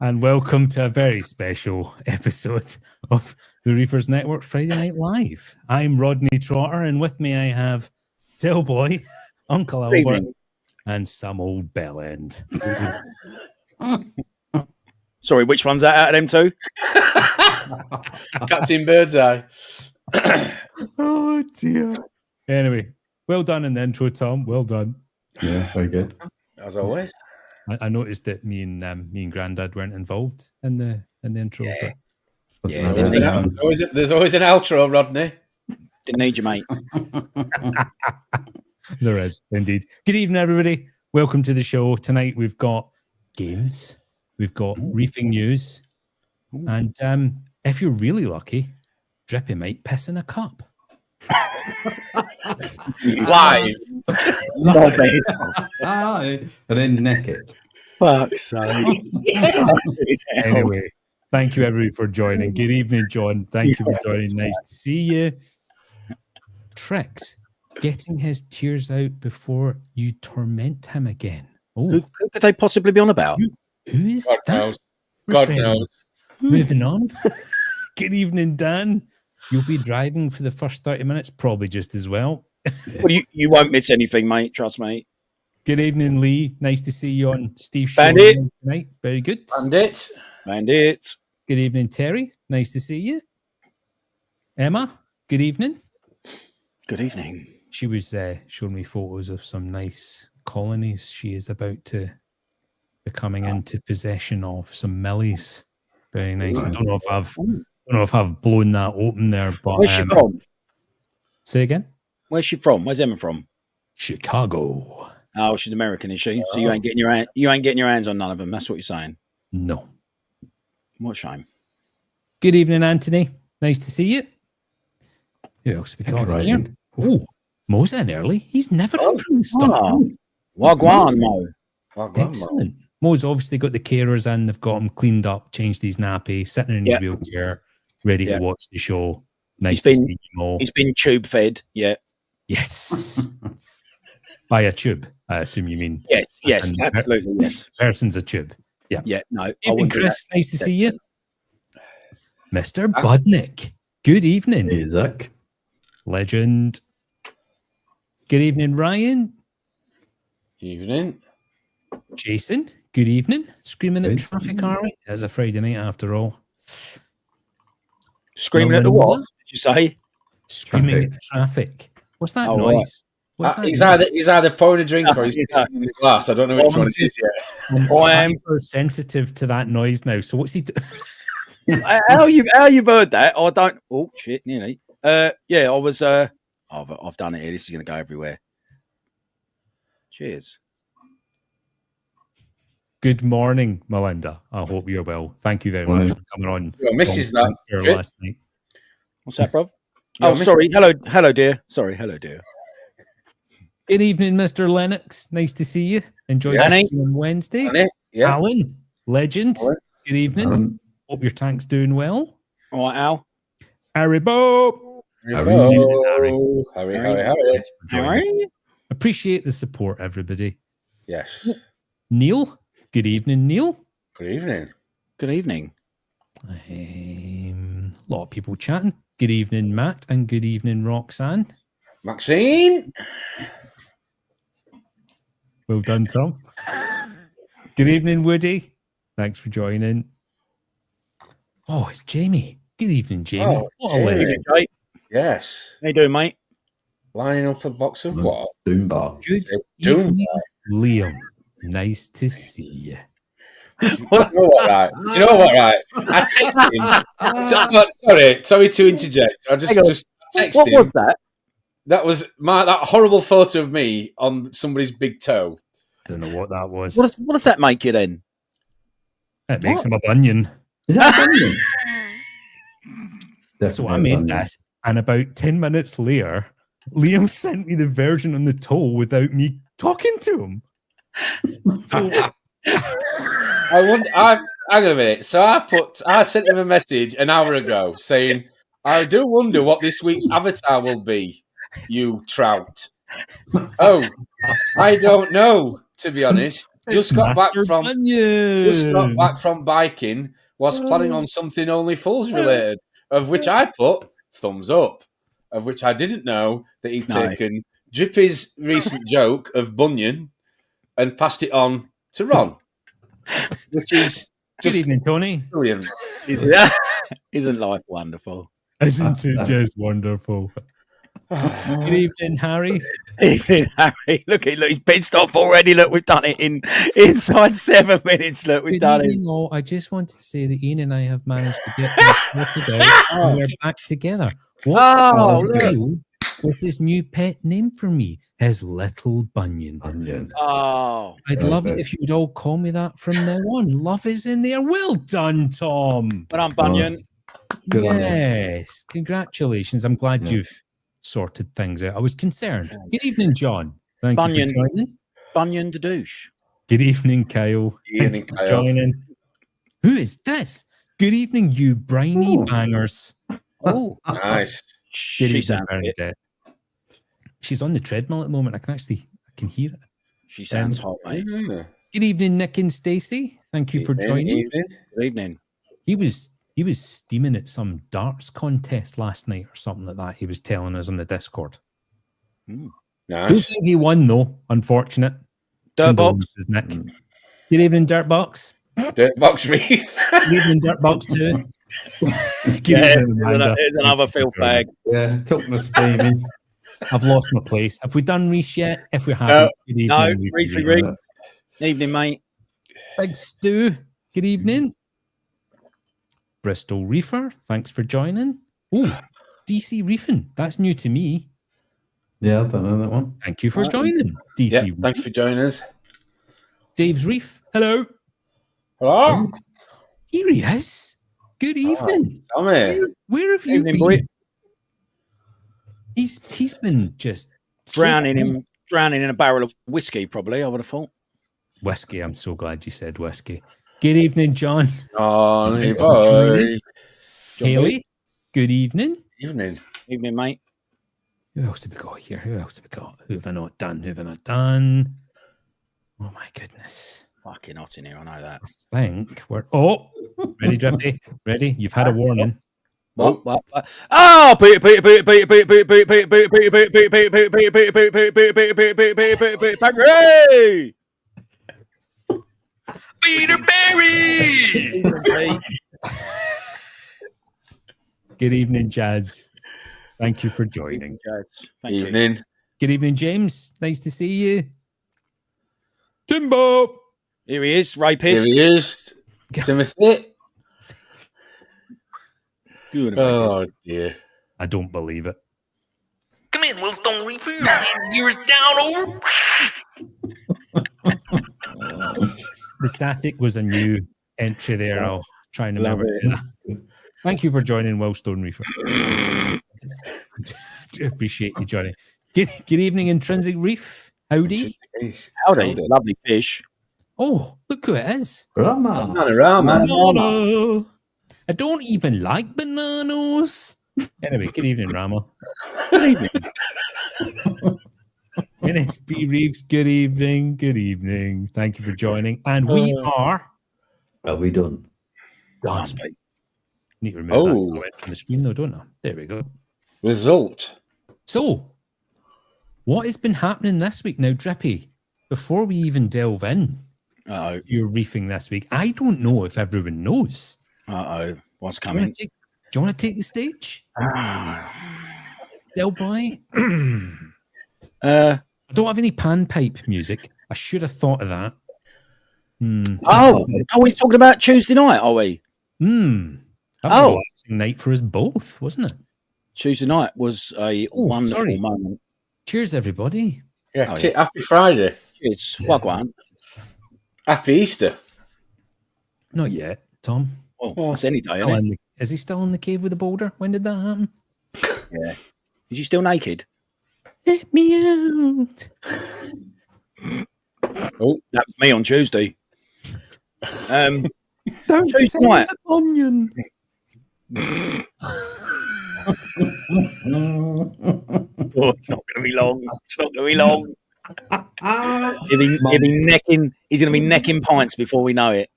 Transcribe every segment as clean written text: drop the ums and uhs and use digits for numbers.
and welcome to a very special episode of the Reefers Network Friday Night Live. I'm Rodney Trotter, and with me I have Delboy, Uncle Albert, and some old bellend. Sorry, which one's that out of them two? Captain Birdseye. Oh dear. Anyway, well done in the intro, Tom. Well done. Yeah, very good. As always. I noticed that me and Grandad weren't involved in the intro. Yeah. But There's always an outro, Rodney. Didn't need you, mate. There is indeed. Good evening, everybody. Welcome to the show. Tonight we've got games, we've got reefing news, and if you're really lucky, Drippy might piss in a cup. Live. And then neck it. Fuck's sake. Anyway, thank you everybody for joining. Good evening, John. Thank you for joining. Nice to see you. Tricks, getting his tears out before you torment him again. Oh, Who could they possibly be on about? who is God that? knows. God knows. Moving on. Good evening, Dan. You'll be driving for the first 30 minutes, probably just as well. Well, you won't miss anything, mate. Trust me. Good evening, Lee. Nice to see you on Steve's show Bandit. tonight. Very good. Bandit. Bandit. Good evening, Terry. Nice to see you. Emma, good evening. Good evening. She was showing me photos of some nice colonies she is about to be coming into possession of. Some millies. Very nice. I don't know if I've blown that open there, but Where's she from? say again. Where's she from? Where's Emma from? Chicago. Oh, she's American, is she? So you ain't getting your hands on none of them. That's what you're saying. No. What a shame. Good evening, Anthony. Nice to see you. Who else we got Right. here? Oh, Mo's in early. He's never in from the start. Wagwan, Mo. Excellent. Mo's obviously got the carers in. They've got him cleaned up, changed his nappy, sitting in his wheelchair, ready to watch the show. Nice to see you, Mo. He's been tube fed. Yeah. Yes. By a tube, I assume you mean. Yes, And absolutely. Yes. Person's a tube. Yeah. Yeah. No. I Evening, wouldn't do Chris. that. Nice to see you. Mr. Budnick. Good evening. Hey, Zach. Legend. Good evening, Ryan. Evening. Jason. Good evening. Screaming at Good. traffic, are we? It's a Friday night after all. Screaming at the what? Did you say? Screaming at traffic. What's that Oh, noise? What's that He's noise? either pouring a drink or he's kissing in the glass. I don't know which one it is yet. I'm hyper sensitive to that noise now. So what's he doing? How you heard that? I don't. Oh shit! Nearly. Yeah, I was. I've done it here. This is going to go everywhere. Cheers. Good morning, Melinda. I hope you're well. Thank you very much for coming on. Your missus that. Here last night. What's that, bro? Yeah, Oh, sorry. Hello, dear. Sorry, hello, dear. Good evening, Mr. Lennox. Nice to see you. Enjoy Yeah, this on Wednesday. Yeah. Alan, legend. Alan. Good evening. Hope your tank's doing well. All right, Al. Haribo. Harry. Appreciate the support, everybody. Yes. Neil. Good evening, Neil. Good evening. Good evening. A lot of people chatting. Good evening, Matt, and good evening, Roxanne. Maxine. Well done, Tom. Good evening, Woody. Thanks for joining. Oh, it's Jamie. Good evening, Jamie. Oh, What a legend. Jake. Yes. How you doing, mate? Lining up a box of what? Doombar. Good Doom. evening, Liam. Nice to see you. Do you know what, right? I texted him. Sorry to interject. I just texted What him. was that? That was that horrible photo of me on somebody's big toe. Don't know what that was. What does that make you then? It makes him a bunion. Is that a bunion? So I made this, and about 10 minutes later, Liam sent me the version on the toe without me talking to him. So Hang on a minute. So I sent him a message an hour ago saying, I do wonder what this week's avatar will be, you trout. Oh, I don't know, to be honest. just got back Master from Bunyan. just got back from biking. Was planning on something only fools related, of which I put thumbs up, of which I didn't know that he'd No. taken Drippy's recent joke of Bunyan and passed it on to Ron, which is Good just evening, Tony. brilliant. Isn't life wonderful? Isn't it just wonderful? Good evening, Harry. Evening, Harry. Look, he's pissed off already. Look, we've done it in inside 7 minutes. Look, we've Good done evening, all. I just wanted to say that Ian and I have managed to get this sorted out, and we're back together. What's look. What's his new pet name for me? His little Bunyan. Onion. it. Oh, I'd love it if you'd all call me that from now on. Love is in there. Well done, Tom. but I'm Bunyan. Good on you. Yes, congratulations. I'm glad Yeah. you've sorted things out. I was concerned. Good evening, John. Thank Bunyan. you for joining. Bunyan the douche. Good evening, Kyle. Ian Thank and you for Kyle. joining. Who is this? Good evening, you briny Ooh. bangers. Oh, Nice. Good she evening, sounds it. Bernadette. She's on the treadmill at the moment. I can hear it. She sounds hot, mate. Yeah. Good evening, Nick and Stacey. Thank you for joining. Evening. Good evening. He was steaming at some darts contest last night or something like that. He was telling us on the Discord. Don't Nice. think he won though. Unfortunate. Dirtbox. Condolences, Nick. Good evening, Dirtbox. Dirtbox Reef. Good evening, Dirtbox too. Good Yeah, evening, Amanda. there's another filth bag. Yeah, took my steamy. I've lost my place. Have we done Reef yet? If we haven't, good evening. No, Reef. Reefy Reef. Evening, mate. Big Stu, good evening. Bristol Reefer, thanks for joining. Oh, DC Reefing, that's new to me. Yeah, I don't know that one. Thank you for joining. DC Yeah, Reef. thanks for joining us. Dave's Reef, hello. Hello. Here he is. Good evening. Tommy. Where have you Evening, been? boy. He's been just Drowning in a barrel of whiskey, probably, I would have thought. whiskey. I'm so glad you said whiskey. Good evening, John. Oh, Thanks for boy. joining. Jubbly. Haley, good evening. Evening. Evening, mate. Who else have we got here? Who else have we got? Who have I not done? Oh my goodness. Fucking hot in here, I know that. I think we're ready, Drippy? Ready? You've had a warning. What? Oh, Peter, Barry! Peter Barry! Good evening, Jazz. Thank you for joining. Thank you. Evening. Good evening, James. Nice to see you. Timbo. Here he is, Here rapist. he is. Timothy. Good, rapist. Oh, dear. I don't believe it. Come in, Willstone Reefer. Yours down over. The static was a new entry there. I'll try and Love remember to do that. Thank you for joining Wellstone Reefer. Do appreciate you joining. Good evening, Intrinsic Reef. Howdy. Howdy, lovely fish. Oh, look who it is. Rama. Panorama. Banana. I don't even like bananas. Anyway, good evening, Rama. Good evening. NSP Reeves, good evening. Good evening. Thank you for joining. And we are Are we done? done. Must be. Need to remove that Oh. comment from the screen, though, don't I? There we go. Result. So, what has been happening this week now, Drippy? Before we even delve in Uh-oh. to your reefing this week, I don't know if everyone knows. Uh-oh. What's Do you want coming? to take the stage? Del Boy? I don't have any panpipe music. I should have thought of that. Oh, are we talking about Tuesday night, are we? That was a Oh. relaxing night for us both, wasn't it? Tuesday night was a wonderful sorry. moment. Cheers, everybody. Yeah, Oh, yeah. Happy Friday. It's Wagwan. Happy Easter. Not yet, Tom. Oh, that's any day, Still isn't it? in the- is he still in the cave with the boulder? When did that happen? Yeah. Is you still naked? Let me out. Oh, that was me on Tuesday. Don't Tuesday say night. the onion. Oh, it's not going to be long. It's not going to be long. He'll be necking. He's going to be necking pints before we know it.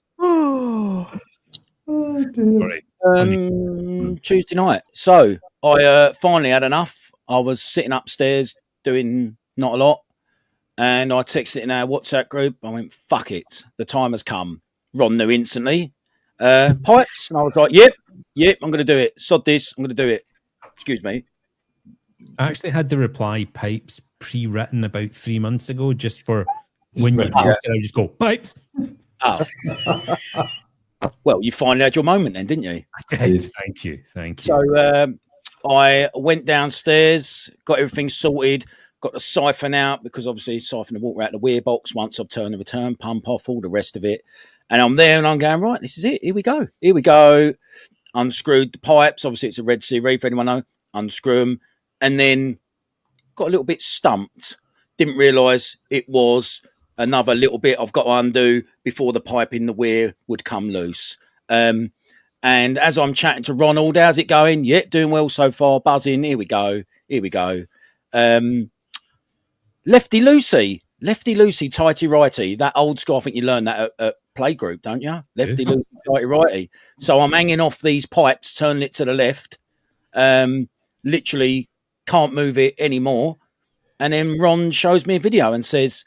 Sorry. Tuesday night. So I finally had enough. I was sitting upstairs doing not a lot, and I texted in our WhatsApp group. I went, "Fuck it, the time has come." Ron knew instantly. Pipes, and I was like, "Yep, I'm going to do it. Sod this, I'm going to do it." Excuse me. I actually had the reply pipes pre-written about 3 months ago, just for when you written, posted, I would just go pipes. Oh, well, you finally had your moment then, didn't you? I did. Thank you. So I went downstairs, got everything sorted, got the siphon out because obviously siphon the water out the weir box once I've turned the return pump off, all the rest of it. And I'm there and I'm going, right, this is it. Here we go. Unscrewed the pipes. Obviously, it's a Red Sea Reef, anyone know? Unscrew them. And then got a little bit stumped. Didn't realise it was another little bit I've got to undo before the pipe in the weir would come loose. And as I'm chatting to Ronald, how's it going? Yep, doing well so far. Buzzing. Here we go. Lefty loosey, tighty righty. That old school. I think you learned that at playgroup, don't you? Lefty loosey, tighty righty. So I'm hanging off these pipes, turning it to the left. Literally can't move it anymore. And then Ron shows me a video and says,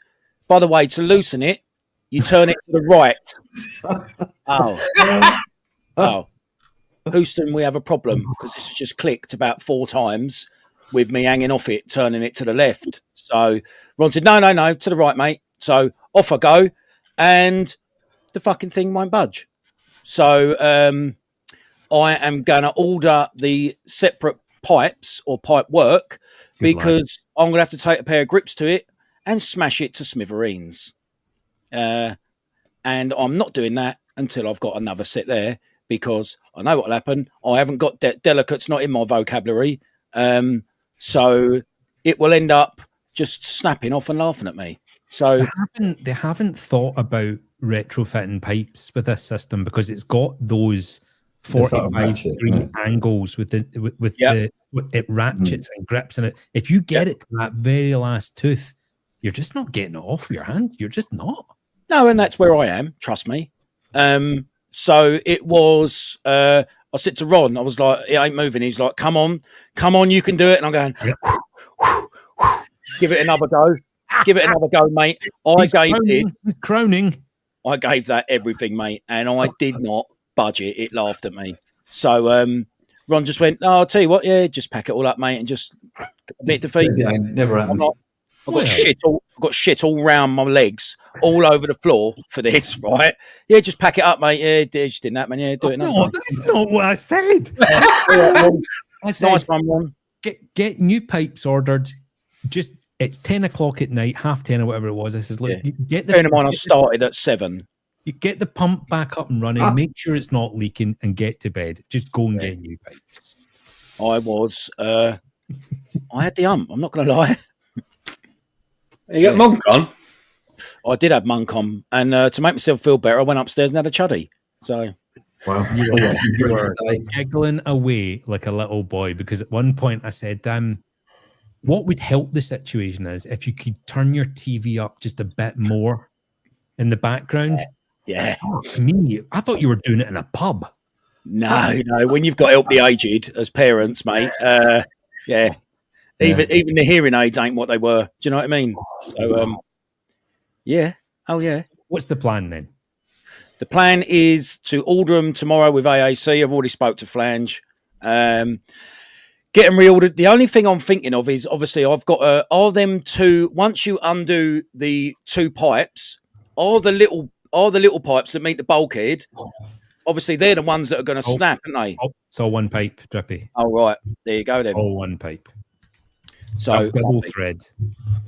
"By the way, to loosen it, you turn it to the right." Oh, Houston, we have a problem because this has just clicked about 4 times with me hanging off it, turning it to the left. So Ron said, no, to the right, mate. So off I go, and the fucking thing won't budge. So I am going to order the separate pipes or pipe work because I'm going to have to take a pair of grips to it and smash it to smithereens. And I'm not doing that until I've got another set there because I know what will happen. I haven't got delicates, not in my vocabulary. So it will end up just snapping off and laughing at me. So they haven't thought about retrofitting pipes with this system because it's got those 45-degree angles with it ratchets and grips in it. If you get it to that very last tooth, you're just not getting it off your hands. You're just not. No, and that's where I am. Trust me. So it was. I said to Ron, I was like, "It ain't moving." He's like, "Come on, you can do it." And I'm going, "Give it another go, mate." He's crowning. I gave that everything, mate, and I did not budge it. It laughed at me. So Ron just went, "No, I'll tell you what, yeah, just pack it all up, mate, and just admit defeat." Never happened. I've got shit all round my legs, all over the floor for this, right? Yeah, just pack it up, mate. Yeah, it just didn't happen. Yeah, do it. No, that's not what I said. I said, nice one, Ron. Get new pipes ordered. Just it's 10 o'clock at night, 10:30 or whatever it was. I says, look, get the. Bearing in mind, I started at 7. You get the pump back up and running. Make sure it's not leaking, and get to bed. Just go and get new pipes. I had the I'm not going to lie. You got monk on? I did have monk on, and to make myself feel better, I went upstairs and had a chuddy. So, wow, you were giggling away like a little boy because at one point I said, what would help the situation is if you could turn your TV up just a bit more in the background." Yeah. Me, I thought you were doing it in a pub. No. When you've got to help the aged as parents, mate, yeah. Even the hearing aids ain't what they were. Do you know what I mean? So, yeah. Oh, yeah. What's the plan then? The plan is to order them tomorrow with AAC. I've already spoke to Flange. Get them reordered. The only thing I'm thinking of is obviously I've got are them two. Once you undo the 2 pipes, are the little pipes that meet the bulkhead. Obviously, they're the ones that are going to snap, aren't they? It's all one pipe, Drippy. Oh, right. There you go then. All one pipe. So double thread.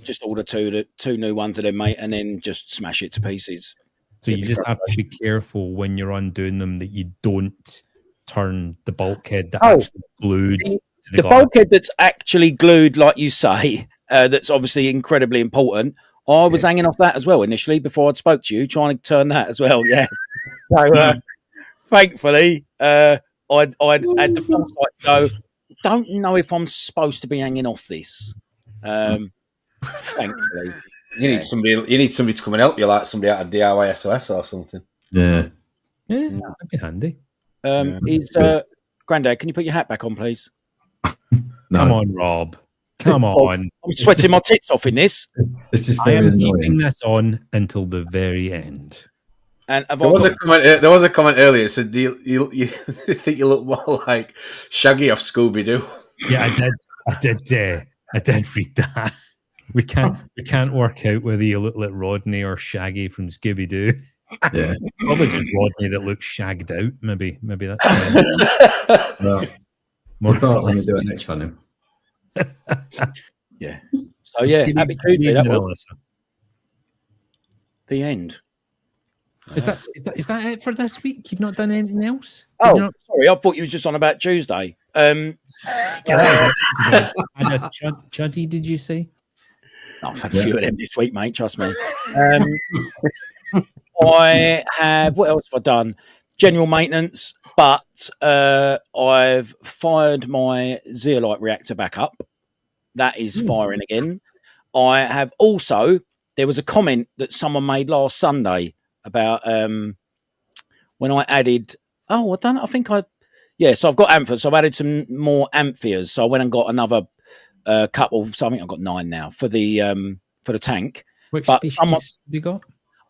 Just order two new ones of them, mate, and then just smash it to pieces. So you just have to be careful when you're undoing them that you don't turn the bulkhead that actually is glued to the bulkhead that's actually glued, like you say, that's obviously incredibly important. I was hanging off that as well initially before I'd spoke to you, trying to turn that as well. Yeah. So thankfully, I'd had the foresight to go, don't know if I'm supposed to be hanging off this. Thankfully. You need somebody. You need somebody to come and help you, like somebody out of DIY SOS or something. Yeah. Yeah, that'd be handy. Is Grandad? Can you put your hat back on, please? No, Come on, Rob. Come on. I'm sweating my tits off in this. it's just I very am keeping annoying. this on until the very end. And There was a comment earlier. It said, "Do you think you look more like Shaggy off Scooby Doo?" Yeah, I did read that. We can't work out whether you look like Rodney or Shaggy from Scooby Doo. Yeah. Probably just Rodney that looks shagged out. Maybe that's why. Well, More we'll start when we fussy. do it next time. yeah. So yeah, Good happy evening, Tuesday. That was Melissa. the end. Is that it for this week? You've not done anything else? Oh, sorry. I thought you was just on about Tuesday. Yeah, that was it. And a chuddy, did you say? I've had a few of them this week, mate. Trust me. I have. What else have I done? General maintenance, but I've fired my zeolite reactor back up. That is firing again. I have also. There was a comment that someone made last Sunday about when I added. Oh, I don't. I think I. Yeah, so I've got amphias. So I've added some more amphias. So I went and got another couple. So I think I've got 9 now for the tank. Which But species someone- have you got?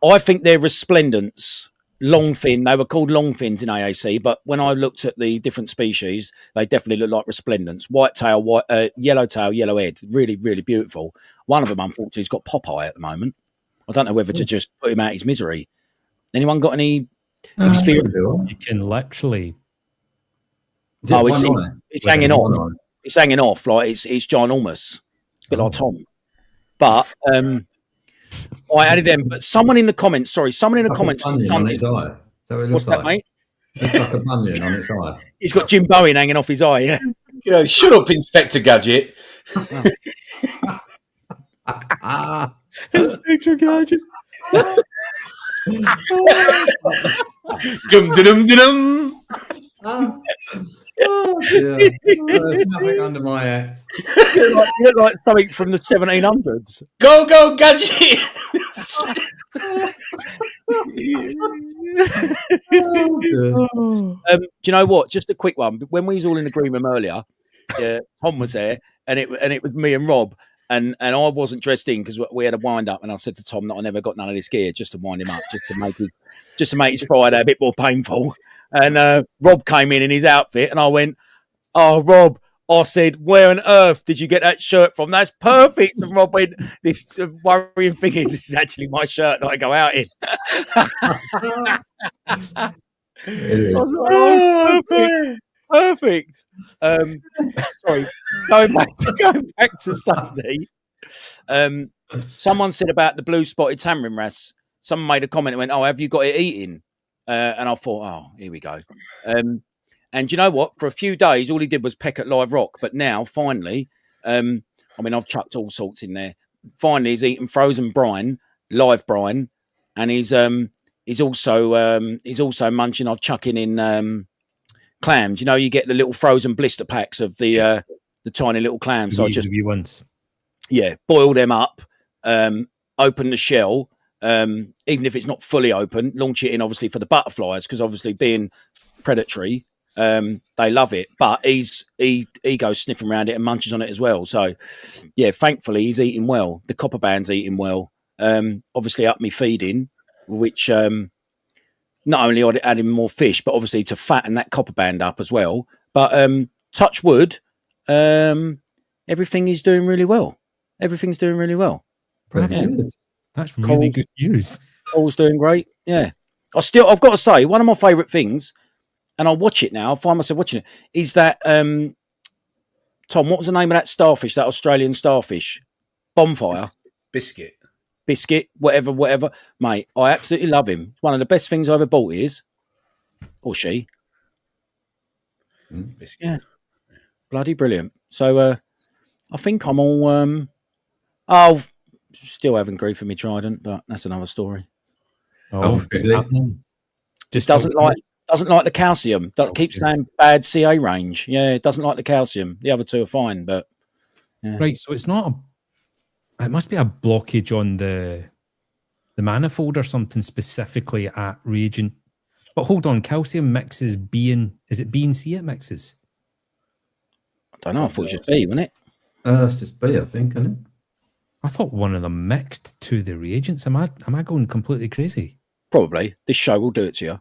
I think they're resplendents, longfin. They were called longfins in AAC, but when I looked at the different species, they definitely look like resplendents. Whitetail, yellowtail, yellowhead. Really, really beautiful. One of them, unfortunately, has got Popeye at the moment. I don't know whether to just put him out his misery. Anyone got any experience? You can literally. Oh, it's hanging off. It's hanging off like it's ginormous, a bit like Tom. But I added them. But someone in the comments, someone in the comments on Sunday. What's that, mate? It's like a bunion on its eye. He's got Jim Bowen hanging off his eye. Yeah. You know, shut up, Inspector Gadget. Inspector Gadget. Dum dum dum. Oh, dear. There's nothing under my hat. You look like something from the 1700s. Go go Gadget. Oh, dear. Do you know what? Just a quick one. When we was all in the green room earlier, Tom was there, and it was me and Rob, and I wasn't dressed in because we had a wind up, and I said to Tom that I never got none of this gear just to wind him up, just to make his Friday a bit more painful. And Rob came in his outfit, and I went, "Oh, Rob." I said, "Where on earth did you get that shirt from? That's perfect." And Rob went, "This worrying thing is, this is actually my shirt that I go out in." It is. I was like, "Oh, perfect. Sorry, going back to Sunday. Someone said about the blue spotted tamarin wrasse. Someone made a comment and went, "Oh, have you got it eating?" And I thought, "Oh, here we go." And you know what? For a few days, all he did was peck at live rock. But now, finally, I've chucked all sorts in there. Finally, he's eating frozen brine, live brine, and he's also munching. I've chucking in clams. You know, you get the little frozen blister packs of the tiny little clams. So I just boil them up, open the shell. Even if it's not fully open, launch it in obviously for the butterflies because obviously being predatory. They love it, but he goes sniffing around it and munches on it as well. So, yeah, thankfully he's eating well. The copper band's eating well. Obviously up me feeding, which not only add in more fish, but obviously to fatten that copper band up as well. But touch wood, everything is doing really well. Everything's doing really well. Yeah. That's really good news. Cole's doing great. Yeah, I've got to say one of my favourite things. And I'll watch it now. I find myself watching it. Is that Tom? What was the name of that starfish? That Australian starfish? Bonfire, Biscuit, whatever, mate. I absolutely love him. One of the best things I ever bought is, or she. Biscuit. Yeah, bloody brilliant. So I think I'm all. Still having grief for me trident, but that's another story. Oh, really? Just doesn't like the calcium. Keeps saying bad CA range. Yeah, it doesn't like the calcium. The other two are fine, but yeah. Right. So it's not It must be a blockage on the manifold or something specifically at reagent. But hold on, calcium mixes is it B and C it mixes? I don't know. I thought it was just B, wasn't it? That's just B, I think, isn't it? I thought one of them mixed to the reagents. Am I going completely crazy? Probably. This show will do it to you.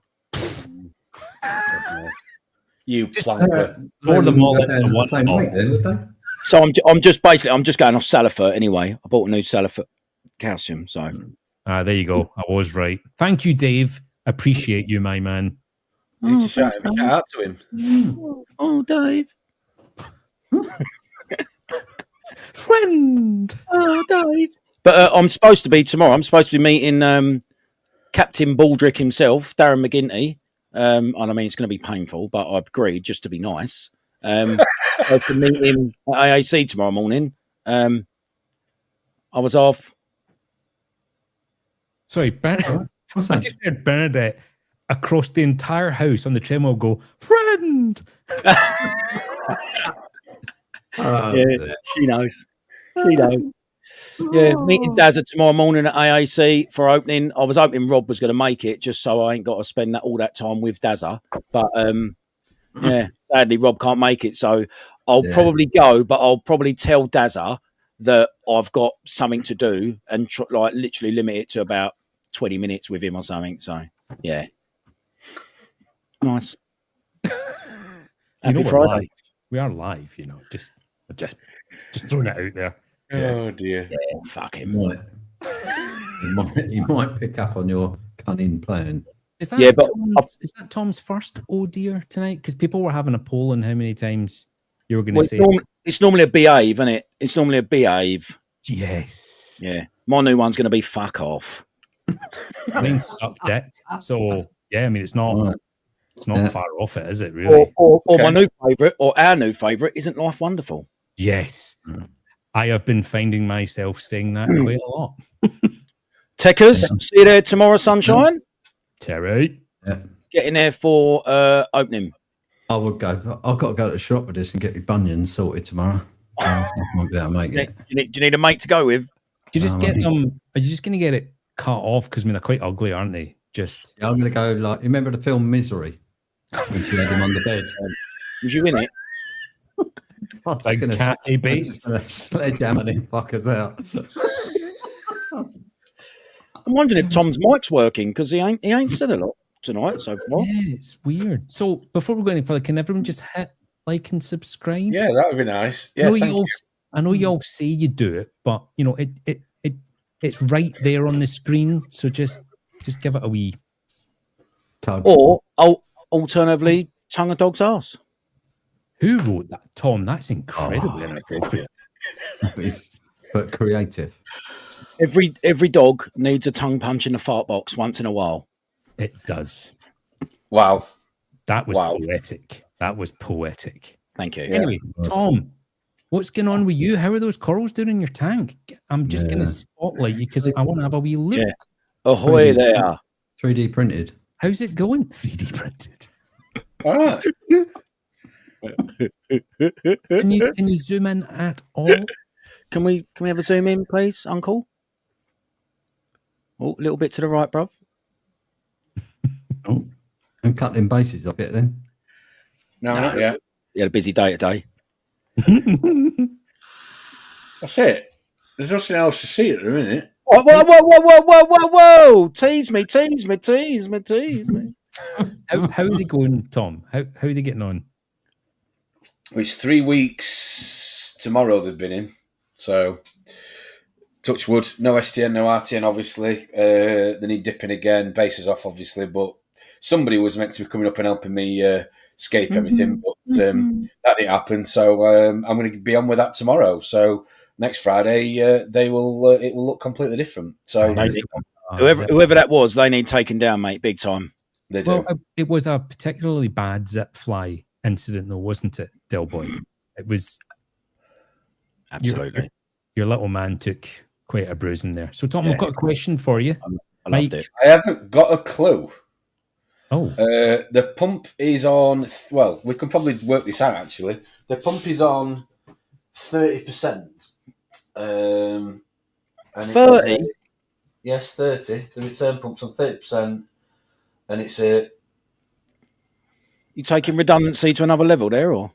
You plonker. Pour them all into the one same pot. weight then, would they? So I'm just going off Salifert anyway. I bought a new Salifert calcium. So There you go. I was right. Thank you, Dave. Appreciate you, my man. You need to shout out to him. Oh, Dave. Friend. Oh, Dave. But I'm supposed to be tomorrow. I'm supposed to be meeting Captain Baldrick himself, Darren McGinty. And I mean, it's going to be painful, but I've agreed just to be nice. I can meet him at AAC tomorrow morning. I was off. Sorry, Bernadette. I just heard Bernadette across the entire house on the treadmill go, friend. Yeah, she knows. She knows. Yeah, meeting Dazza tomorrow morning at AAC for opening. I was hoping Rob was going to make it just so I ain't got to spend all that time with Dazza. But yeah, sadly Rob can't make it, so I'll probably go. But I'll probably tell Dazza that I've got something to do and literally limit it to about 20 minutes with him or something. So yeah, nice. Happy Friday. We are live, you know. Just throwing it out there. Oh dear. Yeah, fuck him. He might pick up on your cunning plan. Is that is that Tom's first oh dear tonight? Because people were having a poll on how many times you were going to say. It's normally a behave, isn't it? It's normally a behave. Yes. Yeah. My new one's going to be fuck off. Mine's suck dick. So yeah, I mean it's not far off it, is it really? Or my new favourite, or our new favourite, isn't life wonderful? Yes. I have been finding myself saying that quite a lot. Techers, see you there tomorrow, sunshine. Terry. Yeah. Get in there for opening. I would go. I've got to go to the shop with this and get my bunions sorted tomorrow. I might be able to make it. Do you need a mate to go with? Do you just get them? Are you just going to get it cut off? Because I mean, they're quite ugly, aren't they? Just. Yeah, I'm going to go like. You remember the film Misery? When she had him on the bed. Was you in it? Like Kathy Bates. Sledgehammer them fuckers out. I'm wondering if Tom's mic's working because he ain't said a lot tonight so far. Yeah, it's weird. So before we go any further, can everyone just hit like and subscribe? Yeah, that would be nice. Yeah, I know you all say you do it, but you know it's right there on the screen. So just give it a wee tug. Or alternatively, tongue a dog's ass. Who wrote that, Tom? That's incredibly inappropriate. But creative. Every dog needs a tongue punch in the fart box once in a while. It does. Wow. That was poetic. That was poetic. Thank you. Anyway, Tom, what's going on with you? How are those corals doing in your tank? I'm just going to spotlight you because I want to have a wee look. Yeah. Ahoy there. 3D printed. How's it going? 3D printed. All right. Can you zoom in at all? Can we have a zoom in, please, Uncle? Oh, a little bit to the right, bruv. Oh, and cut them bases off it then. No, not yet. You had a busy day today. That's it. There's nothing else to see at the minute. Whoa. Tease me. How are they going, Tom? How are they getting on? It's 3 weeks tomorrow they've been in. So, touch wood. No STN, no RTN, obviously. They need dipping again. Bases off, obviously. But somebody was meant to be coming up and helping me escape everything. But that didn't happen. So, I'm going to be on with that tomorrow. So, next Friday, it will look completely different. So, whoever that was, they need taken down, mate, big time. They do. Well, it was a particularly bad zip fly incident, though, wasn't it, Del Boy? It was. Absolutely. Your little man took quite a bruising there. So, Tom, I've got a question for you. I loved it. I haven't got a clue. Oh. The pump is on. Well, we can probably work this out, actually. The pump is on 30%. And 30? Yes, 30. The return pump's on 30%, and it's a. You taking redundancy to another level there, or?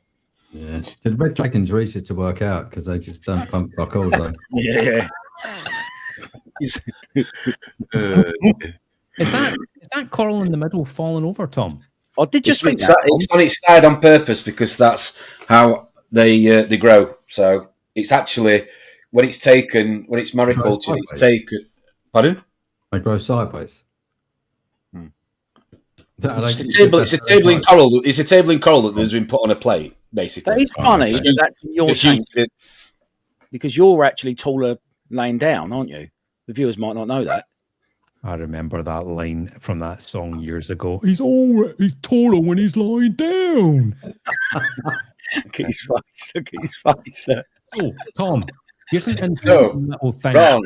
Yeah. The Red Dragons are easy to work out because they just don't pump fuck all day. Yeah. Is that coral in the middle falling over, Tom? I did just think it's that. It's on its side on purpose because that's how they grow. So it's actually when it's maricultured, it's taken. Pardon? They grow sideways. It's a tabling coral. It's a tabling coral that has been put on a plate, basically. That is funny. That's your tank because you're actually taller laying down, aren't you? The viewers might not know that. I remember that line from that song years ago. He's taller when he's lying down. Look at his face. Look at his face. Look. So, Tom, here's an interesting little thing. About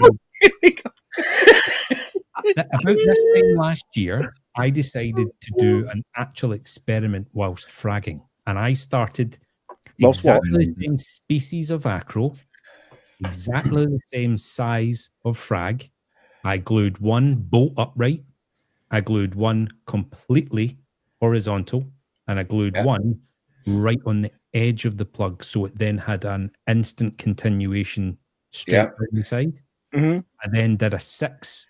this time last year, I decided to do an actual experiment whilst fragging, and I started exactly the same species of acro, exactly the same size of frag. I glued one bolt upright, I glued one completely horizontal, and I glued one right on the edge of the plug, so it then had an instant continuation straight down the side. Mm-hmm. I then did a 6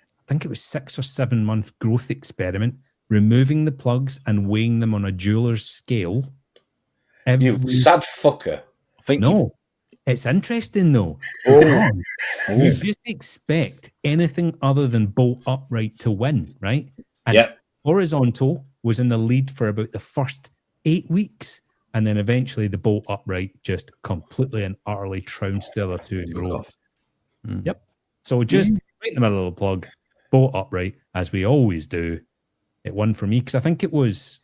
or 7 month growth experiment, removing the plugs and weighing them on a jeweler's scale. You sad fucker. It's interesting though. You just expect anything other than bolt upright to win, right? And horizontal was in the lead for about the first 8 weeks, and then eventually the bolt upright just completely and utterly trounced the other two in growth. Yep. So just right in the middle of the plug, bolt upright, as we always do. It won for me because I think it was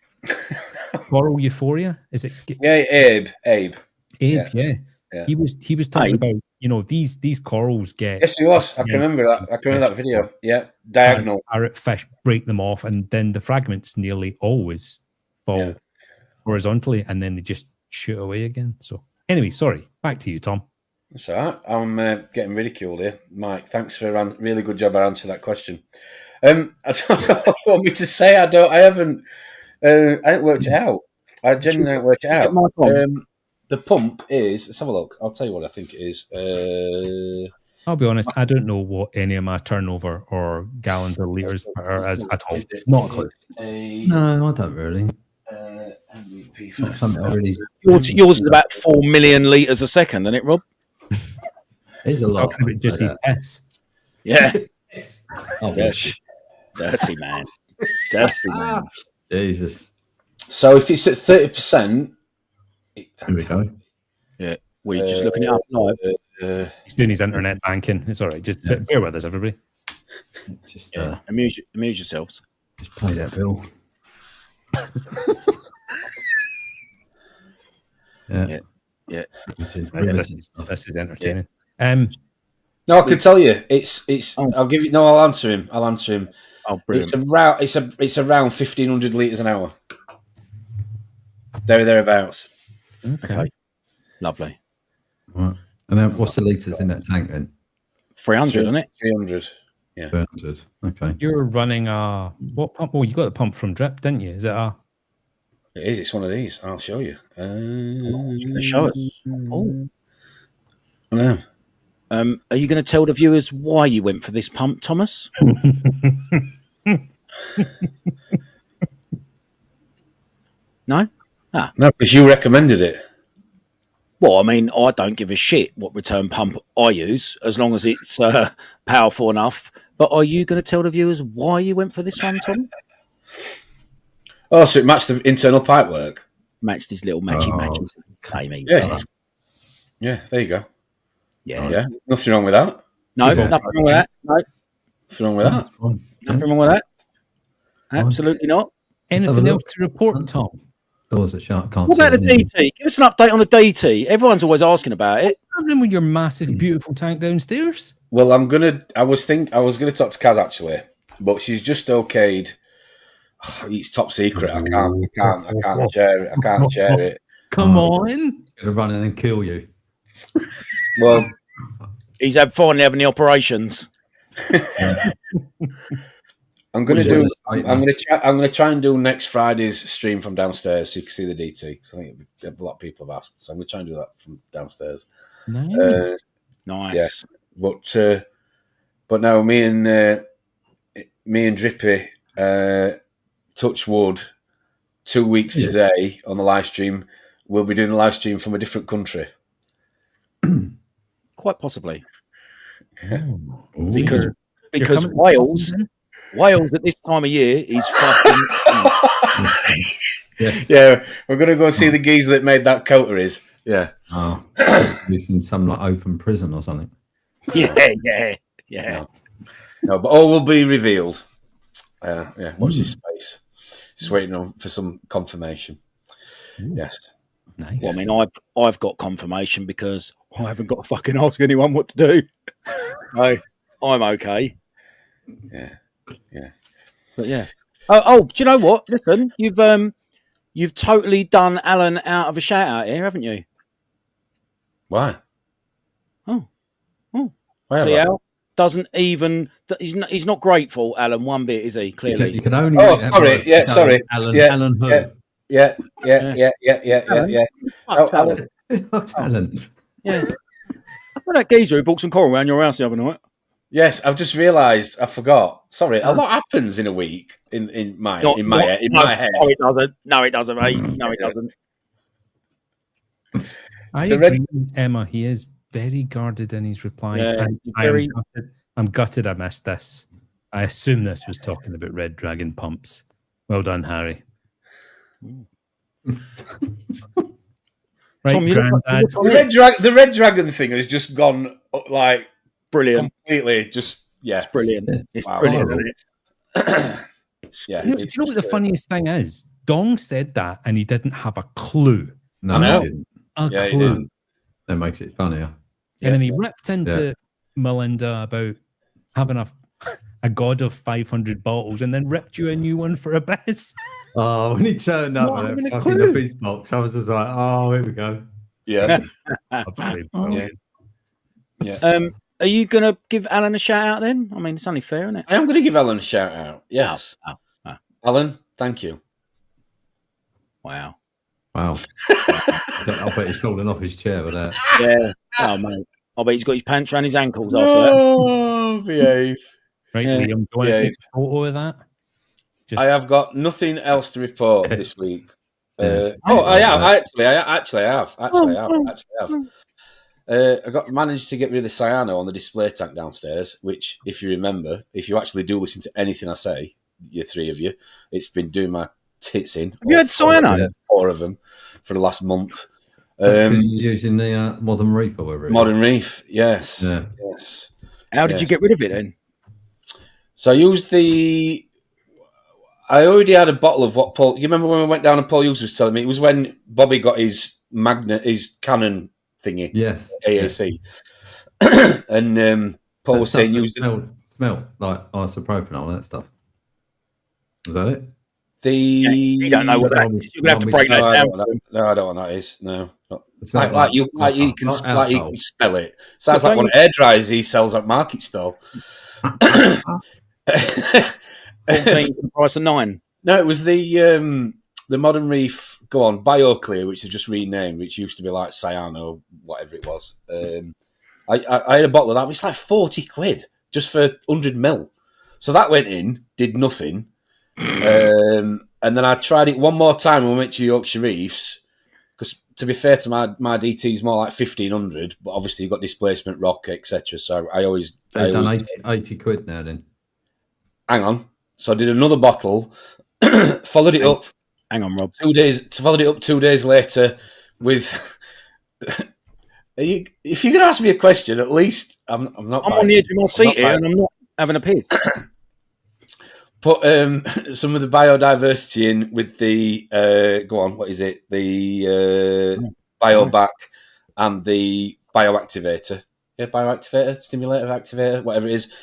Coral Euphoria. Is it? Yeah, Abe. Yeah. He was talking about, these corals get. Yes, he was. I can remember that. I can remember that video. Yeah, diagonal. Parrot fish break them off, and then the fragments nearly always fall horizontally, and then they just shoot away again. So anyway, sorry. Back to you, Tom. That's all right. I'm getting ridiculed here, Mike. Thanks for a really good job of answering that question. I don't know what you want me to say. I haven't worked it out. I genuinely haven't worked it out. The pump is. Let's have a look. I'll tell you what I think it is. I'll be honest. I don't know what any of my turnover or gallons or liters are as at all. Not a clue. No, I don't really. MVP. Not something I really. Yours is about 4 million litres a second, isn't it, Rob? It's a lot. It's just his piss. Yeah. Oh, Dirty man. Dirty man. Jesus. So if it's at 30%, here we go. Yeah. We're just looking it up live. He's doing his internet banking. It's all right. Just bear with us, everybody. Just amuse yourselves. Just pay that bill. Yeah. This is entertaining. No, I can tell you, it's. I'll give you. No, I'll answer him. Oh, brilliant. It's around 1,500 litres an hour. Thereabouts. Okay. Lovely. Right. And then what's the litres in that tank then? 300, isn't it? 300. Yeah. 300. Okay. You're running what pump? Oh, you got the pump from Drip, didn't you? Is it It is. It's one of these. I'll show you. It's going to show us. Oh. I know. Are you going to tell the viewers why you went for this pump, Thomas? No? No, because you recommended it. Well, I mean, I don't give a shit what return pump I use, as long as it's powerful enough. But are you going to tell the viewers why you went for this one, Tom? Oh, so it matched the internal pipe work? Matched his little matchy. Yeah, there you go. Yeah. Nothing wrong with that. No, nothing wrong with that. No. Nothing wrong with that. Nothing wrong with that. Absolutely not. anything else to report, Tom? Doors are shut. Can't. What about the DT? Give us an update on the DT. Everyone's always asking about it. What's happening with your massive, beautiful tank downstairs? Well, I was gonna talk to Kaz actually, but she's just okayed. It's top secret. I can't share it. I can't share it. Come on. Gonna run in and kill you. Well, He's finally having the operations. I'm going to do. I'm going to try and do next Friday's stream from downstairs so you can see the DT. I think a lot of people have asked, so I'm going to try and do that from downstairs. Nice. Nice. Yeah. But no, me and Drippy, touch wood, 2 weeks today on the live stream. We'll be doing the live stream from a different country. Quite possibly. Ooh. Because Wales at this time of year is fucking. Yes. Yeah, we're going to go see the geezer that made that coteries. Yeah. Oh, he's in some like open prison or something. Yeah. No, but all will be revealed. Watch this space. Just waiting for some confirmation. Yes. Nice. Well, I mean, I've got confirmation because I haven't got to fucking ask anyone what to do. So I'm okay. Yeah. But yeah. Oh, do you know what? Listen, you've totally done Alan out of a shout out here, haven't you? Why? Oh. Why See, have I? Al doesn't even. He's not grateful, Alan, one bit, is he? Clearly. You can only. Oh, sorry. Yeah, sorry. Alan. Yeah, Alan who? Yeah. Fuck Alan. Alan. Yeah. Well, that geezer who bought some coral around your house the other night. Yes, I've just realised. I forgot. Sorry, a lot happens in a week in my head. No, it doesn't, mate. No, it doesn't. I agree, Emma. He is very guarded in his replies. Yeah, I'm gutted I missed this. I assume this was talking about Red Dragon pumps. Well done, Harry. Right, Tom, Grandad. The red dragon thing has just gone like brilliant. completely. Just It's brilliant. It's Wow. brilliant, isn't it? yeah. Do you know what the funniest thing is? Dong said that and he didn't have a clue. No, I know. he didn't. A Yeah, he clue. didn't. That makes it funnier. And then he ripped into Melinda about having a god of 500 bottles and then ripped you a new one for a biz. Oh, when he turned up Not with having that a fucking clue. office box, I was just like, oh, here we go. Yeah. Absolutely. Yeah. Are you going to give Alan a shout out then? I mean, it's only fair, isn't it? I am going to give Alan a shout out. Yes. Oh. Alan, thank you. Wow. Wow. I bet he's falling off his chair with that. Yeah. Oh, mate. I bet he's got his pants around his ankles after that. Oh, behave. Right, Yeah. Liam, do you want to take a photo of that? I have got nothing else to report this week. Yes. I actually have. Managed to get rid of the cyano on the display tank downstairs, which, if you remember, if you actually do listen to anything I say, you three of you, it's been doing my tits in. Have you had cyano? Four of them for the last month. Using the Modern Reef or whatever it is. Modern Reef, yes. Yeah. Yes. How did you get rid of it then? So I used I already had a bottle of what Paul. You remember when we went down and Paul Hughes was telling me? It was when Bobby got his Canon thingy. Yes. AAC. And Paul was saying use smell like isopropyl and all that stuff. Is that it? You don't know what that is. You're going to have to break that down. No, I don't know what that is. No. It's Like you can spell it. Sounds like one of air dryers he sells at Market Stall. 14 for the price of 9. No, it was the Modern Reef. Go on, BioClear, which is just renamed, which used to be like Cyano, whatever it was. I had a bottle of that. It's like 40 quid just for 100 ml. So that went in, did nothing, and then I tried it one more time when we went to Yorkshire Reefs. Because to be fair to my DT is more like 1,500, but obviously you've got displacement rock, etc. So They've done 80 quid now. Then hang on. So I did another bottle, followed it up. Hang on, Rob. 2 days. Followed it up 2 days later with. If you're going to ask me a question, at least I'm not. I'm on the edge of my seat here, and I'm not having a piss. Put some of the biodiversity in with the go on. What is it? The bioback and the bioactivator. Yeah, bioactivator, stimulator, activator, whatever it is.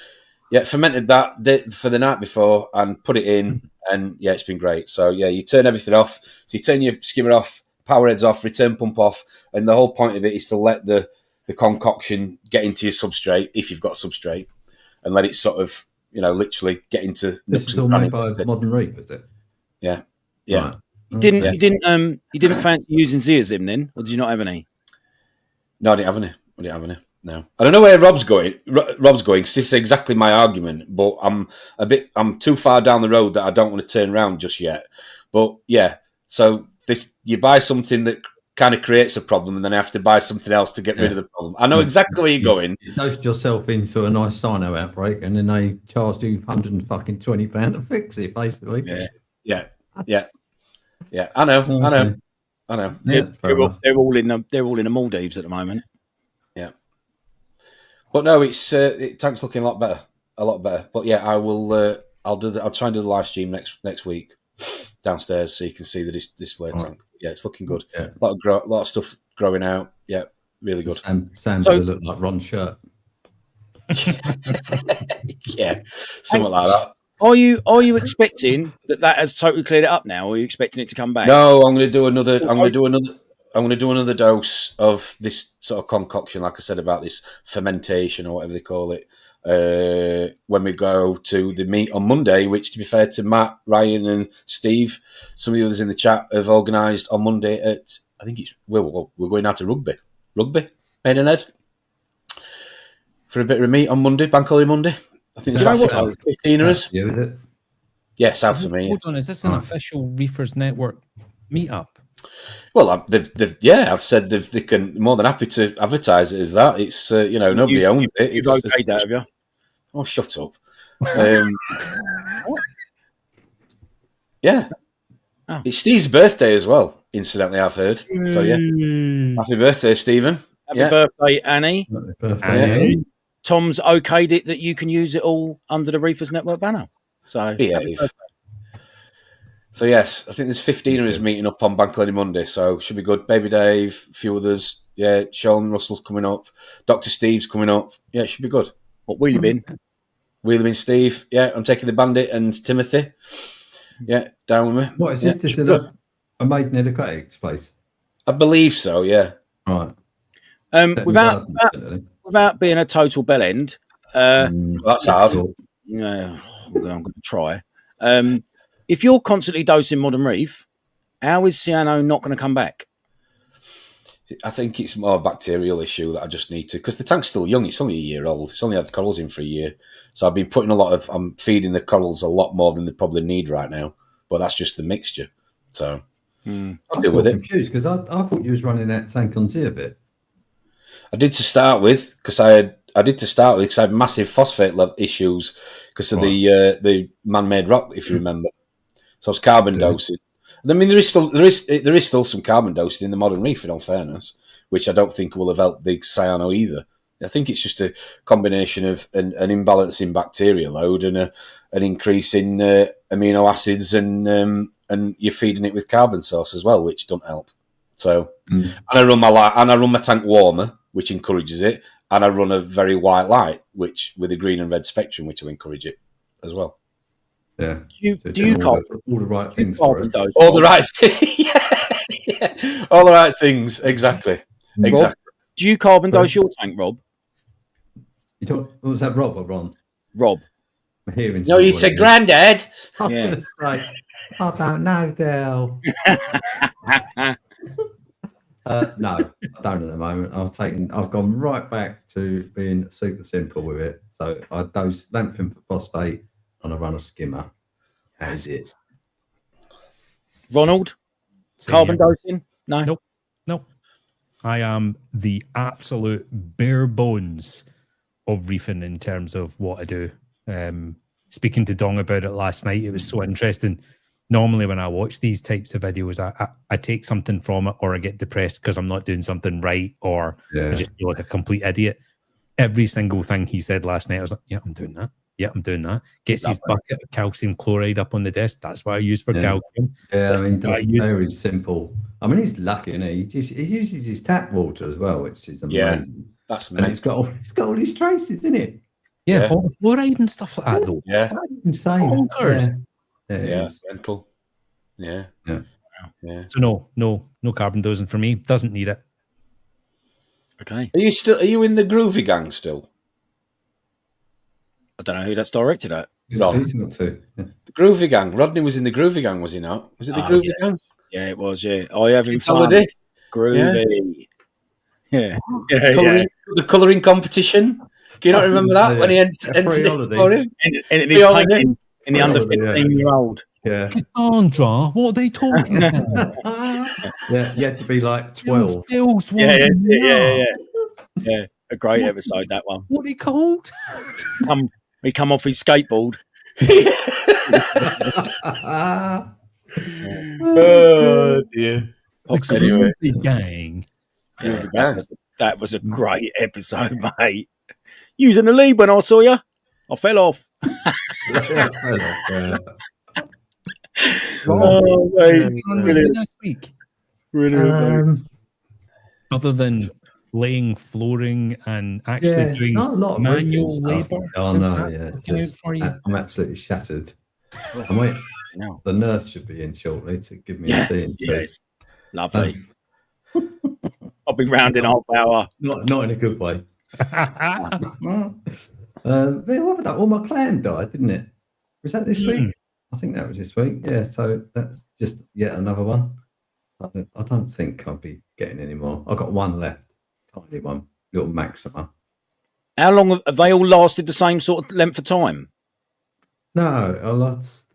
Yeah, fermented that for the night before and put it in, and yeah, it's been great. So yeah, you turn everything off. So you turn your skimmer off, power heads off, return pump off, and the whole point of it is to let the the concoction get into your substrate, if you've got substrate, and let it sort of, literally get into This nooks is and all made crannies. by Modern Reef, is it? Yeah. Right. You didn't fancy using Zeozim then, or did you not have any? No, I didn't have any. No, I don't know where Rob's going. Rob's going, 'cause this is exactly my argument, but I'm too far down the road that I don't want to turn around just yet. But yeah, so you buy something that kind of creates a problem, and then I have to buy something else to get rid of the problem. I know exactly where you're going. You dosed yourself into a nice cyno outbreak, and then they charged you £120 to fix it, basically. Yeah. I know. Yeah, They're all in the Maldives at the moment. Yeah, but no, it's tank's looking a lot better. But yeah, I will. I'll try and do the live stream next week downstairs, so you can see the display tank. Yeah, it's looking good. Yeah. A lot of stuff growing out. Yeah, really good. Sam's going to look like Ron's shirt. Yeah, something like that. Are you expecting that has totally cleared it up now, or are you expecting it to come back? No, I'm going to do another. I'm going to do another dose of this sort of concoction, like I said about this fermentation or whatever they call it. When we go to the meet on Monday, which, to be fair to Matt, Ryan, and Steve, some of the others in the chat have organised on Monday at, I think we're going out to Rugby, Maidenhead, for a bit of a meet on Monday, Bank Holiday Monday. I think there's about 15 of us. Yeah, is it? Yeah, south of me. Hold on, is this an official Reefers Network meetup? Well, I've said they can more than happy to advertise it as that. It's nobody owns it. You've okayed that, have you? Oh, shut up. Yeah. Oh. It's Steve's birthday as well, incidentally, I've heard. So, yeah. Happy birthday, Stephen. Happy birthday, Annie. Happy birthday, Yeah. Tom's okayed it that you can use it all under the Reefers Network banner. So, So, yes, I think there's 15 of us meeting up on Bank Holiday Monday, so should be good. Baby Dave, a few others. Yeah, Sean Russell's coming up. Dr. Steve's coming up. Yeah, it should be good. What wheel you been? Wheeler bin Steve. Yeah, I'm taking the Bandit and Timothy. Yeah, down with me. What is this? This is a Maidenhead Aquatics place? I believe so, yeah. Right. Without being a total bell end, That's hard. Yeah, I'm going to try. If you're constantly dosing Modern Reef, how is cyano not going to come back? I think it's more a bacterial issue that I just need to, because the tank's still young. It's only a year old. It's only had the corals in for a year. So I've been putting I'm feeding the corals a lot more than they probably need right now. But that's just the mixture. So I'll deal with it. I'm confused because I thought you was running that tank on Z a bit. I did to start with because I had massive phosphate issues because of the man-made rock, if you remember. So I was carbon dosing. I mean, there is still some carbon dosing in the Modern Reef, in all fairness, which I don't think will have helped the cyano either. I think it's just a combination of an imbalance in bacteria load and an increase in amino acids, and you're feeding it with carbon source as well, which don't help. So, and I run my tank warmer, which encourages it, and I run a very white light, which with a green and red spectrum, which will encourage it as well. Yeah. Do you all the right things for it? All the right things. Yeah. All the right things. Exactly. Rob, do you carbon dose your tank, Rob? Was that Rob or Ron? Rob. I'm hearing. No, you said Grandad. I was Yeah. going to say, I don't know, Dale. No, I don't at the moment. I've gone right back to being super simple with it. So I dose lanthanum phosphate and I run a skimmer. That's it. Ronald? Carbon dosing? No. Nope. I am the absolute bare bones of reefing in terms of what I do. Speaking to Dong about it last night, it was so interesting. Normally when I watch these types of videos, I take something from it, or I get depressed because I'm not doing something right, or I just feel like a complete idiot. Every single thing he said last night, I was like, yeah, I'm doing that. Yeah, I'm doing that. Gets his bucket of calcium chloride up on the desk. That's what I use for calcium. Yeah, I mean, that's very simple. I mean, he's lucky, isn't he? He uses his tap water as well, which is amazing. Yeah, that's and it's got all these traces, isn't it? Yeah, all the fluoride and stuff like that, though. Yeah. That's insane. Yeah, mental. Yeah. So no carbon dosing for me. Doesn't need it. Okay. Are you in the Groovy gang still? I don't know who that's directed at. No. Who's not to? Yeah. The Groovy gang. Rodney was in the Groovy gang, was he not? Was it the Groovy gang? Yeah, it was. Yeah, I having Kids fun. holiday? Groovy. Yeah. The colouring competition. Do you not remember that when he entered it for him? And it is painting in the under 15-year-old. Yeah. Cassandra, what are they talking about? Yeah, you had to be like 12. Yeah. A great episode, that one. What are they called? He come off his skateboard. Oh dear. Anyway. Gang. That was a great episode, mate. You was in the lead when I saw you. I fell off. Oh, mate. Brilliant. Last week. Brilliant. Other than laying flooring and actually doing not a lot of manual labour. Oh no, yeah. I'm absolutely shattered. I'm waiting. No. The nurse should be in shortly to give me a tea. Yes. Lovely. I'll be round in half hour. Not in a good way. All my clan died, didn't it? Was that this week? I think that was this week. Yeah, so that's just yet another one. I don't think I'll be getting any more. I've got one left, tiny one, little Maxima. How long have they all lasted the same sort of length of time? No, I lost.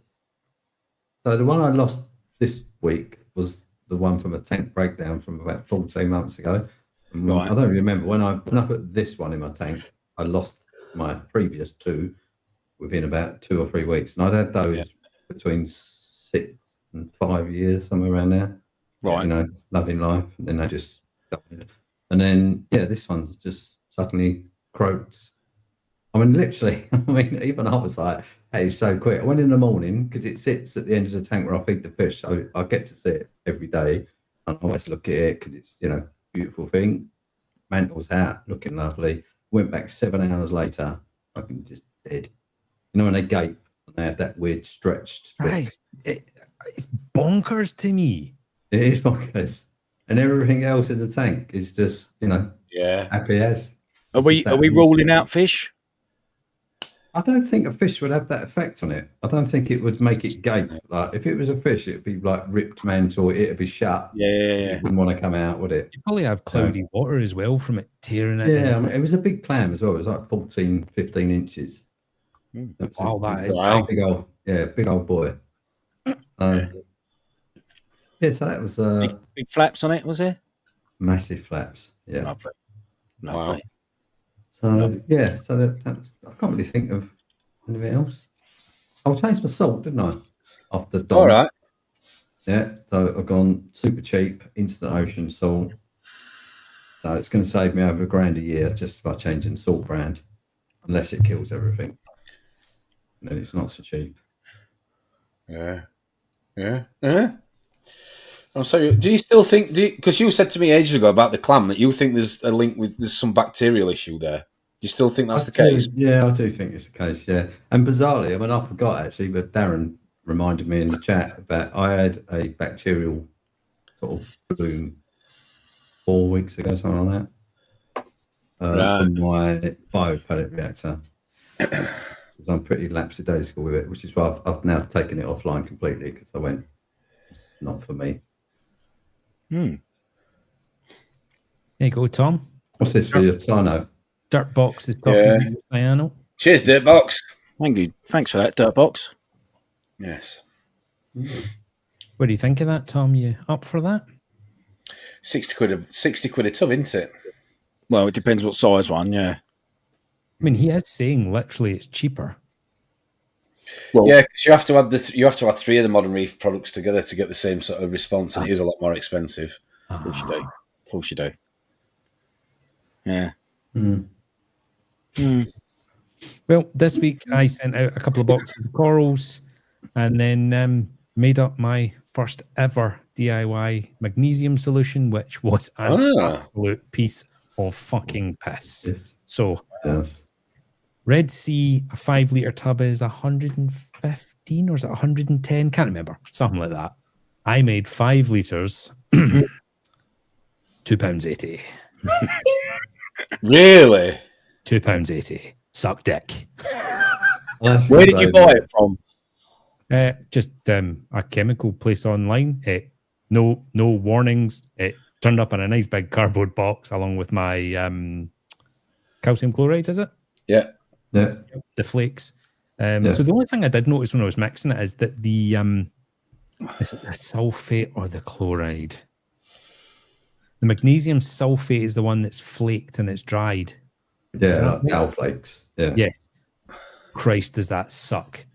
So the one I lost this week was the one from a tank breakdown from about 14 months ago. Right. I don't remember when I put this one in my tank. I lost my previous two within about 2 or 3 weeks, and I'd had those between 6 and 5 years, somewhere around there. Right. You know, loving life, and then I just died. And then this one's just suddenly croaked. I mean, literally. Even I was like, "Hey, it's so quick." I went in the morning because it sits at the end of the tank where I feed the fish, so I get to see it every day, and I always look at it because it's beautiful thing. Mantle's out, looking lovely. Went back 7 hours later, fucking just dead. You know when they gape and they have that weird stretched. Christ, it's bonkers to me. It is bonkers, and everything else in the tank is just happy as. Are we ruling out fish? I don't think a fish would have that effect on it. I don't think it would make it gape. Like if it was a fish, it'd be like ripped mantle. It'd be shut. Yeah. It wouldn't want to come out, would it? You probably have cloudy water as well from it tearing it. Yeah, I mean, it was a big clam as well. It was like 14, 15 inches. Wow, that is big old boy. So that was big flaps on it, was there? Massive flaps. Yeah. Lovely. Wow. So that was, I can't really think of anything else. I changed my salt, didn't I? After dawn. All right. Yeah, so I've gone super cheap instant ocean salt. So it's going to save me over $1,000 a year just by changing salt brand, unless it kills everything. And then it's not so cheap. Yeah. So, do you still think? Because you said to me ages ago about the clam that you think there's a link with there's some bacterial issue there. Do you still think that's the case? Yeah, I do think it's the case. Yeah, and bizarrely, I mean, I forgot actually, but Darren reminded me in the chat about I had a bacterial sort of bloom 4 weeks ago, something like that, from my biopellet reactor. Because I'm pretty lapsidaisical with it, which is why I've now taken it offline completely because I went, it's not for me. There you go, Tom. What's this for you? Cyano. Dirtbox is talking about cyano. Cheers, Dirtbox. Thank you. Thanks for that, Dirtbox. Yes. What do you think of that, Tom? You up for that? 60 quid a tub, isn't it? Well, it depends what size one, yeah. I mean, he is saying literally it's cheaper. Well, yeah, because you have to add 3 of the Modern Reef products together to get the same sort of response, and it is a lot more expensive. Of course you do. Yeah. Well, this week I sent out a couple of boxes of corals, and then made up my first ever DIY magnesium solution, which was an absolute piece of fucking piss. So. Yes. Red Sea, a 5 litre tub is 115 or is it 110? Can't remember. Something like that. I made 5 litres, £2.80. Really? £2.80. Suck dick. Where did you buy it from? Just a chemical place online. No warnings. It turned up in a nice big cardboard box along with my calcium chloride, is it? Yeah. Yeah. The flakes. So the only thing I did notice when I was mixing it is that the is it the sulfate or the chloride? The magnesium sulfate is the one that's flaked and it's dried. Yeah, like cow flakes. Yeah. Yes. Christ, does that suck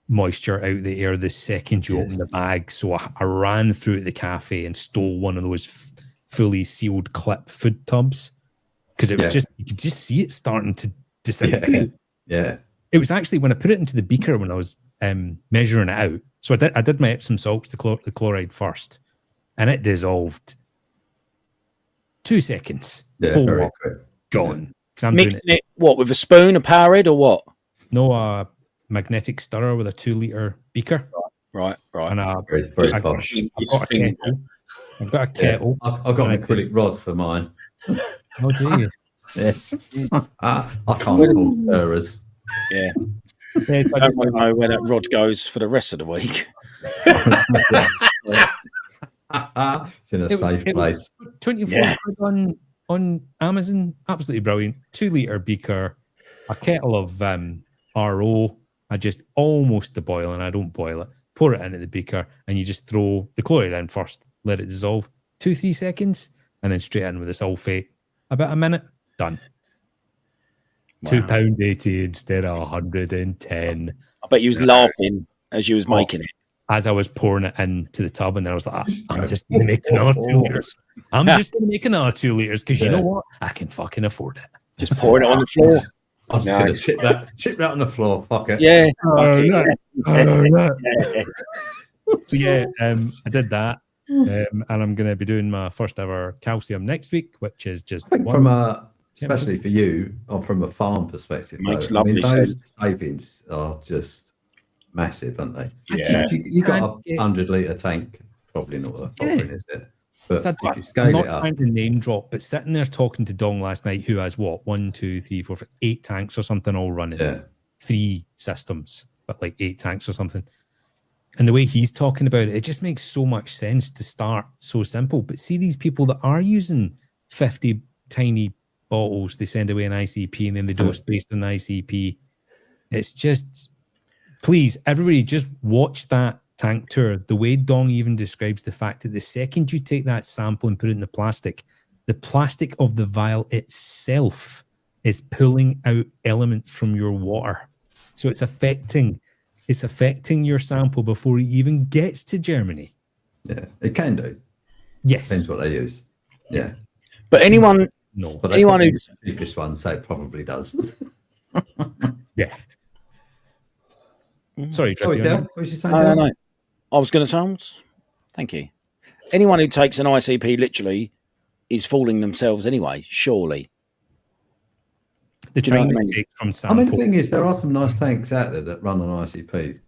moisture out the air the second you open the bag? So I ran through to the cafe and stole one of those fully sealed clip food tubs because it was just, you could just see it starting to disintegrate. Yeah. It was actually when I put it into the beaker when I was measuring it out. So I did my Epsom salts, the chloride first, and it dissolved 2 seconds. Yeah, Whole very lot quick. gone. I'm Mixing it what, with a spoon, a Powerade, or what? No, a magnetic stirrer with a 2-litre beaker. Right. And Very posh. I've got a kettle. I've got an acrylic rod for mine. Oh, do you? Yes. I can't call stirrers. Yeah. Yeah, so I don't want to know where that rod goes for the rest of the week. It's in a safe place. 24 quid on Amazon. Absolutely brilliant. 2-litre beaker, a kettle of RO. I just almost to boil, and I don't boil it. Pour it into the beaker, and you just throw the chloride in first, let it dissolve 2-3 seconds, and then straight in with the sulfate. About a minute, done. Wow. £2.80 instead of 110. I bet you was laughing as you was making it. As I was pouring it into the tub, and then I was like, I'm just going to make another 2 litres. I'm just going to make another 2 litres because you know what? I can fucking afford it. Just pouring it on the floor. I'm just going to tip that on the floor. Fuck it. Yeah. So yeah, I did that. And I'm going to be doing my first ever calcium next week, which is just I think from especially for you, or from a farm perspective, Makes lovely sense. those savings are just massive, aren't they? Yeah. You got a 100-litre tank, probably not a problem, is it? But if you scale I'm not it up, trying to name drop, but sitting there talking to Dong last night, who has what, 1, 2, 3, 4, 5, 8 tanks or something all running, 3 systems, but like 8 tanks or something. And the way he's talking about it, it just makes so much sense to start so simple. But see these people that are using 50 tiny bottles, they send away an ICP and then they dose based on the ICP. It's just, please, everybody, just watch that tank tour. The way Dong even describes the fact that the second you take that sample and put it in the plastic of the vial itself is pulling out elements from your water. So it's affecting your sample before it even gets to Germany. yeah, it can do. Yes. Depends what they use. Yeah. But anyone But who the cheapest one, so it probably does. Yeah. Sorry, Sorry, Drippy. Del, what was you saying? No. Del? I was going to say, thank you. Anyone who takes an ICP literally is fooling themselves anyway, surely. The Do you know training what I mean? takes from I sample. mean, the thing is, there are some nice tanks out there that run on ICP.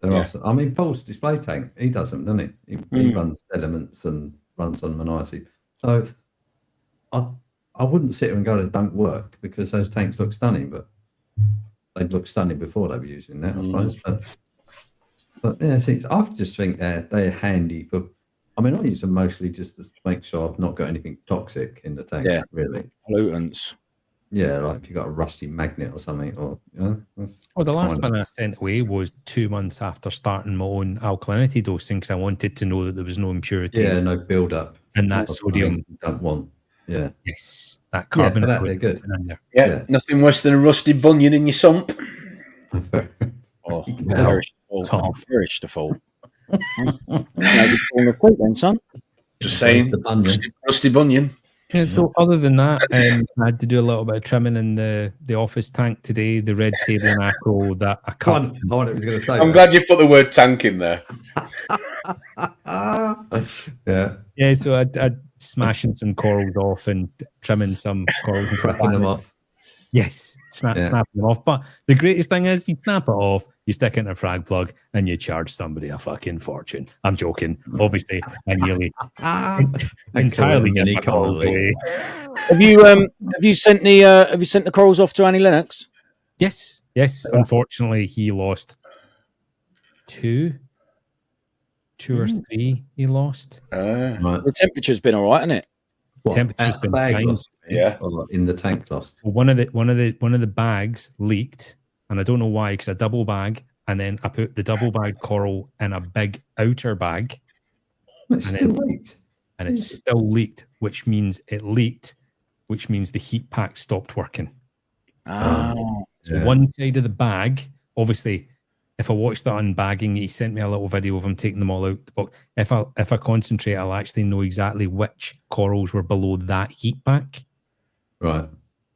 There are some, I mean, Paul's display tank, he does them, doesn't he? He runs elements and runs on an ICP. So I wouldn't sit here and go, they don't work, because those tanks look stunning, but they'd look stunning before they were using that, I suppose. But yeah, see, I just think they're handy for. I mean, I use them mostly just to make sure I've not got anything toxic in the tank. Yeah. Really. Pollutants. Yeah, like if you got a rusty magnet or something, or Well, the last one I sent away was 2 months after starting my own alkalinity dosing because I wanted to know that there was no impurities. Yeah, no build up. And that sodium you don't want. Yeah. Yes, that carbon. Yeah, they're good. In there. Yeah, nothing worse than a rusty bunion in your sump. Oh, Wow. perish the fall. Maybe fall the fruit then, son. Just saying, The bunion. rusty bunion. Yeah, so other than that, I had to do a little bit of trimming in the office tank today, the red table and acro that I cut. I was going to say. I'm glad you put the word tank in there. Yeah, Yeah, so I'd smashing some corals off and trimming some corals and cracking them off. Yes, snapping them off. But the greatest thing is you snap it off, you stick it in a frag plug, and you charge somebody a fucking fortune. I'm joking. Obviously, I nearly entirely get my coral away. Have you sent the corals off to Annie Lennox? Yes. Unfortunately, he lost two or three. He lost. Right. The temperature's been all right, hasn't it? What, Temperature's out the been bag fine. lost, Yeah. or in the tank lost. Well, one of the bags leaked, and I don't know why, because a double bag, and then I put the double bag coral in a big outer bag, It's And still then- leaked. and it still leaked, which means the heat pack stopped working. Oh, So Yeah. one side of the bag, obviously, if I watch the unbagging, he sent me a little video of him taking them all out the box. If I concentrate, I'll actually know exactly which corals were below that heat pack. Right.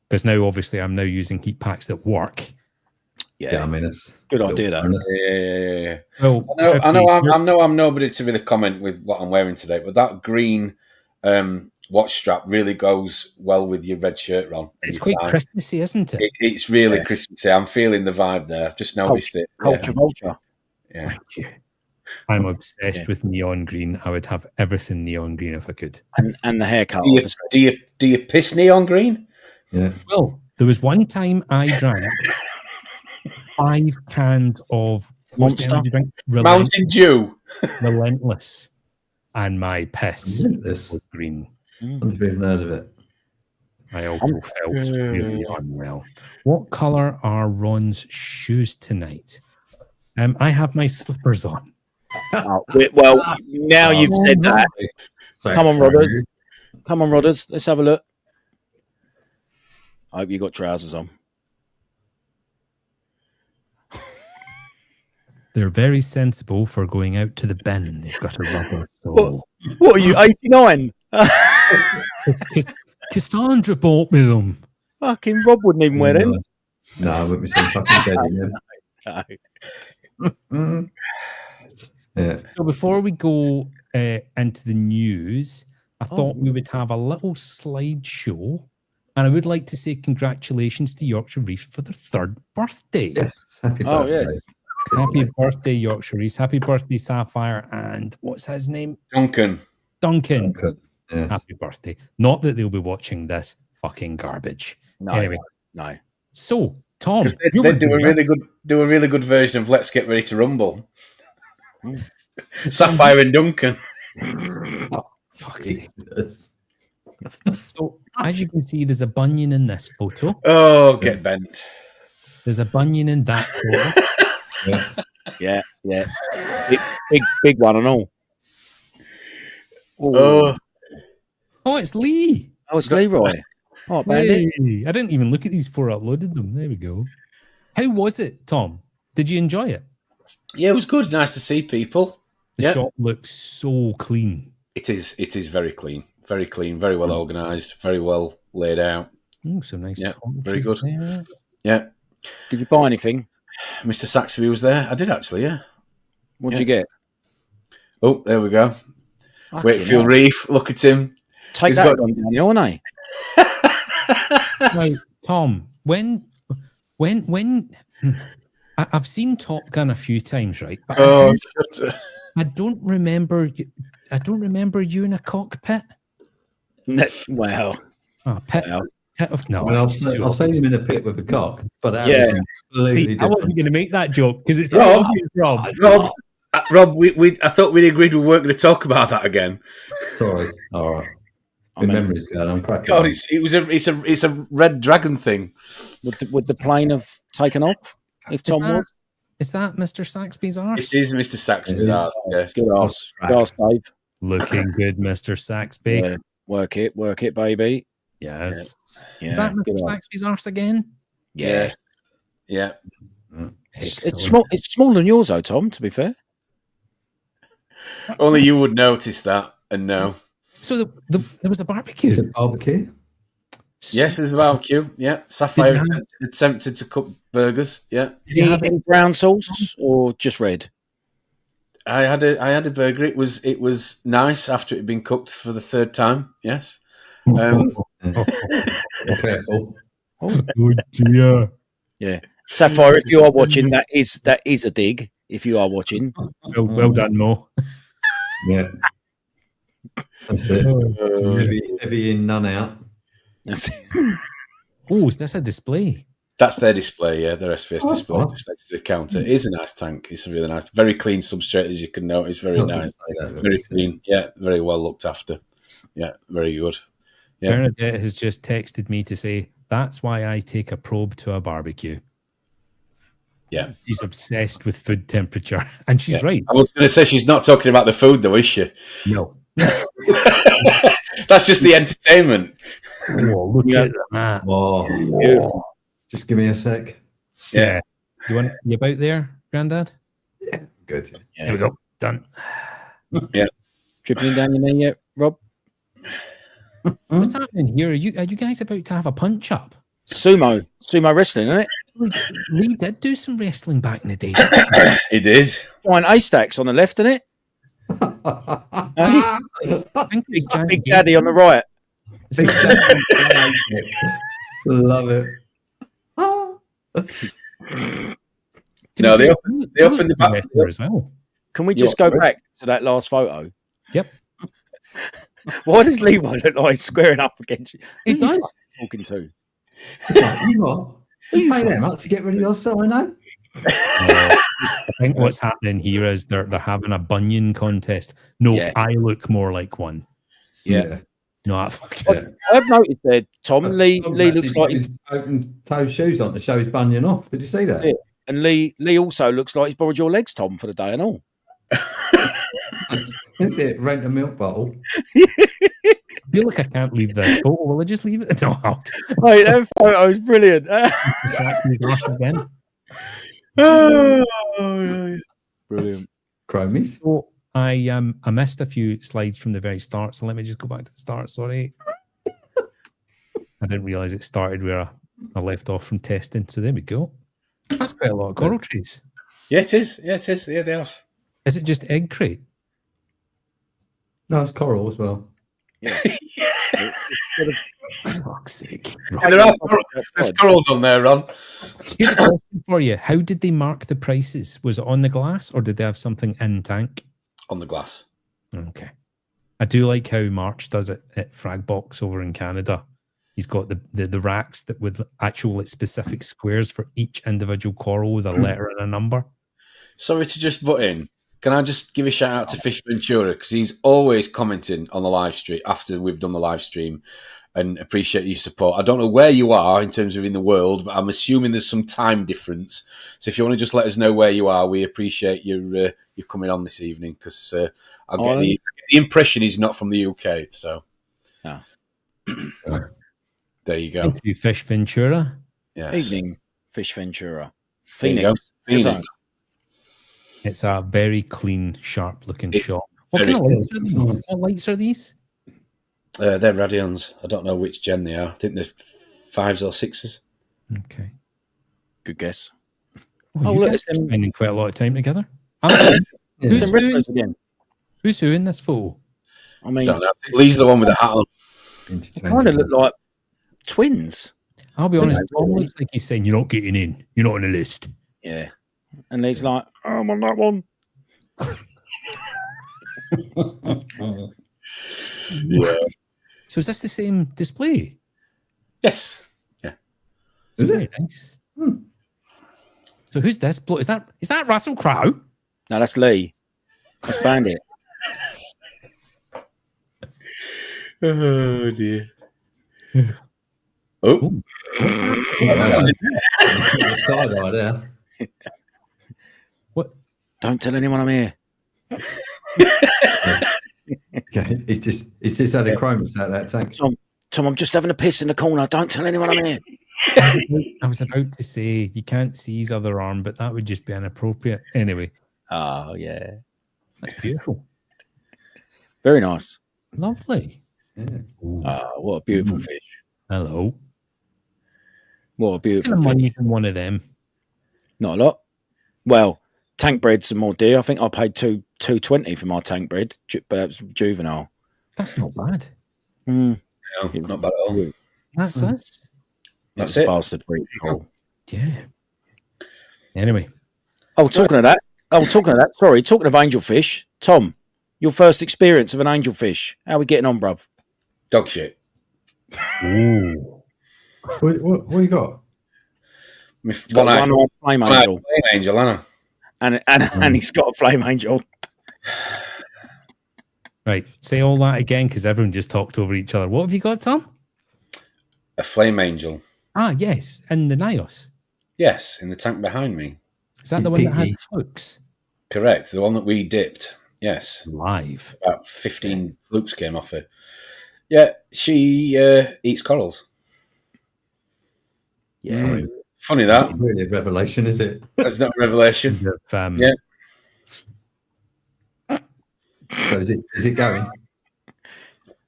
Because now, obviously, I'm now using heat packs that work. Yeah, I mean, it's Good idea, that. Yeah. Well, I know I'm nobody to really comment with what I'm wearing today, but that green watch strap really goes well with your red shirt on. it's your quite tie. Christmassy, isn't it? It's really Christmassy. I'm feeling the vibe there. I've just noticed it. Culture vulture. Yeah. Thank you. I'm obsessed with neon green. I would have everything neon green if I could. And the haircut. Do you piss neon green? yeah. Well, there was one time I drank 5 cans of what's the Monster? energy drink? Mountain Dew. Relentless, and my piss Relentless? was green. I've never even heard of it. I also felt really unwell. What colour are Ron's shoes tonight? I have my slippers on. Well, now you've said that. Come on, Rodders. Come on, Rodders. Let's have a look. I hope you got trousers on. They're very sensible for going out to the bin. They've got a rubber sole. What are you, 89? Cassandra bought me them. Fucking Rob wouldn't even wear them. No, I wouldn't be so fucking dead in them. Yeah. So before we go into the news, I thought we would have a little slideshow, and I would like to say congratulations to Yorkshire Reef for their 3rd birthday. Yes. Happy Oh, birthday. yeah. Happy birthday, Yorkshire Reef. Happy birthday, Sapphire, and what's his name? Duncan. Duncan. Okay. Yeah. Happy birthday. Not that they'll be watching this fucking garbage. No, Anyway, no. so Tom, They do a really good version of Let's Get Ready to Rumble. Sapphire and Duncan. fuck's sake. Jesus. So as you can see, there's a bunion in this photo. Oh, get bent. There's a bunion in that photo. Yeah. Big one and all. Oh, Oh, it's Lee. Oh, it's Leroy. Oh, bandit. Hey, I didn't even look at these before I uploaded them. There we go. How was it, Tom? Did you enjoy it? yeah, it was good. Nice to see people. The Yeah. shop looks so clean. It is very clean, very well organised, very well laid out. Oh, some nice Yeah, commentaries very good. there. Yeah, Did you buy anything? Mr. Saxby was there. I did actually. Yeah. What'd you get? Oh, there we go. Fucking Wakefield hell. Reef. Look at him. Take He's that got- one down, you know, ain't Right, Tom, when I've seen Top Gun a few times, right? But Oh, I don't remember you in a cockpit. Wow. Oh, pit of no. Well, it's too I've seen obvious. him in a pit with a cock, but that Yeah. was completely See, I different. wasn't going to make that joke because it's too Rob. obvious, Rob. Rob, I thought we'd agreed we weren't going to talk about that again. Sorry. All right. I Good mean, memories, girl. I'm cracking. God, on. it's a red dragon thing. would the plane have taken off if Tom was? Is that Mr. Saxby's arse? It is Mr. Saxby's It is. art. Yes. Good ass. Good ass, Dave. Looking good, Mr. Saxby. Yeah. Work it, baby. Yes. Yeah. Is that good Mr. ass. Saxby's arse again? Yes. Yeah. It's small. It's smaller than yours, though, Tom. To be fair. Only you would notice that and know. So there was a Is barbecue. it barbecue? Yes, there's a barbecue. Yeah. Sapphire Did you attempted to cook burgers. Yeah. Did you have any brown sauce or just red? I had a burger. It was nice after it had been cooked for the 3rd time. Yes. Careful. Oh dear. Yeah. Sapphire, if you are watching, that is a dig. If you are watching, Well done, Mo. Yeah. That's it. Heavy in, none out. that's it. Oh, is this a display? That's their display, yeah, their SPS Oh, that's display nice. just next to the counter. It is a nice tank. It's a really nice, very clean substrate, as you can notice. Very nice, very clean. Yeah, very well looked after. Yeah, very good. Yeah. Bernadette has just texted me to say that's why I take a probe to a barbecue. Yeah, She's obsessed with food temperature, and she's right. I was going to say she's not talking about the food, though, is she? No. That's just the entertainment. Oh, look at that. Oh, just give me a sec. Yeah. Do you want you about there, Grandad? Yeah, good. There we go. Done. Yeah. Dripping down your knee yet, Rob? What's happening here? Are you guys about to have a punch up? Sumo wrestling, isn't it? Lee did do some wrestling back in the day. He did. Giant A-stacks on the left, isn't it? I think it's Giant Big Daddy on the right. Big Love it. No, they opened the back there as well. Can we just go back to that last photo? Yep. Why does Levi look like he's squaring up against you? It Who you does. talking to? You pay them up to get rid of your sino? I think what's happening here is they're having a bunion contest. No, Yeah. I look more like one. Yeah. No, I've noticed there, Tom. Lee looks like his open toe shoes on to show his bunion off. Did you see that? it. And Lee also looks like he's borrowed your legs, Tom, for the day and all. That's it. Rent a milk bottle. I feel like I can't leave this photo. Will I just leave it? No, I'll Hey, that photo is brilliant. again. Brilliant. Chromies. So I missed a few slides from the very start, so let me just go back to the start. Sorry, I didn't realize it started where I left off from testing. So there we go. That's quite a lot of coral trees. Yeah, it is. Yeah, it is. Yeah, they have. Is it just egg crate? No, it's coral as well. For fuck's sake. And there's corals on there, Ron. Here's a question for you. How did they mark the prices? Was it on the glass or did they have something in tank? On the glass. Okay. I do like how March does it at Fragbox over in Canada. He's got the racks that with actual specific squares for each individual coral with a letter and a number. Sorry to just butt in. Can I just give a shout out to Fish Ventura because he's always commenting on the live stream after we've done the live stream and appreciate your support. I don't know where you are in terms of in the world, but I'm assuming there's some time difference. So if you want to just let us know where you are, we appreciate your coming on this evening because I'll get the impression he's not from the UK. So there you go. Thank you, Fish Ventura. Yes. Evening, Fish Ventura. There you go. Phoenix. It's a very clean, sharp-looking It's shot. What kind of lights are these? What lights are these? They're Radions. I don't know which gen they are. I think they're 5s or 6s. Okay. Good guess. Oh, you look, guys are it's them- spending quite a lot of time together. It's Who's them doing- retros again. Who's who in this photo? I mean, Don't know. I think Lee's the one with the hat on. they kind of look like twins. I'll be honest, Tom looks like he's saying, you're not getting in. You're not on the list. Yeah. And Lee's like, oh, I'm on that one. Yeah. So is this the same display? Yes. Yeah. It's very nice. So who's this? Is that Russell Crowe? No, that's Lee. That's Bandit. Oh dear. Oh. Side eye there. What? Don't tell anyone I'm here. Okay, he's just had a chromus out of that tank. Tom, I'm just having a piss in the corner. Don't tell anyone I'm here. I was about to say you can't see his other arm, but that would just be inappropriate. Anyway, Oh, yeah. that's beautiful. Very nice. Lovely. Yeah. What a beautiful fish. Hello. What a What beautiful kind of fish. money's in one of them? Not a lot. Well, tank breeds are more dear. I think I paid $2.20 for my tank breed, but that was juvenile. That's not bad. Mm. No, not bad at all. That's us. That's it. Bastard breed. Oh. Yeah. Anyway. Talking of that. Sorry, talking of angelfish. Tom, your first experience of an angelfish. How are we getting on, bruv? Dog shit. Ooh. What you got? He's got one flame angel. Flame angel, Anna. And he's got a flame angel. Right, say all that again because everyone just talked over each other. What have you got, Tom? A flame angel. Ah, yes, in the Nios. Yes, in the tank behind me. Is that the one that had flukes? Correct, the one that we dipped. Yes. Live. About 15 flukes came off her. Yeah, she eats corals. Yeah. Funny that. Not really a revelation, is it? That's not a revelation. Yeah. So is it going?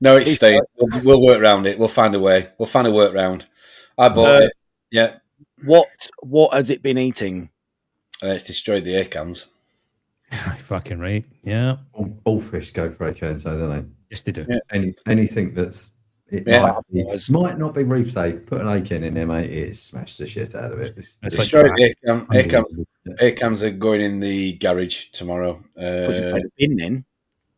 No, it's staying. We'll work around it. We'll find a way. We'll find a workaround. I bought it. Yeah. What has it been eating? It's destroyed the air cans. Fucking right. Yeah. All fish go for acorns, so don't they? Yes, they do. Yeah. Anything that's might not be reef safe. Put an acorn in there, mate. It smashed the shit out of it. Destroyed air cans are going in the garage tomorrow. Bin then.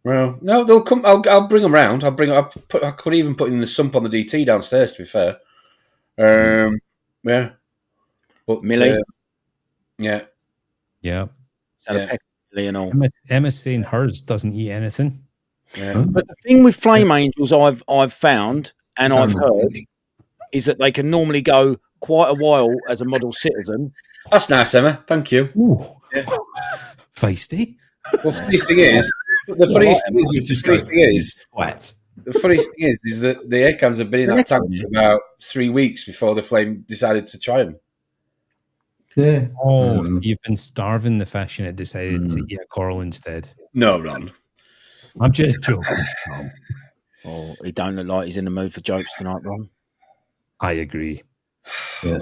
Well, no, they'll come. I'll bring them round. I could even put in the sump on the DT downstairs. To be fair, yeah. But Millie, yeah. Emma's saying hers doesn't eat anything. Yeah. But the thing with flame angels, I've found and I've heard is that they can normally go quite a while as a model citizen. That's nice, Emma. Thank you. Yeah. Feisty. Well, the funniest thing is that the air cans have been in that tank for about 3 weeks before the flame decided to try them. Yeah. Oh, you've been starving the fish and it decided to eat a coral instead. No, Ron. I'm just joking. Oh, he don't look like he's in the mood for jokes tonight, Ron. I agree. Yeah.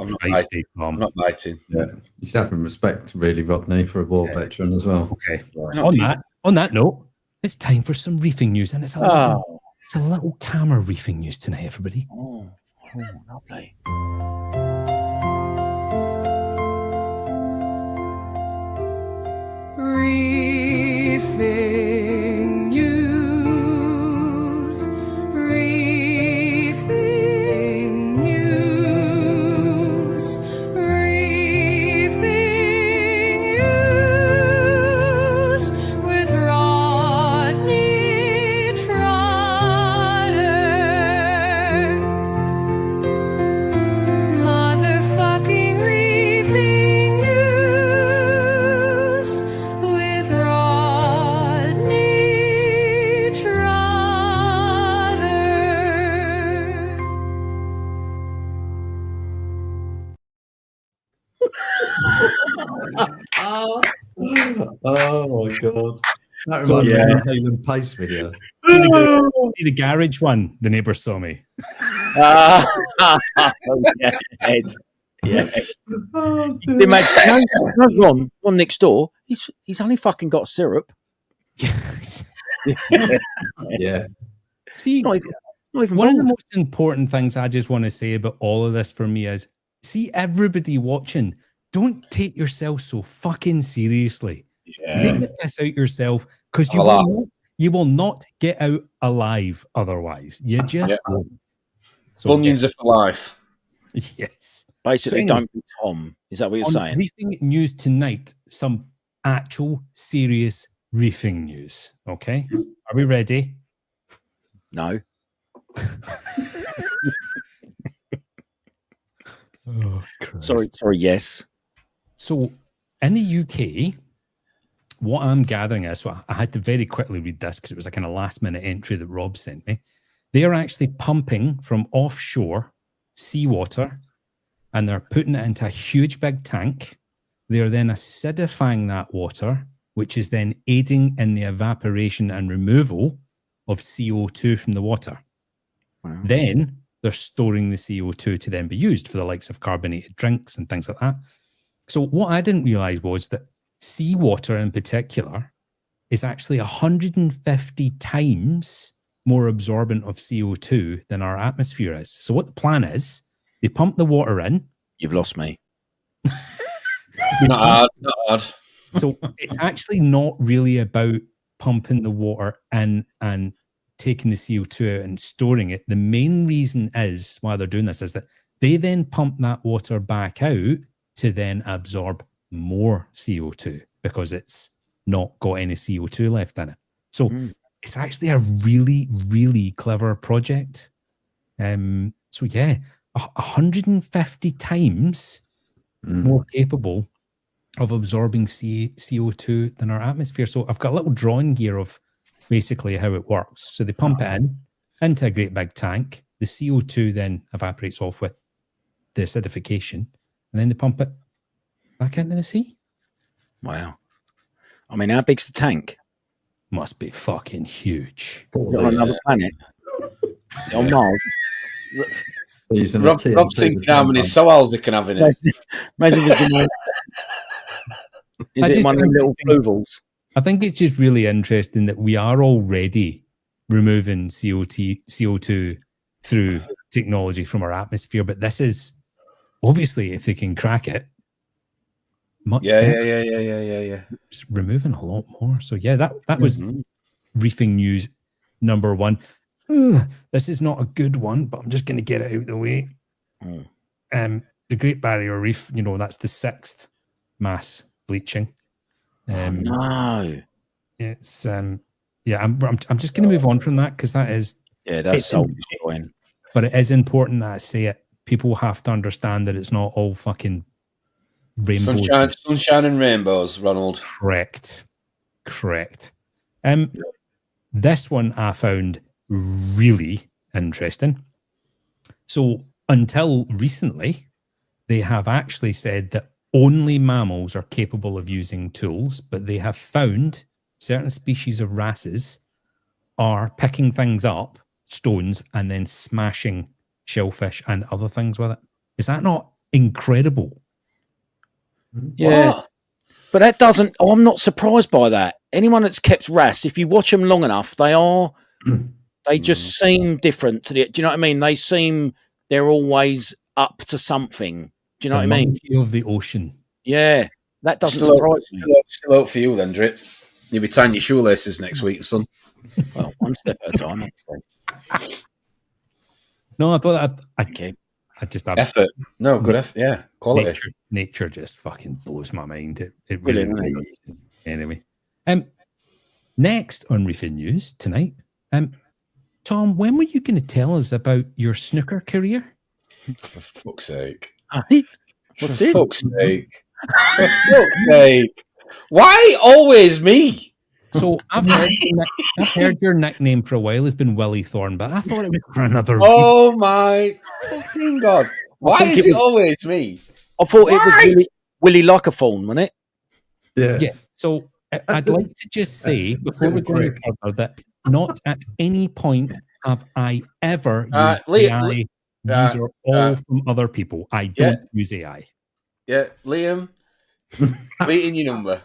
I'm not biting. Yeah. You should have respect, really, Rodney, for a war veteran as well. Okay. On that note, it's time for some reefing news, and it's a little calmer reefing news tonight, everybody. Oh, lovely. Reefing news. Reefing news. Reefing news with Rodney Trotter. Motherfucking reefing news with Rodney Trotter. Oh my god. That reminds me of the Hayden Pace video. See the garage one? The neighbour saw me. Yeah. Oh, Imagine, Ron next door. He's only fucking got syrup. yeah. See, Not even one of the most important things I just want to say about all of this for me is, see, everybody watching, don't take yourself so fucking seriously. Take the piss out yourself because you will not get out alive otherwise. You just won't. So, Bunions are for life. Yes. Basically, don't be Tom. Is that what you're saying? Reefing news tonight, some actual serious reefing news. Okay. Are we ready? No. Oh, sorry, yes. So in the UK, what I'm gathering is, so I had to very quickly read this because it was a kind of last minute entry that Rob sent me. They are actually pumping from offshore seawater and they're putting it into a huge big tank. They're then acidifying that water, which is then aiding in the evaporation and removal of CO2 from the water. Wow. Then they're storing the CO2 to then be used for the likes of carbonated drinks and things like that. So what I didn't realize was that seawater in particular is actually 150 times more absorbent of CO2 than our atmosphere is. So what the plan is, they pump the water in. You've lost me. Not hard. So it's actually not really about pumping the water in and taking the CO2 out and storing it. The main reason is why they're doing this is that they then pump that water back out to then absorb more CO2 because it's not got any CO2 left in it. So it's actually a really, really clever project. So yeah, 150 times more capable of absorbing CO2 than our atmosphere. So I've got a little drawing here of basically how it works. So they pump it into a great big tank. The CO2 then evaporates off with the acidification, and then they pump it back into the sea. Wow. I mean, how big's the tank? Must be fucking huge. On another planet? On Mars? Rob's thinking how many soils he can have in it. Imagine if it's Is it one of them little fluvels? I think it's just really interesting that we are already removing CO2 through technology from our atmosphere, but this is obviously, if they can crack it, much better. Yeah. It's removing a lot more. So yeah, that was Reefing News number 1. This is not a good one, but I'm just going to get it out of the way. The Great Barrier Reef, that's the 6th mass bleaching. No. It's I'm just going to move on from that because that is that's soul destroying. But it is important that I say it. People have to understand that it's not all fucking rainbows. Sunshine and rainbows, Ronald. Correct. This one I found really interesting. So until recently, they have actually said that only mammals are capable of using tools, but they have found certain species of wrasses are picking things up, stones, and then smashing shellfish and other things with it. Is that not incredible? Yeah. What? But that doesn't... Oh, I'm not surprised by that. Anyone that's kept wrasse, if you watch them long enough, they just seem different to the... Do you know what I mean? They seem... They're always up to something. Do you know what I mean? Of the ocean. Yeah. That doesn't surprise me. Still out for you then, Drip. You'll be tying your shoelaces next week, son. Well, one step at a time. No, I thought Okay. I just had Effort. No, good effort. Yeah, quality. Nature just fucking blows my mind. It really does. Anyway. Next on Reefing News tonight, Tom, when were you going to tell us about your snooker career? For fuck's sake. What's For it? fuck's sake. For fuck's sake. Why always me? So I've heard your nickname for a while has been Willie Thorne, but I thought it was for another Oh my fucking God. Why is it always me? I thought it was Willie Lockerphone, wasn't it? Yes. Yeah. So I'd like to just say before we go any further that not at any point have I ever used AI. These are all from other people. I don't use AI. Yeah, Liam, waiting your number.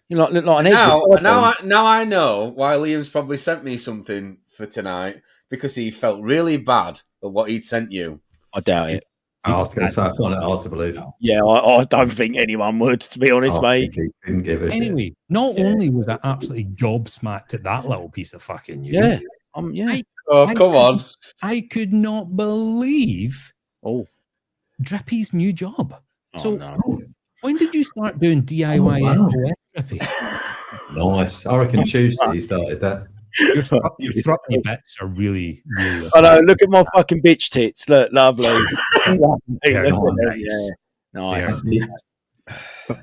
You look like an egg. Now I know why Liam's probably sent me something for tonight because he felt really bad at what he'd sent you. I doubt it. I was going to say, I find it hard to believe. Yeah, I don't think anyone would, to be honest, mate. He didn't give a shit. Anyway, not only was I absolutely gobsmacked at that little piece of fucking news. Yeah. Come on. I could not believe Drippy's new job. No. When did you start doing DIY SOS, Drippy? Nice. I reckon Tuesday he started that. Your throttly bits are really, really... I know, look at my fucking bitch tits. Look, lovely. They're Look at nice. them, Nice.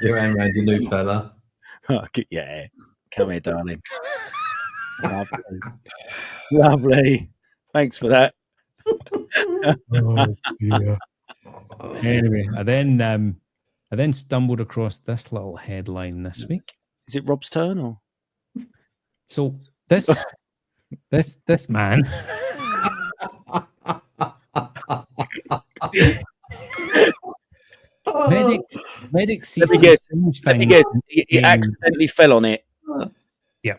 You're around your new fella. Yeah. Come here, darling. Lovely. Thanks for that. Oh, dear. Anyway, I then stumbled across this little headline this week. Is it Rob's turn or? So this man medics see Let me guess. He accidentally fell on it. Yeah.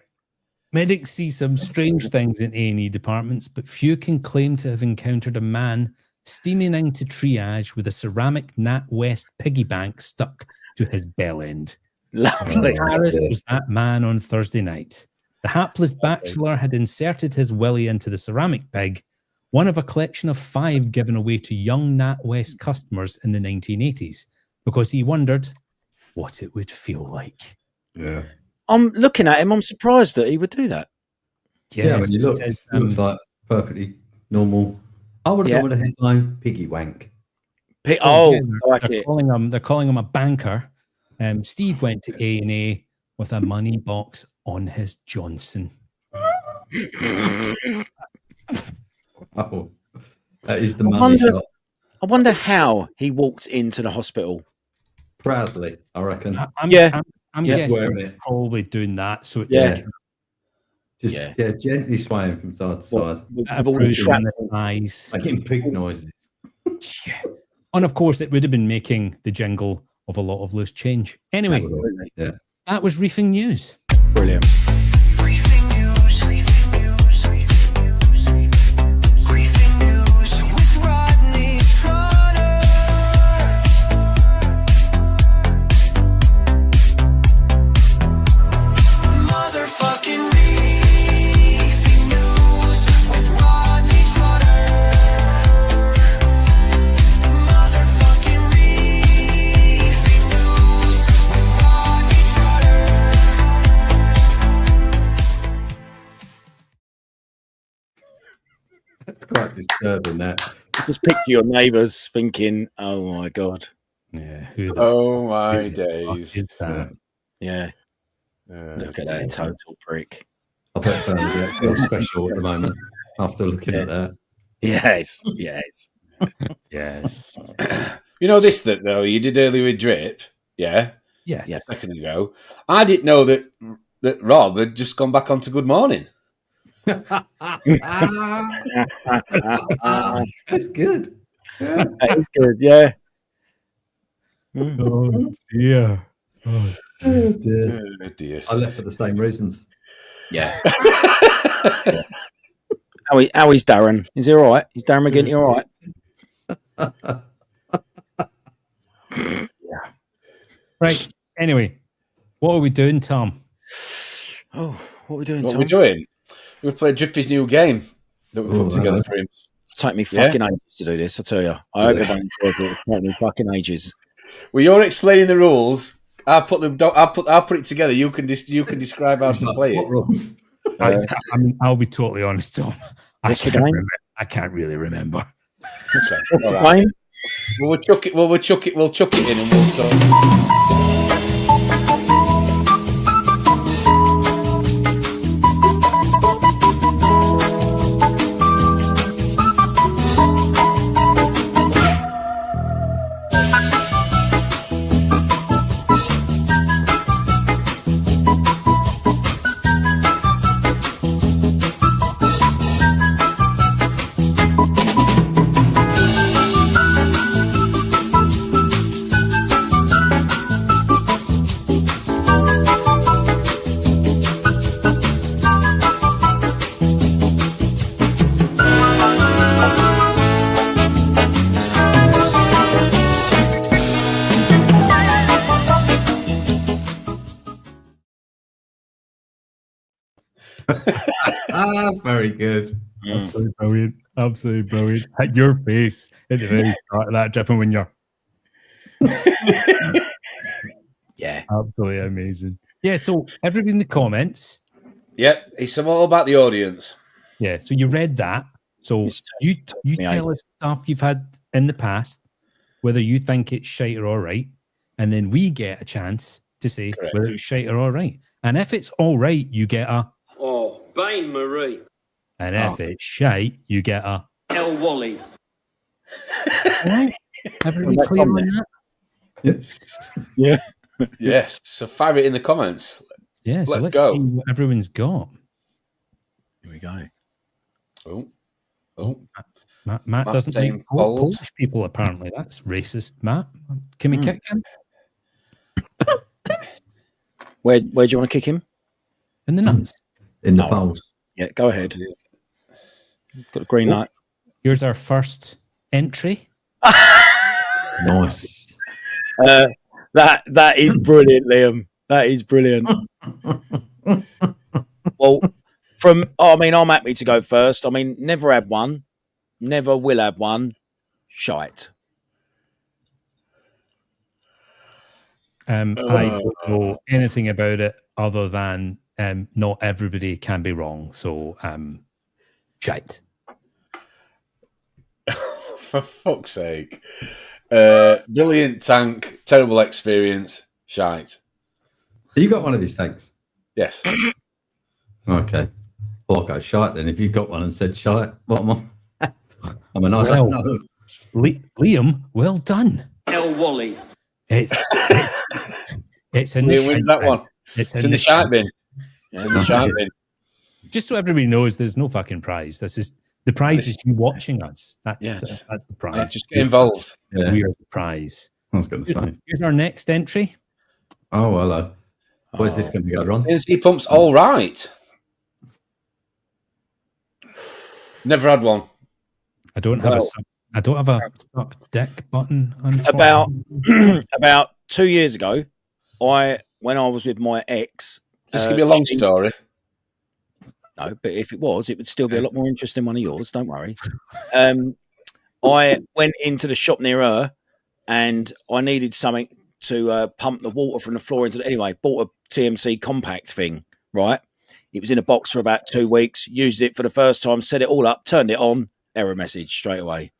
Medics see some strange things in A&E departments, but few can claim to have encountered a man steaming into triage with a ceramic Nat West piggy bank stuck to his bell end. Lovely. Harris was that man on Thursday night. The hapless bachelor had inserted his willy into the ceramic pig, one of a collection of 5 given away to young Nat West customers in the 1980s, because he wondered what it would feel like. Yeah. I'm looking at him. I'm surprised that he would do that. Yeah, when you look, it looks like perfectly normal. I would have gone with a headline piggy wank. They're calling him a banker. Steve went to A&A with a money box on his Johnson. Oh, that is the money shot. I wonder how he walked into the hospital. Proudly, I reckon. I'm guessing probably doing that. So it just gently swaying from side to side. With all the shrapnel eyes, making pig noises. Yeah. And of course, it would have been making the jingle of a lot of loose change. Anyway, that was Reefing News. Brilliant. Reefing news, reefing news, reefing news, reefing news with Rodney Trotter. Motherfucking reefing news with Rodney Trotter. Motherfucking reefing news with Rodney Trotter. That's quite disturbing, that. Just picture your neighbours thinking, oh my God. Yeah. Oh my days. Is that? Yeah. Look at that total prick. I bet it's still special at the moment after looking at that. Yes. Yes. You know this though you did earlier with Drip, yeah? Yes. A second ago. I didn't know that Rob had just gone back onto Good Morning. That's good. Yeah. That is good, yeah. Oh dear. Oh dear. Oh dear. I left for the same reasons. Yeah. How is Darren? Is he all right? Is Darren McGinty all right? Right. Anyway, what are we doing, Tom? Oh, what are we doing, What Tom? are we doing? We played Drippy's new game that we put together for him. Take me fucking ages to do this, I tell you. I hope everyone enjoys it. It's taken me fucking ages. Well, you're explaining the rules. I'll put it together. You can describe how to play What it. rules? I'll be totally honest, Tom. What's the game? I can't really remember. All right. We'll chuck it in and we'll talk. Very good. Absolutely brilliant. Absolutely brilliant. At your face at the very start of that dripping when you're Yeah. absolutely amazing. Yeah, so everybody in the comments. Yep, it's all about the audience. Yeah, so you read that. So you tell us stuff you've had in the past, whether you think it's shite or all right, and then we get a chance to say whether it's shite or all right. And if it's all right, you get a Bain Marie. And if it's shite, you get a El Wally. Right? Everybody clear on that? Yep. Yeah. Yes. So fire it in the comments. Yeah, so let's go. see what everyone's got. Here we go. Oh. Matt doesn't saying like polls. Polish people, apparently. That's racist, Matt. Can we kick him? Where do you want to kick him? In the nuts. In the polls. Yeah, go ahead. Got a green light. Here's our first entry. Nice. That is brilliant, Liam. That is brilliant. Well, I'm happy to go first. I mean, never had one, never will have one. Shite. I don't know anything about it other than not everybody can be wrong. So, shite. For fuck's sake. Brilliant tank, terrible experience, shite. You got one of these tanks? Yes. Okay. Well, I'll go shite then. If you got one and said shite, what am I? I mean, I don't know. Liam, well done. El Wally. It's in the Liam wins shite that one. bin. It's in the shite bin. It's in the shite bin. Just so everybody knows, there's no fucking prize. This is the prize is you watching us. That's the prize. Yeah, just get involved. Yeah. We are the prize. I was going to say. Here's our next entry. Oh, hello. Where's this going to go, Ron? CNC pumps, all right. Never had one. I don't have a stuck deck button. About 2 years ago, when I was with my ex. This could be a long story. No, but if it was, it would still be a lot more interesting one of yours. Don't worry. I went into the shop near her, and I needed something to pump the water from the floor into. Anyway, bought a TMC compact thing. Right, it was in a box for about 2 weeks. Used it for the first time, set it all up, turned it on. Error message straight away.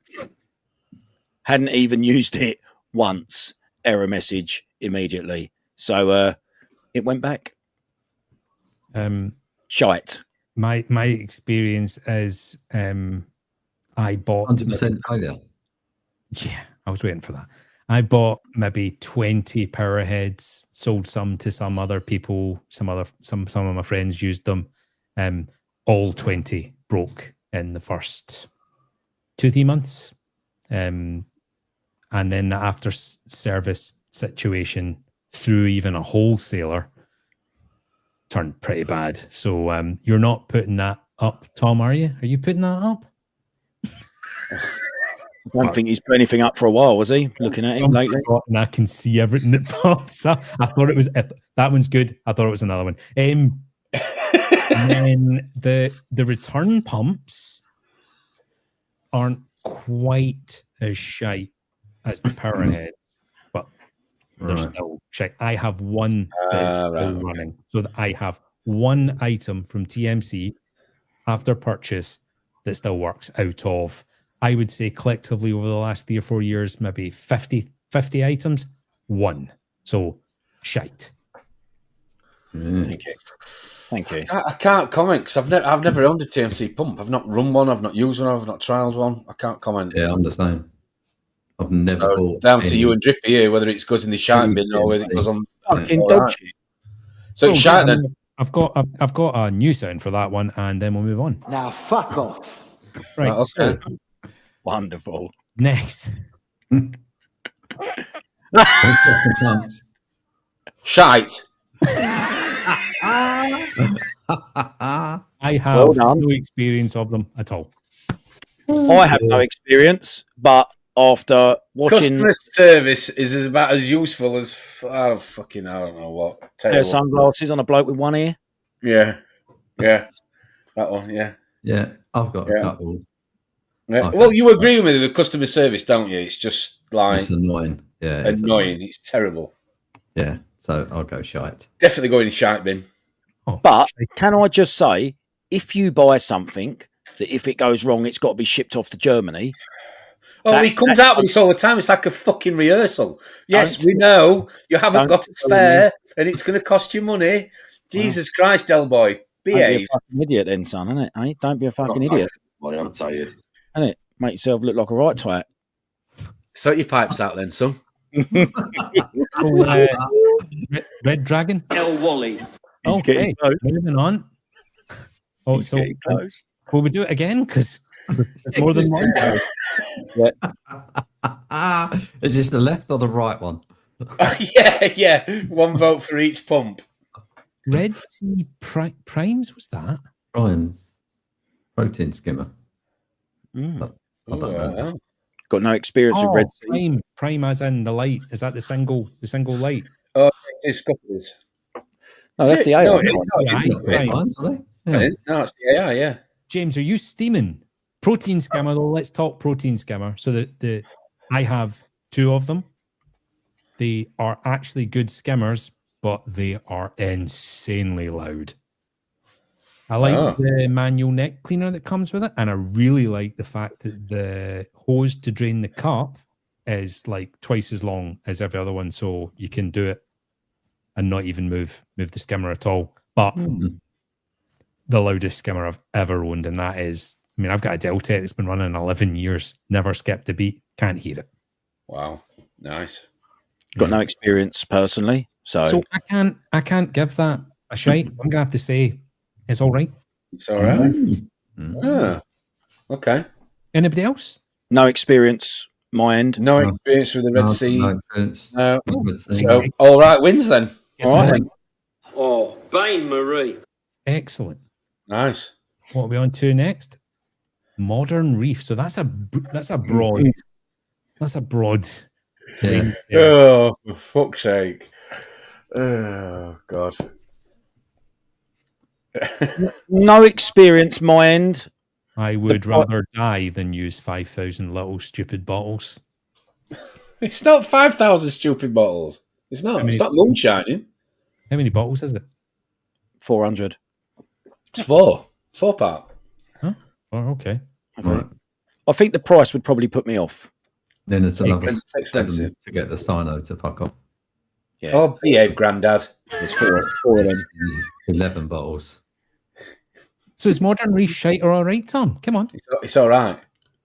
Hadn't even used it once. Error message immediately. So it went back. Shite. My experience is I bought 100% failure. Yeah, I was waiting for that. I bought maybe 20 power heads, sold some to some other people, some of my friends used them. All 20 broke in the first 2-3 months. And then the after service situation through even a wholesaler turned pretty bad. So you're not putting that up, Tom, are you? Are you putting that up? I don't think he's put anything up for a while, was he? Looking at him lately. And I can see everything that pops up. I thought it was that one's good. I thought it was another one. And then the return pumps aren't quite as shite as the power heads, but they're still shite. I have one running, so that I have one item from TMC after purchase that still works out of, I would say collectively over the last 3 or 4 years, maybe 50 items, one. So shite. Thank you. I can't comment because I've never owned a TMC pump. I've not run one. I've not used one. I've not trialed one. I can't comment. Yeah, I'm the same. I've never bought down to you and Drippy here, whether it goes in the shite bin or whether it goes on fucking dog shit. So it's shite then. I've got a new sound for that one, and then we'll move on. Now fuck off. Right. Okay. So Wonderful. next, Shite. I have no experience of them at all. I have no experience, but after watching Customer service is about as useful as I don't know what. pair of sunglasses on a bloke with one ear. Yeah, that one. Yeah, I've got a couple. Yeah. Well, you agree with me with the customer service, don't you? It's just like It's annoying. Yeah, annoying. It's terrible. Yeah, so I'll go shite. Definitely go in the shite bin. But can I just say, if you buy something that if it goes wrong, it's got to be shipped off to Germany. Oh, he comes out with this all the time. It's like a fucking rehearsal. Yes, we know you haven't got a spare, and it's going to cost you money. Jesus Christ, Del boy, behave. Don't be a fucking idiot, then, son, isn't it? Eh? Don't be a fucking idiot. I'm tired. Isn't it? Make yourself look like a right twat. Sort your pipes out, then, son. Red Dragon. El Wally. Okay, moving on. Oh, so close. Will we do it again? Because there's more than one. Is this the left or the right one? Yeah. One vote for each pump. Red Sea Primes, what's that? Brian's protein skimmer. Mm. I don't know. Got no experience with Red Sea. Prime as in the light. Is that the single light? Oh, it's copies. No, that's the AI. No, one. no, it's the AI. Yeah. James, are you steaming? Protein skimmer though. Let's talk protein skimmer. So the I have 2 of them. They are actually good skimmers, but they are insanely loud. I like the manual neck cleaner that comes with it, and I really like the fact that the hose to drain the cup is like twice as long as every other one, so you can do it and not even move the skimmer at all. But the loudest skimmer I've ever owned, and that is, I mean, I've got a Delta that's been running 11 years, never skipped a beat, can't hear it. Wow, nice. Got no experience personally, so I can't give that a shite. I'm gonna have to say it's all right. It's all right. Okay. Anybody else? no experience. My end. No experience with the Red Sea. No. So all right wins then. Yes, All right. Oh, Bain Marie. Excellent. Nice. What are we on to next? Modern Reef. So that's a broad. That's a broad. Yeah. Oh, for fuck's sake. Oh, God. No experience. My end. I would rather die than use 5,000 little stupid bottles. It's not 5,000 stupid bottles. It's not. It's not moonshining. How many bottles is it? 400. It's 4. 4 part. Huh? Oh, okay. Right. I think the price would probably put me off. Then it's another Expensive. 7 to get the Sino to fuck off. Yeah. Oh, behave, Grandad. There's four of them. 11 bottles. So is Modern Reef shite or all right, Tom? Come on. It's all right.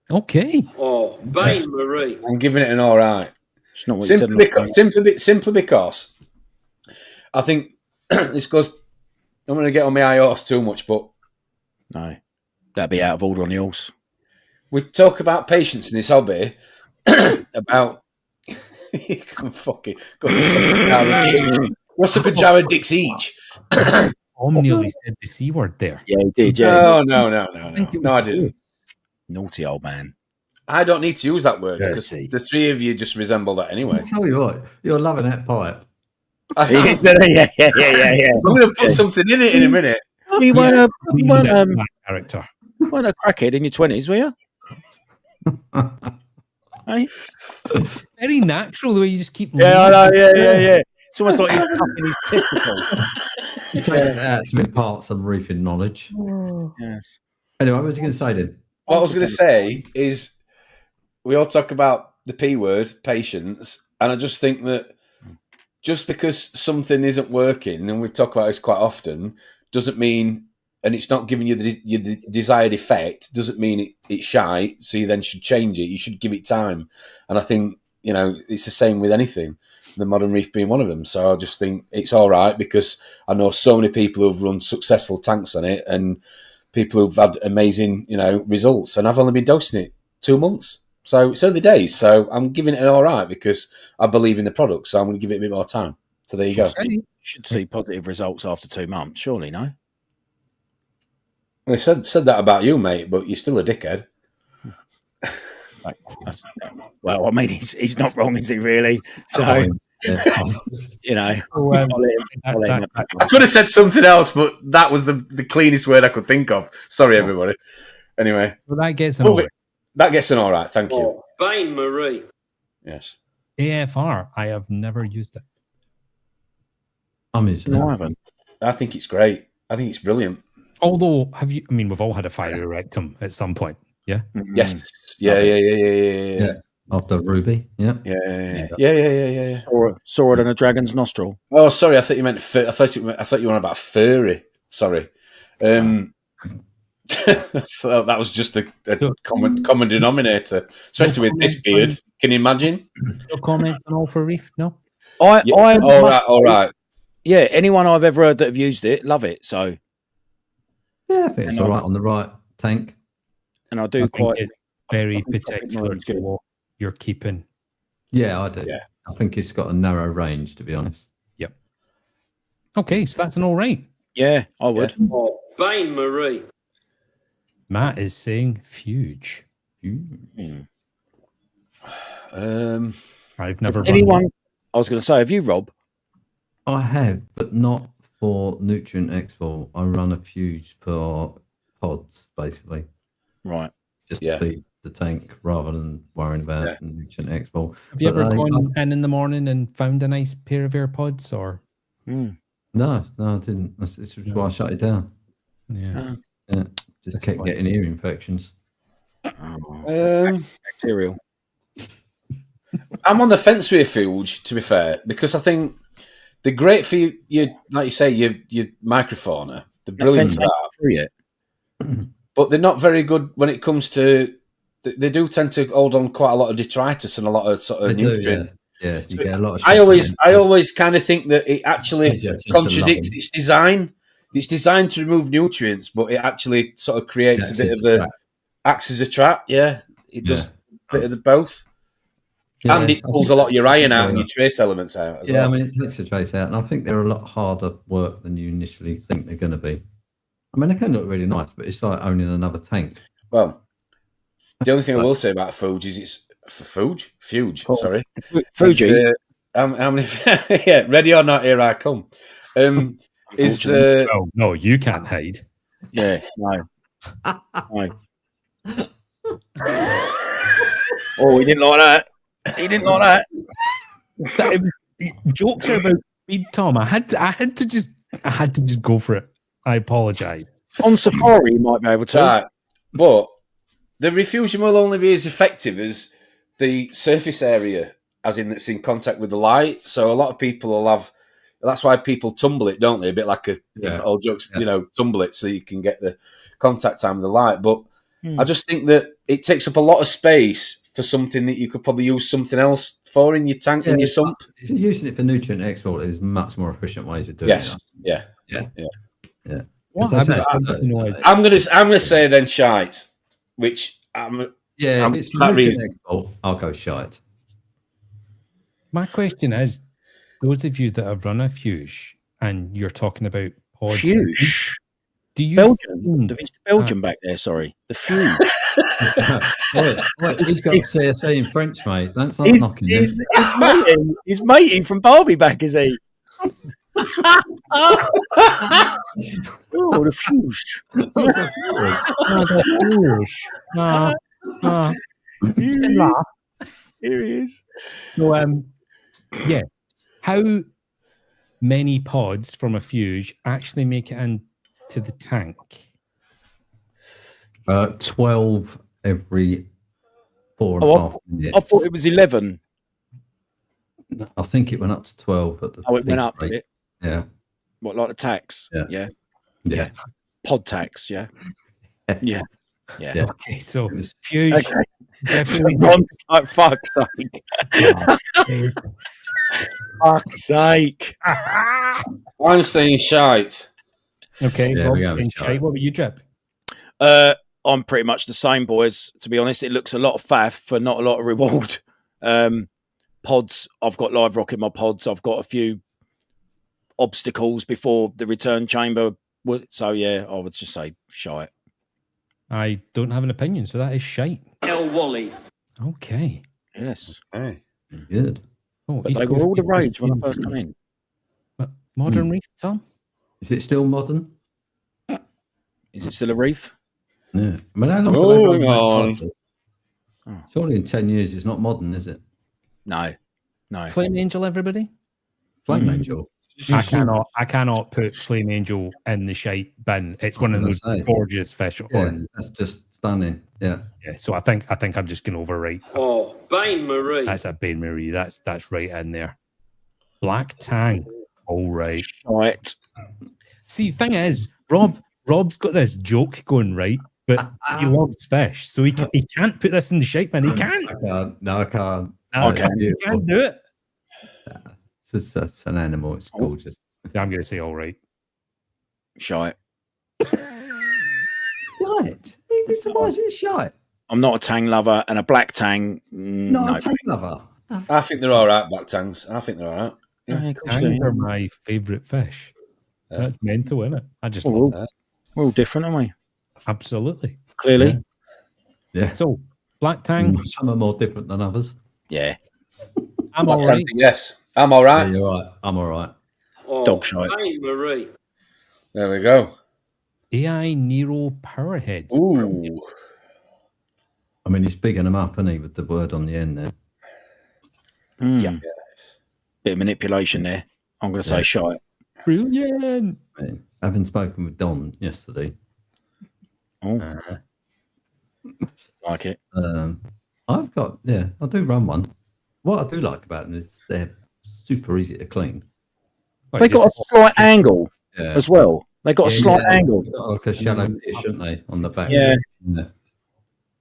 Okay. Oh, Bain Marie. I'm giving it an all right. It's not what you said. Simply because I think this goes. I'm going to get on my high horse too much, but No, that'd be out of order on the horse. we talk about patience in this hobby. About you can fucking go what's a good jar of dicks each? Tom nearly said the C word there. Yeah, he did. Yeah, No, I didn't. naughty old man. I don't need to use that word Yeah, because see. the 3 of you just resemble that anyway. I tell you what, you're loving that pipe. yeah. I'm going to put something in it in a minute. You weren't a Character. crackhead in your 20s, were you? Hey? Very natural the way you just keep. Yeah, I know. Yeah. It's almost like he's cupping his testicle. He takes it out to impart some reefing knowledge. Yes. Anyway, what was you going to say then? What I was going to say is we all talk about the P word, patience, and I just think that just because something isn't working, and we talk about this quite often, doesn't mean, and it's not giving you the desired effect, doesn't mean it's shy, so you then should change it. You should give it time. And I think, it's the same with anything, the Modern Reef being one of them. So I just think it's all right because I know so many people who've run successful tanks on it and people who've had amazing, results. And I've only been dosing it 2 months. So it's early days. So I'm giving it an all right because I believe in the product. So I'm going to give it a bit more time. So there you go. You should see positive results after 2 months, surely, no? I said that about you, mate, but you're still a dickhead. Well, I mean, he's not wrong, is he, really? So, I could have said something else, but that was the cleanest word I could think of. Sorry, everybody. Anyway. Well, that gets an all right. That gets an all right, thank you. Oh, Bain Marie. Yes. AFR, I have never used it. I'm using it. No, I haven't. I think it's great. I think it's brilliant. Although, we've all had a fiery rectum at some point. Yeah. Yes. Yeah. Of the ruby. Yeah. Yeah. Saw it in a dragon's nostril. Oh, sorry. I thought you meant. I thought you were on about furry. Sorry. So that was just a common denominator, especially with this beard. Can you imagine? No comments on all for Reef? No. All right. Yeah, anyone I've ever heard that have used it, love it. So Yeah, I think it's all right on the right tank. And I do quite. It's very particular to what you're keeping. Yeah, I do. Yeah. I think it's got a narrow range, to be honest. Yep. Okay, so that's an all right. Yeah, I would. Oh, Bain Marie. Matt is saying fuge. I've never run Anyone? one. I was going to say, have you, Rob? I have, but not for nutrient export. I run a fuse per pods, basically, Right. just Yeah. to feed the tank rather than worrying about Yeah. nutrient export. Have you But ever they- gone in the morning and found a nice pair of AirPods? Or Mm. No, I didn't. This is why I shut it down. yeah, Yeah, just kept getting ear infections. Bacterial. I'm on the fence with Fuge, to be fair, because I think they're great for you, like you say, your microfauna. They're brilliant for that. Free it. But they're not very good when it comes to. They do tend to hold on quite a lot of detritus and a lot of sort of They do, nutrient. yeah, you get a lot of. I always kind of think that it actually contradicts its design. It's designed to remove nutrients, but it actually sort of creates a bit of a acts as a trap. Yeah, it does a bit of the both, and it pulls a lot of your iron out and your trace elements out. As well. I mean, it takes the trace out, and I think they're a lot harder work than you initially think they're going to be. I mean, they can look really nice, but it's like owning another tank. Well, the only thing I will say about Fuge is it's Fuge. Sorry, Fuji. It's, how many? Yeah, ready or not, here I come. Is oh no, you can't hide. Yeah, no. No. Oh, he didn't like that. He didn't like that. Jokes are about speed, Tom. I had to just go for it. I apologise. On Safari, you might be able to. right, but the refusion will only be as effective as the surface area, as in that's in contact with the light. So a lot of people will have. That's why people tumble it, don't they? A bit like old jokes, tumble it so you can get the contact time with the light. But I just think that it takes up a lot of space for something that you could probably use something else for in your tank, in your sump. If you're using it for nutrient export, there's much more efficient ways of doing Yes, it. yeah. What? I'm gonna say then shite, which if it's for that nutrient reason. export, I'll go shite. My question is, those of you that have run a Fuge and you're talking about pods, Fuge. do you Belgium. There's Belgium back there, sorry. The Fuge. Wait, he's got CSE in French, mate. Don't start knocking him. He's mating from Barbie back, is he? Oh, the Fuge. Here he is. So, yeah. How many pods from a Fuge actually make it into the tank? 12 every 4.5 minutes. I thought it was 11. I think it went up to 12 at the Oh, it went peak up, rate. did it? Yeah. What, like the tax? Yeah. Yeah. Pod tax, yeah. Yeah. Okay, so Fuge. Okay. Definitely. Oh, fuck's sake. Fuck's sake. I'm saying shite. Okay, Yeah, Rob we go with and shite. Shay, what were you, Drip? I'm pretty much the same, boys. To be honest, it looks a lot of faff for not a lot of reward. Pods, I've got live rock in my pods. I've got a few obstacles before the return chamber. So, yeah, I would just say shite. I don't have an opinion, so that is shite. El Wally. Okay. Yes. Hey. Good. Oh, But East they were Coast all the Reefers rage when I team. first come in. Modern Reef, Tom? Is it still modern? Is it still a reef? Yeah. I mean, how long Moving do they on. run that? Surely in 10 years it's not modern, is it? No. Flame Angel, everybody? Flame Angel. I cannot put Flame Angel in the shite bin. It's one of those gorgeous fish. Yeah, that's just stunning. Yeah. Yeah, so I think I'm just going to overwrite. Oh, Bain Marie. That's a Bain Marie. That's right in there. Black Tang. All right. Right. See, thing is, Rob's got this joke going, right? But he loves fish, so he can't put this in the shite bin. He can't. I can't. No, I can't. No, Okay. he can't do it. It's an animal. It's gorgeous. Yeah, I'm going to say all right. Shite. What? Why is it shite? I'm not a tang lover, and a black tang. Not No. a tank lover. I think they're all right, black tangs. I think they're all right. Yeah, of course Tangs they are are. my favourite fish. That's mental, isn't it? I just Well, love that. We're all different, aren't we? Absolutely. Clearly. Yeah. So, Black Tang, Some are more different than others. Yeah. I'm all That's right. answer yes. I'm all Yeah, right. you're right. I'm all right. Oh, Dog shite. Bain Marie. There we go. AI Nero Powerheads. Ooh. I mean, he's bigging them up, isn't he, with the word on the end there? Mm. Bit of manipulation there. I'm going to say Yeah. shite. Brilliant. I mean, having spoken with Don yesterday, Oh, like it. I do run one. What I do like about them is they're super easy to clean. Well, They got a slight angle Yeah. as well. They got a slight angle. They've got like a shallow pitch, haven't they, on the back? Yeah.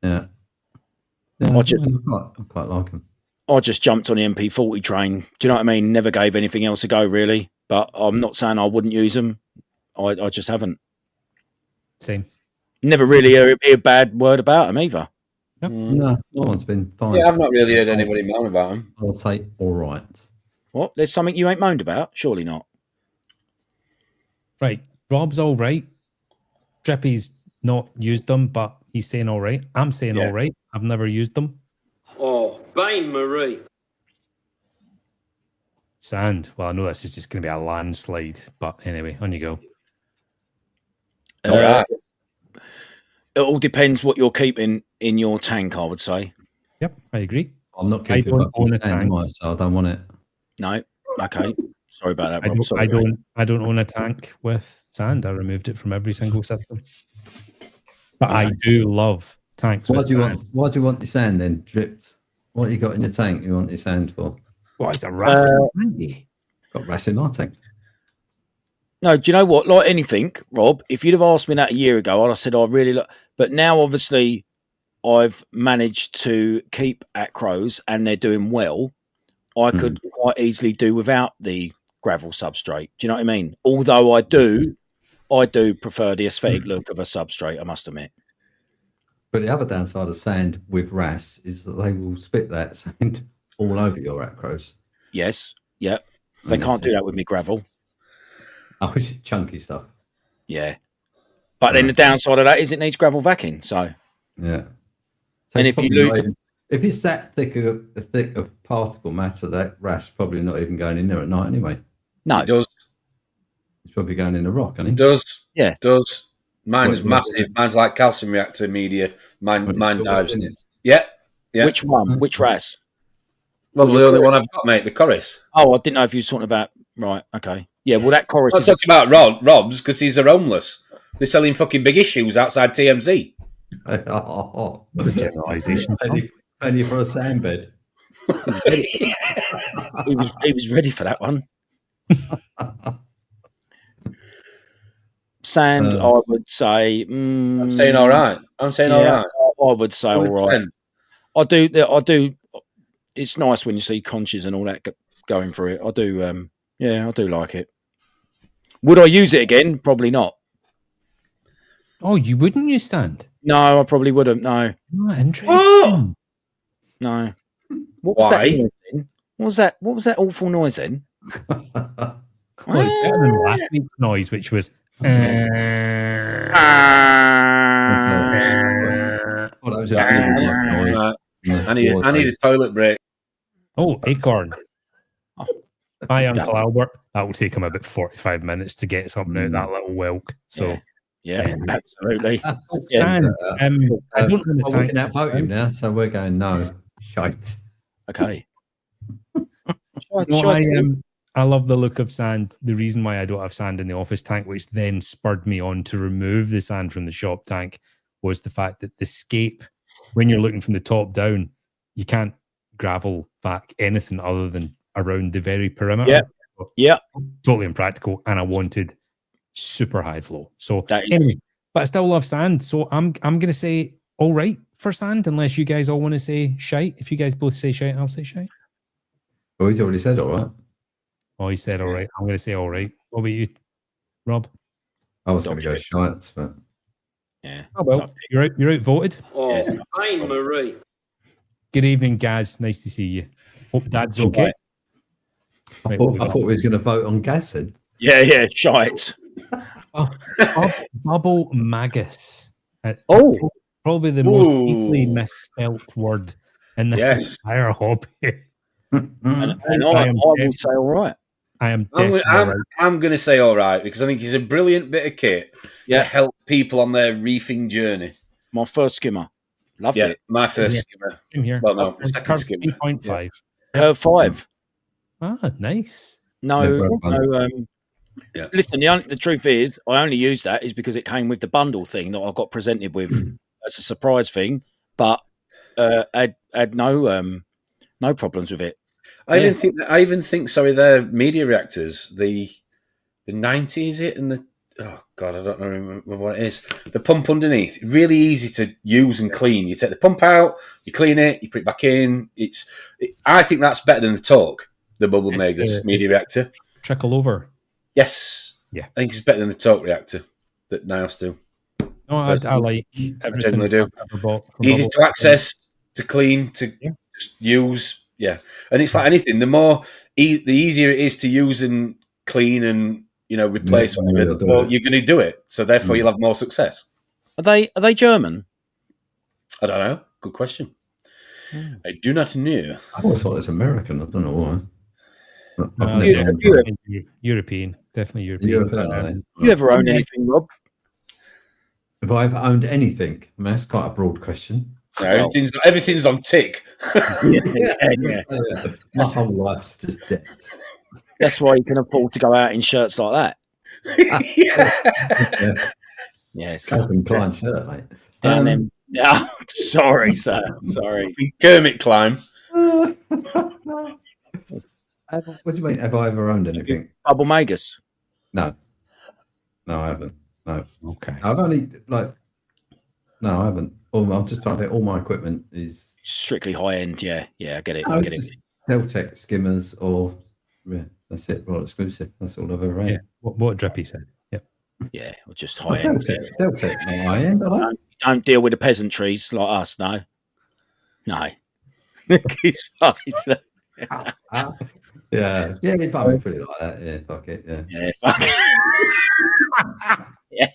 Yeah. I just- I quite like them. I just jumped on the MP40 train. Do you know what I mean? Never gave anything else a go, really. But I'm not saying I wouldn't use them. I just haven't. Same. Never really hear a bad word about them either. No one's been fine. Yeah, I've not really heard anybody moan about him. I'll say all right. What? There's something you ain't moaned about? Surely not. Right. Rob's all right. Drippy's not used them, but he's saying all right. I'm saying all right. I've never used them. Oh, Bain Marie. Sand. Well, I know this is just going to be a landslide, but anyway, on you go. All right. It all depends what you're keeping in your tank, I would say. Yep, I agree. I'm not I keeping don't up own a with tank. so I don't want it. No. Okay. Sorry about that, I Rob. don't, Sorry, I mate. don't own a tank with sand. I removed it from every single system. But I do love tanks Why with do you sand. want your sand then dripped? What you got in your tank? You want your sand for? Well, it's a racing tank. Got rats in my tank. No, do you know what? Like anything, Rob, if you'd have asked me that a year ago, I'd have said I really look. But now, obviously, I've managed to keep acros and they're doing well. I could quite easily do without the gravel substrate. Do you know what I mean? Although I do prefer the aesthetic look of a substrate, I must admit. But the other downside of sand with RAS is that they will spit that sand all over your acros. Yes. Yep. They Yes. can't do that with me gravel. Oh, it's chunky stuff. Yeah. But then the downside of that is it needs gravel vacuum. So Yeah. And it's if you probably lose- not even- if it's that thick of particle matter, that RAS probably not even going in there at night anyway. no. It does. It's probably going in the rock, isn't it? Does. Yeah. Does. Mine's Well, massive. Mine's like calcium reactor media. Mine dives. in it. Yeah. Yeah. Which one? Which RAS? Well, the only one I've got, mate, the Corris. Oh, I didn't know if you were talking about right. Okay. Yeah, well that chorus I'm not is talking about Rob's because these are homeless. They're selling fucking big issues outside TMZ. Oh, Generalisation. penny for a sand bed. he was ready for that one. Sand, I would say. I'm saying all right. I'm saying all right. I would say all right. 100%. I do. It's nice when you see conches and all that going through it. I do. Yeah, I do like it. Would I use it again? Probably not. Oh, you wouldn't use sand? No, I probably wouldn't. No, Oh, interesting. no. What was Why? that noise then? What was that? What was that awful noise then? Well, it's better than last week's noise, which was. Oh, that was a really good noise. I need a toilet break. Oh, acorn. Oh, Hi, Uncle Albert. That will take him about 45 minutes to get something out of that little whelk. So, yeah, absolutely. Sand. I don't know I'm the looking tank. at voting now, so we're going no. Shite. Okay. No, I love the look of sand. The reason why I don't have sand in the office tank, which then spurred me on to remove the sand from the shop tank, was the fact that the scape, when you're looking from the top down, you can't gravel back anything other than around the very perimeter. Yeah. Yeah. Totally impractical. And I wanted super high flow. So That is- anyway, but I still love sand. So I'm going to say all right for sand, unless you guys all want to say shite. If you guys both say shite, I'll say shite. Well, he's already said all right. Oh, he said all right. I'm going to say all right. What about you, Rob? I was going to go shite, but Yeah. Oh, well, you're outvoted. Oh, Yes. Bain Marie. Good evening, Gaz. Nice to see you. Hope Dad's okay. I thought we was going to vote on gas then. Yeah, shite. Bubble Magus. Oh. Probably the most Ooh. easily misspelt word in this Yes. entire hobby. And I I am would say all right. I am definitely right. I'm going to say all right because I think it's a brilliant bit of kit Yeah. to help people on their reefing journey. My first skimmer. Loved Yeah, it. my first Yeah. skimmer. Same here. Well, no, second Curve skimmer. 3.5. Curve 5. Ah, nice. No. Yeah. Listen, the truth is, I only use that is because it came with the bundle thing that I got presented with as a surprise thing. But I had no problems with it. I even think. Sorry, they're media reactors. The 90 is it, and the oh god, I don't remember what it is. The pump underneath, really easy to use and clean. You take the pump out, you clean it, you put it back in. I think that's better than the Torque, the Bubble Magus media reactor. Trickle over. Yes, Yeah. I think it's better than the Torque reactor that Niles do. No, I like everything generally do. I've ever bought from Easy Bubble. to access, to clean, to just use. Yeah, and it's like anything. The more the easier it is to use and clean and replace whatever, the more you're going to do it. So therefore, you'll have more success. Are they German? I don't know. Good question. I do not know. I always thought it's American. I don't know why. European, definitely European. European. You ever own anything, Rob? Have I ever owned anything? I mean, that's quite a broad question. No, everything's on tick. Yeah. My whole life's just dead. That's why you can afford to go out in shirts like that. Yes. Calvin Klein shirt, mate. And then, sorry, sir. Sorry. Kermit climb. What do you mean? Have I ever owned anything? Bubble Magus. No, I haven't. No. Okay. I've only no, I haven't. I'm just trying to think. All my equipment is Strictly high end. Yeah, I get it. no, I it's get it. just Deltec skimmers or that's it. Royal exclusive. That's all I've ever owned. Yeah. What Drippy said. Yep. Yeah, or just high end. Deltec, no high end. Don't deal with the peasantries like us, no. He's right. Yeah, you probably put it like that. Yeah, fuck it. Yeah. Fuck. Yeah.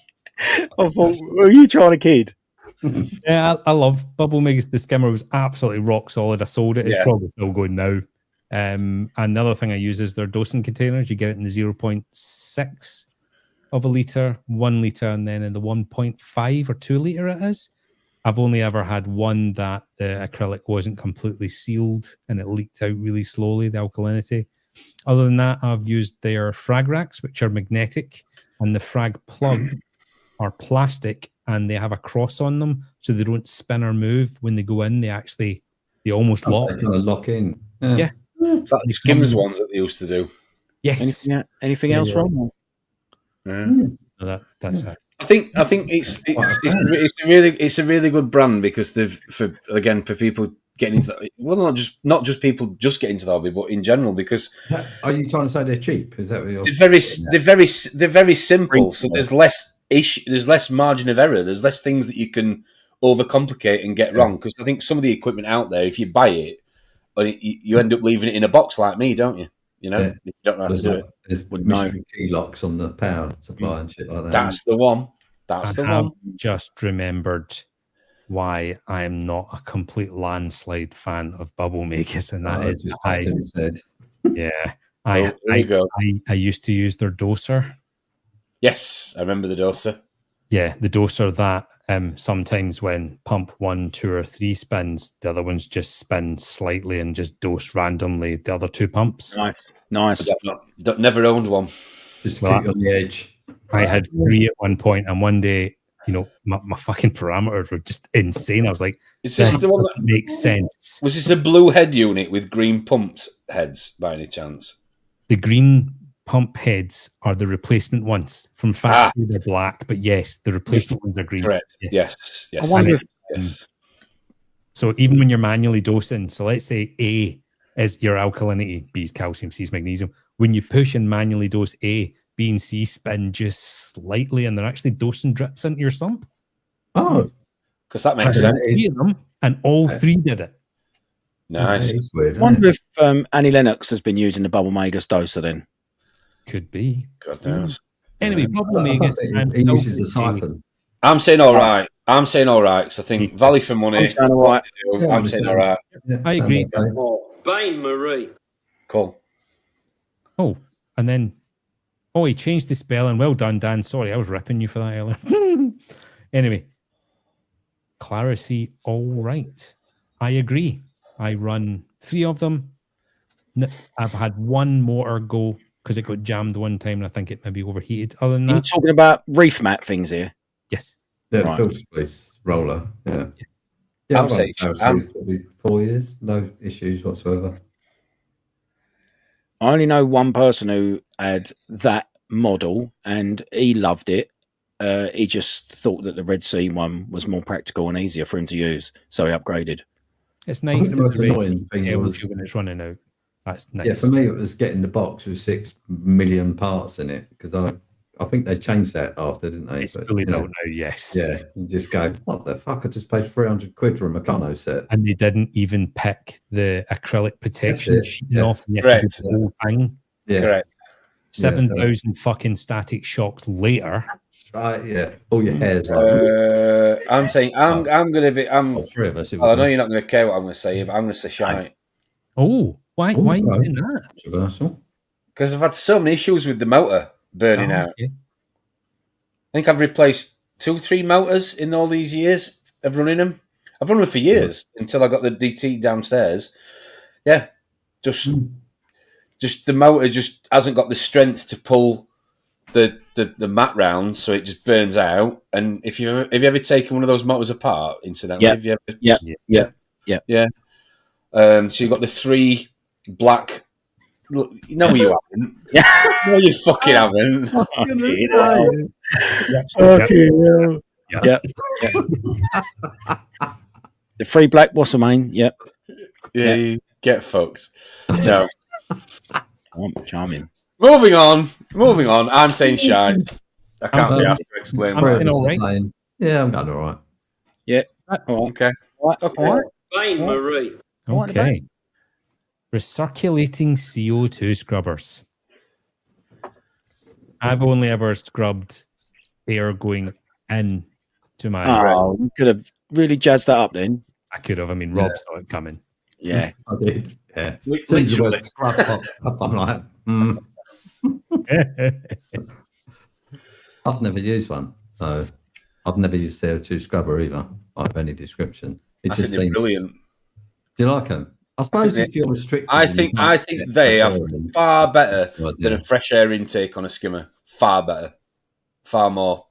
I thought, were you trying to kid? Yeah, I love Bubble Magus. The skimmer was absolutely rock solid. I sold it. It's probably still going now. And the other thing I use is their dosing containers. You get it in the 0.6 of a litre, 1 litre, and then in the 1.5 or 2 litre it is. I've only ever had one that the acrylic wasn't completely sealed and it leaked out really slowly, the alkalinity. Other than that, I've used their frag racks, which are magnetic, and the frag plug are plastic, and they have a cross on them, so they don't spin or move when they go in. They almost lock. They kind of lock in. Yeah. It's like the Skims ones that they used to do. Yes. Anything else wrong? Yeah. No, that's it. I think it's a really good brand because for people getting into that. Well, not just people just getting into the hobby, but in general because Are you trying to say they're cheap? Is that what you're? They're very simple. So there's less there's less margin of error. There's less things that you can overcomplicate and get wrong. Because I think some of the equipment out there, if you buy it, you end up leaving it in a box like me, don't you? You don't know how to do it. There's mystery key locks on the power supply and shit like that. That's the one. I have just remembered why I'm not a complete landslide fan of Bubble Magus, and that is I used to use their doser. Yes, I remember the doser. Yeah, the doser that sometimes when pump 1, 2, or 3 spins, the other ones just spin slightly and just dose randomly the other 2 pumps. Nice. Never owned one. Just keep on the edge. I had 3 at one point, and one day, my fucking parameters were just insane. I was like, "Is this the one that makes sense?" Was this a blue head unit with green pumped heads by any chance? The green pump heads are the replacement ones from factory. They're black, but yes, the replacement ones are green. Correct. Yes. I wonder So even when you're manually dosing, so let's say A is your alkalinity, B is calcium, C is magnesium. When you push and manually dose A, B and C spin just slightly, and they're actually dosing drips into your sump. Oh, because that makes sense. 3 of them, and all 3 did it. Nice. Weird, I wonder if Annie Lennox has been using the Bubble Magus doser then. Could be. God knows. Anyway, Bubble Magus. He uses a siphon. I'm saying all right. I'm saying all right because I think value for money. I'm saying all right. I'm saying all right. I agree. Okay. Oh, Bain Marie. Cool. Oh, and then, he changed the spelling. Well done, Dan. Sorry, I was ripping you for that earlier. Anyway, Claracy, all right. I agree. I run 3 of them. I've had one motor go because it got jammed one time and I think it maybe overheated. Other than You're that, talking about reef mat things here. yes. Yeah, Right. filter space roller. Yeah. Yeah, I'm I've saying- run Claracy probably 4 years. No issues whatsoever. I only know one person who had that model and he loved it. He just thought that the Red Sea one was more practical and easier for him to use, so he upgraded. It's I think nice the that most the Red annoying Sea thing tells was- you when it's running out. That's nice. Yeah, for me, it was getting the box with 6 million parts in it because I think they changed that after, didn't they? It's But, fully you know, built now, yes. yeah, you just go, what the fuck? I just paid 300 quid for a Meccano set. And they didn't even pick the acrylic protection it, sheet yes. off. And you had to do Correct. the whole thing. Yeah, Correct. 7,000 fucking static shocks later. that's right. Yeah, all your hairs out. I'm saying I'm going to be. All 3 of us. I know you're not going to care what I'm going to say, but I'm going to say shite Oh, why are you right. doing that? Controversial. because I've had so many issues with the motor burning Oh, out. okay. I think I've replaced 2-3 motors in all these years of running them. I've run them for years until I got the DT downstairs. Yeah, just the motor just hasn't got the strength to pull the mat round, so it just burns out. And have you ever taken one of those motors apart? Incidentally, Yeah. have you ever? Yeah. So you got the 3 black. Look, no, you haven't. Yeah. No, you fucking haven't. Yeah. The 3 black Wassermain. Yep. Yeah, you get fucked. No. Charming. Moving on. I'm saying shite. I can't be asked to explain I'm why. in all right. Saying, yeah, I'm going all right. All right. Okay. Okay. All right. Bain Marie. What Okay. Recirculating CO2 scrubbers. I've only ever scrubbed air going in to my. Oh, you could have really jazzed that up then. I could have. I mean, Rob saw it coming. Yeah. I did. Yeah. Literally. As soon as the word scrub popped up, I'm like, I've never used one. So I've never used CO2 scrubber either, of any description. It I just think they're seems brilliant. Do you like them? I suppose think if you're restricted. I and you think can't get they are fresh air in, far better good than a idea. fresh air intake on a skimmer. Far better. Far more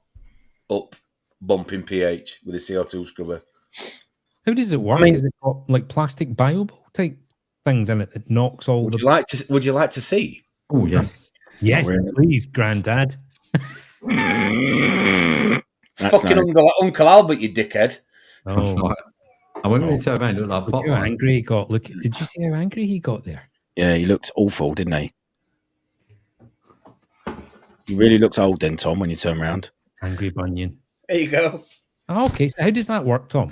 up bumping pH with a CO2 scrubber. How does it work? I mean- Is it got like plastic bio-ball type things in it that knocks all Would the. you like to see? Oh, yes. Yes, really. please, Grandad. That's Fucking no- Uncle Albert, you dickhead. Oh, Right. And when we turn around, it looked like look pop how wine. angry he got. Look, did you see how angry he got there? Yeah, he looked awful, didn't he? He really looks old then, Tom, when you turn around. Angry Bunyan. There you go. Oh, okay, so how does that work, Tom?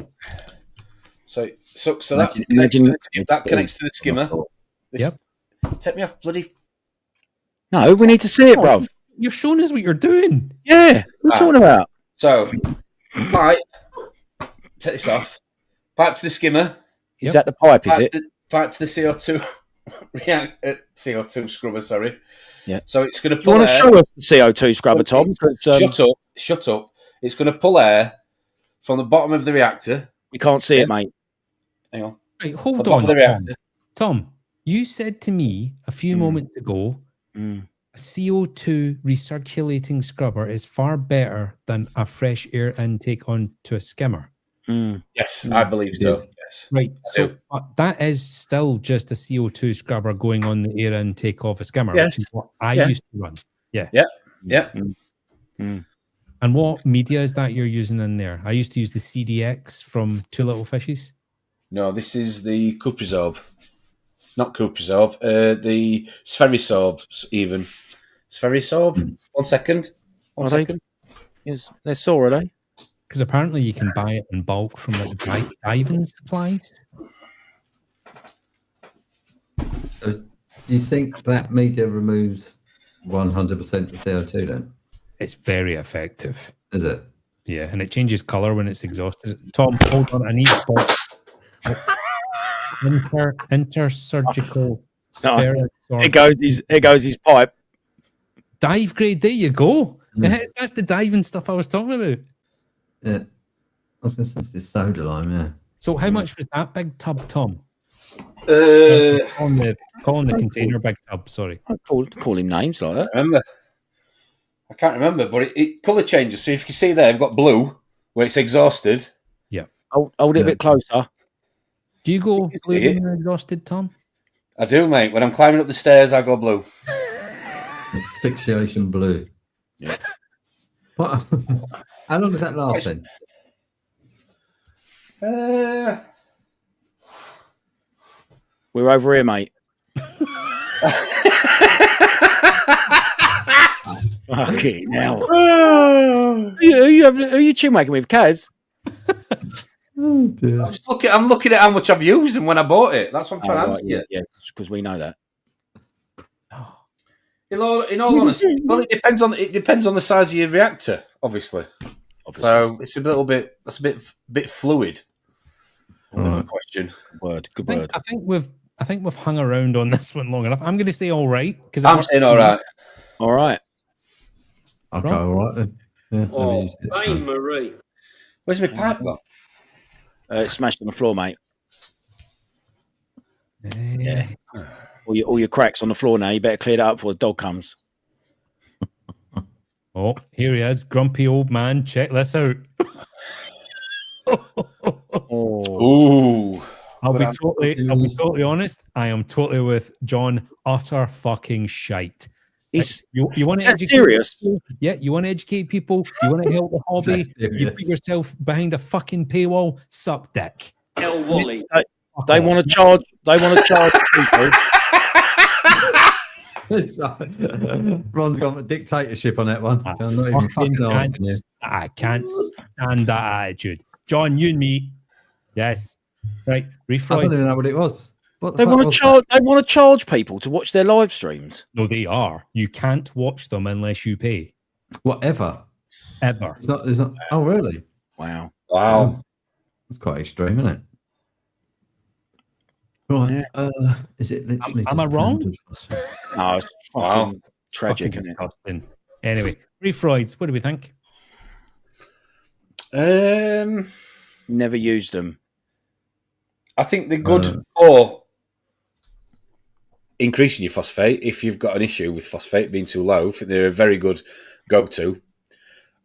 So that's Imagine- that connects to the skimmer. Yep. Take me off bloody. No, we need to see it, bruv. You're showing us what you're doing. Yeah, what are you talking about? So, pipe. Take this off. Pipe to the skimmer. Is that the pipe, is Pipe it? pipe to the CO2 CO2 scrubber. Sorry. Yeah. So it's going to Do you pull want to air. show us the CO2 scrubber, Tom? 'Cause, Shut up. It's going to pull air from the bottom of the reactor. we can't see it, mate. Hang on. Right, The hold bottom on, of the reactor. Tom. You said to me a few moments ago, Mm. a CO2 recirculating scrubber is far better than a fresh air intake onto a skimmer. Mm. Yes, I believe so. Yes. Right. So do. that is still just a CO2 scrubber going on the air intake of a skimmer, Yes. which is what I Yeah. used to run. Yeah. Yeah. And what media is that you're using in there? I used to use the CDX from Two Little Fishes. No, this is the Cuprisorb. Not Cuprisorb. The Spherosorb, even. Spherosorb? 1 second. One Are they? second. Yes, they're sore, are they? Because apparently you can buy it in bulk from like diving supplies. Do you think that media removes 100% of CO2 then? It's very effective. Is it? Yeah, and it changes colour when it's exhausted. Tom, hold on, I need spot. Intersurgical spheroid. It goes his pipe. Dive grade, there you go. That's the diving stuff I was talking about. Yeah. I was going to say it's this soda lime, yeah. So how much was that big tub, Tom? I Calling the container big tub, sorry. I call him names like that. remember. I can't remember, but it colour changes. So if you see there, I've got blue where it's exhausted. Yeah. Hold it a bit closer. Do you go can blue see it. when you're exhausted, Tom? I do, mate. When I'm climbing up the stairs, I go blue. Asphyxiation blue. Yeah. What? How long does that last then? We're over here, mate. Fucking hell. Who you chin wagging with, Kaz? Oh dear. I'm looking at how much I've used and when I bought it. That's what I'm trying to answer you. Yeah, because we know that. In all honesty, well, it depends on the size of your reactor, obviously. So it's a little bit. That's a bit fluid. That's a question. Good word. I think we've hung around on this one long enough. I'm going to say all right because I'm saying all right. All right. Okay, all right then. Yeah, Oh, Bain Marie. Where's my pipe gone? It's smashed on the floor, mate. Yeah. All your cracks on the floor now. You better clear that up before the dog comes. Oh, here he is, grumpy old man. Check this out. Ooh. I'll be totally honest. I am totally with John. Utter fucking shite. You want to educate serious? people? Yeah, you want to educate people. You want to help the hobby. You put yourself behind a fucking paywall. Suck dick. Tell Wally. They want to charge. They want to charge people. Ron's got a dictatorship on that one. I can't stand that attitude. John, you and me. Yes. Right. I don't even know what it was. They want to charge. They want to charge people to watch their live streams. No, they are. You can't watch them unless you pay. Whatever. Ever. It's not. Oh, really? Wow. That's quite extreme, isn't it? Right. Is it literally? Am I wrong? No, it's fucking tragic, Fucking isn't it? disgusting. Anyway, Reefroids, what do we think? Never used them. I think they're good for increasing your phosphate if you've got an issue with phosphate being too low. I think they're a very good go-to.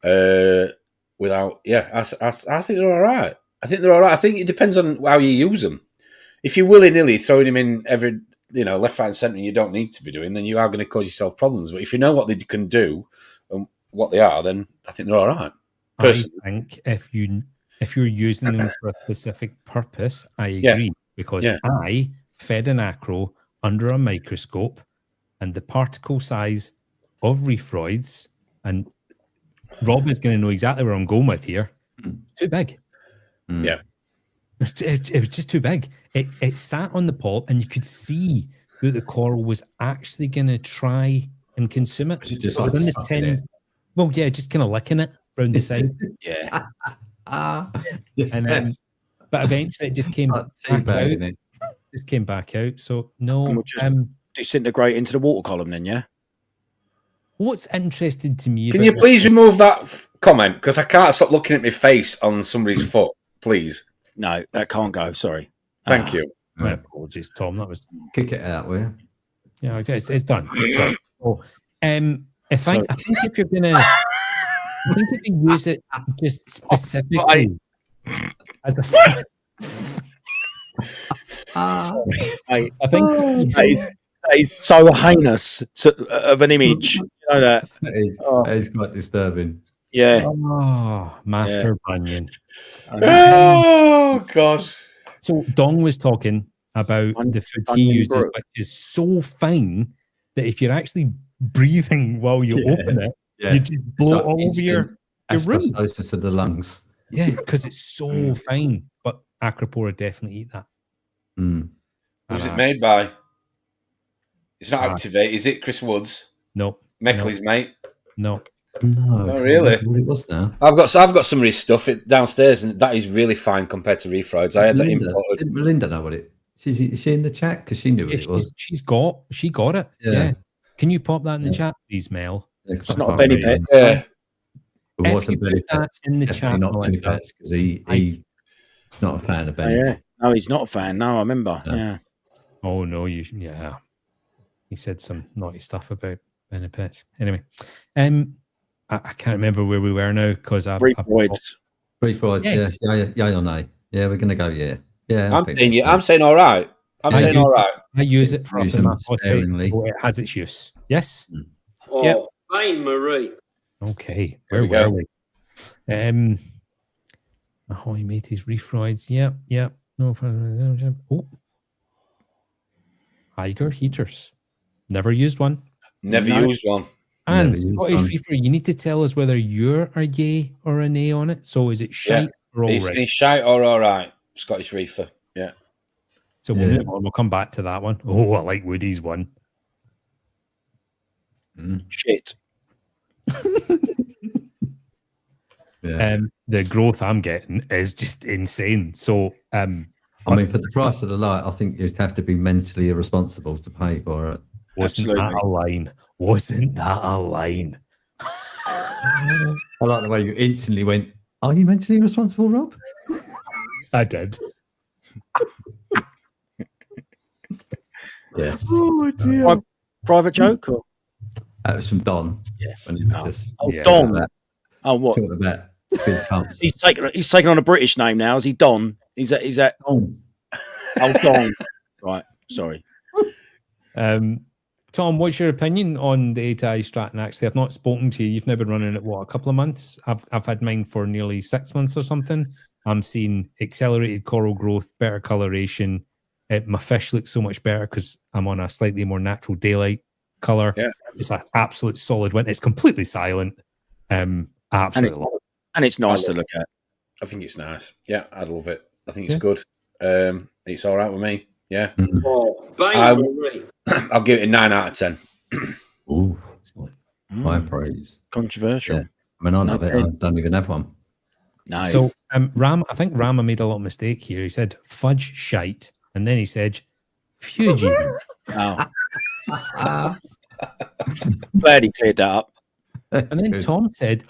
I think they're all right. I think it depends on how you use them. If you're willy-nilly throwing them in every, left, right, and centre, and you don't need to be doing, then you are going to cause yourself problems. But if you know what they can do and what they are, then I think they're all right. Personally. I think if you're using them for a specific purpose, I agree because I fed an acro under a microscope, and the particle size of Reefroids, and Rob is going to know exactly where I'm going with here. Too big. Yeah. It was just too big. It sat on the pot, and you could see that the coral was actually going to try and consume it. Just So within the 10, well, yeah, just kind of licking it round the side. Yeah. And then, but eventually it just came back out. Just came back out. So no. And we'll just disintegrate into the water column then, yeah? What's interesting to me? Can you please remove that comment? Because I can't stop looking at my face on somebody's foot. Please. No, that can't go. Sorry. Thank you. My apologies, Tom. That was Kick it out, will you? yeah. It's done. It's done. Oh, I think if you're gonna, I think if you use it just specifically as a. I think that is so heinous of an image. You know that. That is quite disturbing. Yeah. Oh, Master Bunyan. Oh, God. So Dong was talking about the food he uses, which is so fine that if you're actually breathing while you open it, you just blow it all over your room. Asbestosis of the lungs. Yeah, because it's so fine. But Acropora definitely eat that. Who's it made by? It's not Activate, is it? Chris Woods? No. Meckley's mate? No. No, Oh, really? What it was now? I've got some of his stuff downstairs, and that is really fine compared to Reef Rides. I had that imported. Didn't Melinda know what it? Is she in the chat? Because she knew what Yeah, it was. she got it. Yeah. Can you pop that in the chat, please, Mel? It's not a Benny Pet. Yeah. It If wasn't you Benny put that Pets. in the Definitely chat, not Benny Melinda, Pets because he's not a fan of Oh, Benny. yeah. No, he's not a fan. No, I remember. No. Yeah. Oh no, yeah. He said some naughty stuff about benefits. Anyway, I can't remember where we were now because I Reefroids. Reef Rides, Yes. yeah or nay? Yeah, we're gonna go. Yeah. I'm saying all right. I'm saying all right. I use it for up Use in my them pocket, sparingly. so it has its use. Yes. Oh, Yep. Bain Marie. Okay. There Where we go. were we? Ahoy mateys, Reef Rides. Yep. No fun. Oh. Higer heaters. Never used one. Never No. used one. And Never used Scottish one. Reefer, you need to tell us whether you're a yay or a nay on it. So is it shite or all He's right? saying shite or all right. Scottish Reefer. Yeah. So we'll Yeah. move on. We'll come back to that one. Oh, I like Woody's one. Shit. Yeah. The growth I'm getting is just insane. So I mean, for the price of the light, I think you'd have to be mentally irresponsible to pay for it. wasn't Absolutely. that a line? Wasn't that a line? I like the way you instantly went, "Are you mentally responsible, Rob?" I did. Yes. Oh dear. Private joke? Or? That was from Don. Yeah. When he was just Oh, Yeah. Don. Oh, what? talking about his pumps. He's taken on a British name now. Is he Don? Is that Don. Oh, Don. Right. Sorry. Tom, what's your opinion on the ATI Stratton? Actually, I've not spoken to you. You've now been running it, what, a couple of months? I've had mine for nearly 6 months or something. I'm seeing accelerated coral growth, better coloration. My fish looks so much better because I'm on a slightly more natural daylight color. Yeah. It's an absolute solid win. It's completely silent. I absolutely love it. And it's nice to look at. I think it's nice. Yeah, I love it. I think it's good. It's all right with me. Yeah. Oh, Bain I- Marie. I'll give it a 9 out of 10. Ooh, Excellent. high praise. Controversial. Yeah. I mean, I love it. I don't even have one. No. So I think Rama made a little mistake here. He said fudge shite, and then he said Fuji. Oh. Glad he cleared that up. And then Tom said,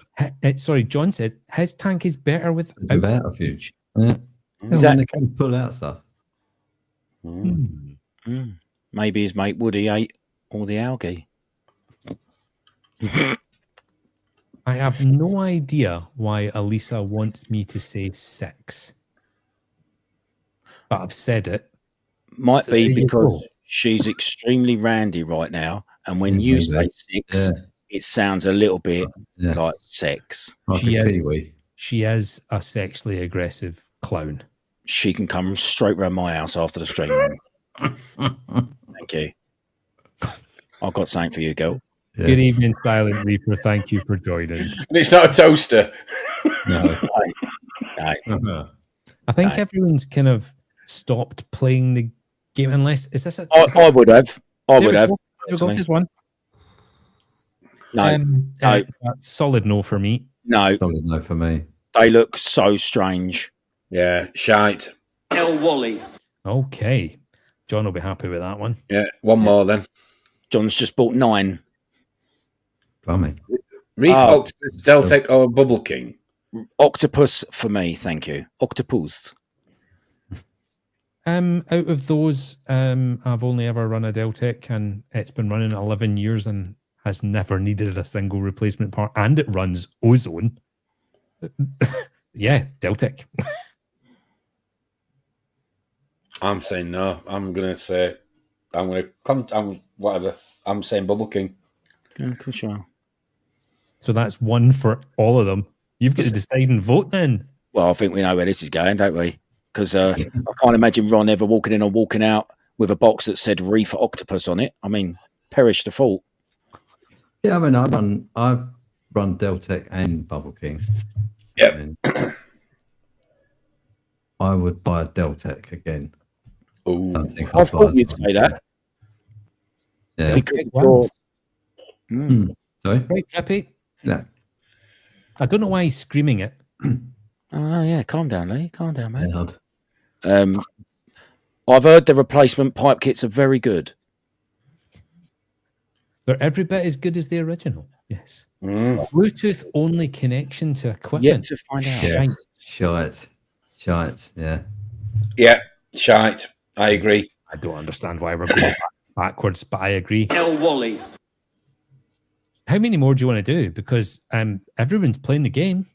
John said, his tank is better without Without a fuge. Yeah. Is When that they can pull out stuff. maybe his mate Woody ate all the algae? I have no idea why Elisa wants me to say 6. But I've said it. Might So there be you because go. she's extremely randy right now, and when you say Maybe. 6, Yeah. it sounds a little bit Yeah. like sex. Like She a is- kiwi. She is a sexually aggressive clown. She can come straight round my house after the stream. Thank you. I've got something for you, girl. Yes. Good evening, Silent Reaper. Thank you for joining. And it's not a toaster. No. No. I think Right. everyone's kind of stopped playing the game unless is this a I would have. I There would we have. go. There we go, personally. just one. No, no. That's solid no for me. no. Solid no for me. They look so strange. Yeah, shite. El Wally. Okay. John will be happy with that one. Yeah, one more then. John's just bought 9. Blimey. Reef, Oh. Octopus, Deltec, or Bubble King? Octopus for me, thank you. Octopus. Out of those, I've only ever run a Deltec and it's been running 11 years and has never needed a single replacement part, and it runs ozone. Yeah, Deltec. I'm saying no. I'm gonna say whatever. I'm saying Bubble King. Sure. So that's one for all of them. You've got to decide and vote then. Well, I think we know where this is going, don't we? Because I can't imagine Ron ever walking in or walking out with a box that said Reef Octopus on it. I mean, perish the fault. Yeah, I mean, I run Deltec and Bubble King. Yep. And I would buy a Deltec again. Ooh. I think I I'd buy thought a you'd say that. Yeah. Because Deltec you're- wins. Mm. Sorry? Right, Drippy. No. I don't know why he's screaming it. Oh yeah, calm down, Lee. Calm down, mate. Yeah. I've heard the replacement pipe kits are very good. They're every bit as good as the original. Yes. Bluetooth only connection to Yet equipment. to find out. Yes. Shite. Yeah. Yeah, shite. I agree. I don't understand why we're going backwards, but I agree. El Wally. How many more do you want to do? Because everyone's playing the game.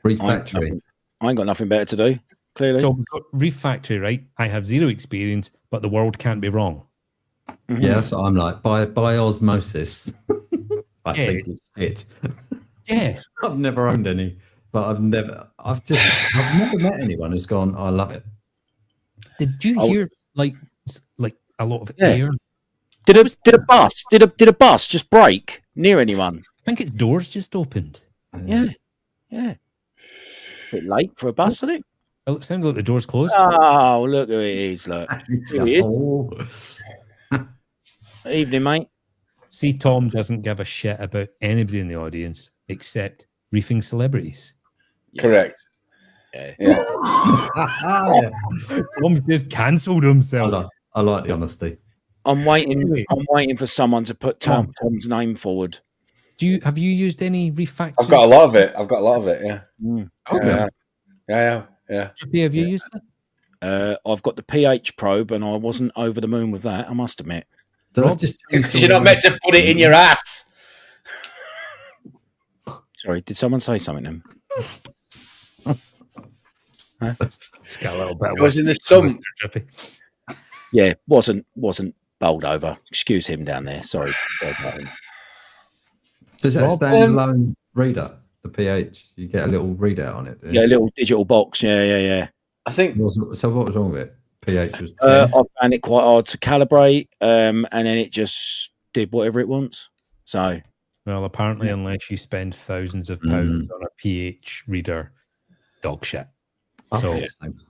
Reef Factory. I ain't got nothing better to do. Clearly. So we've got Reef Factory, right? I have zero experience, but the world can't be wrong. Yeah, so I'm like by osmosis. I Yeah. think it's shit. Yeah. I've never owned any, but I've never met anyone who's gone, I love it. Did you hear like a lot of Yeah. air? Did a bus just break near anyone? I think its doors just opened. Yeah. Bit late for a bus, isn't it? Well, it sounded like the doors closed. Oh, look who it is! Look, here he is. Oh. Evening, mate. See, Tom doesn't give a shit about anybody in the audience except reefing celebrities. Correct. Yeah. Tom just cancelled himself. I like the honesty. I'm waiting for someone to put Tom's name forward. Have you used any Reef Factory? I've got a lot of it. Yeah. Okay. Yeah. Drippy, have you used it? I've got the pH probe, and I wasn't over the moon with that. I must admit. Because you're not meant to put it in your ass. Sorry, did someone say something then? It's got a little bit. It was in the sump. Yeah, wasn't bowled over. Excuse him down there. Sorry. Does that standalone reader, the pH? You get a little readout on it. Yeah, a little digital box. Yeah. I think. So what was wrong with it? pH was. I found it quite hard to calibrate, and then it just did whatever it wants. So, Well, apparently, unless you spend thousands of pounds on a pH reader, dog shit. So,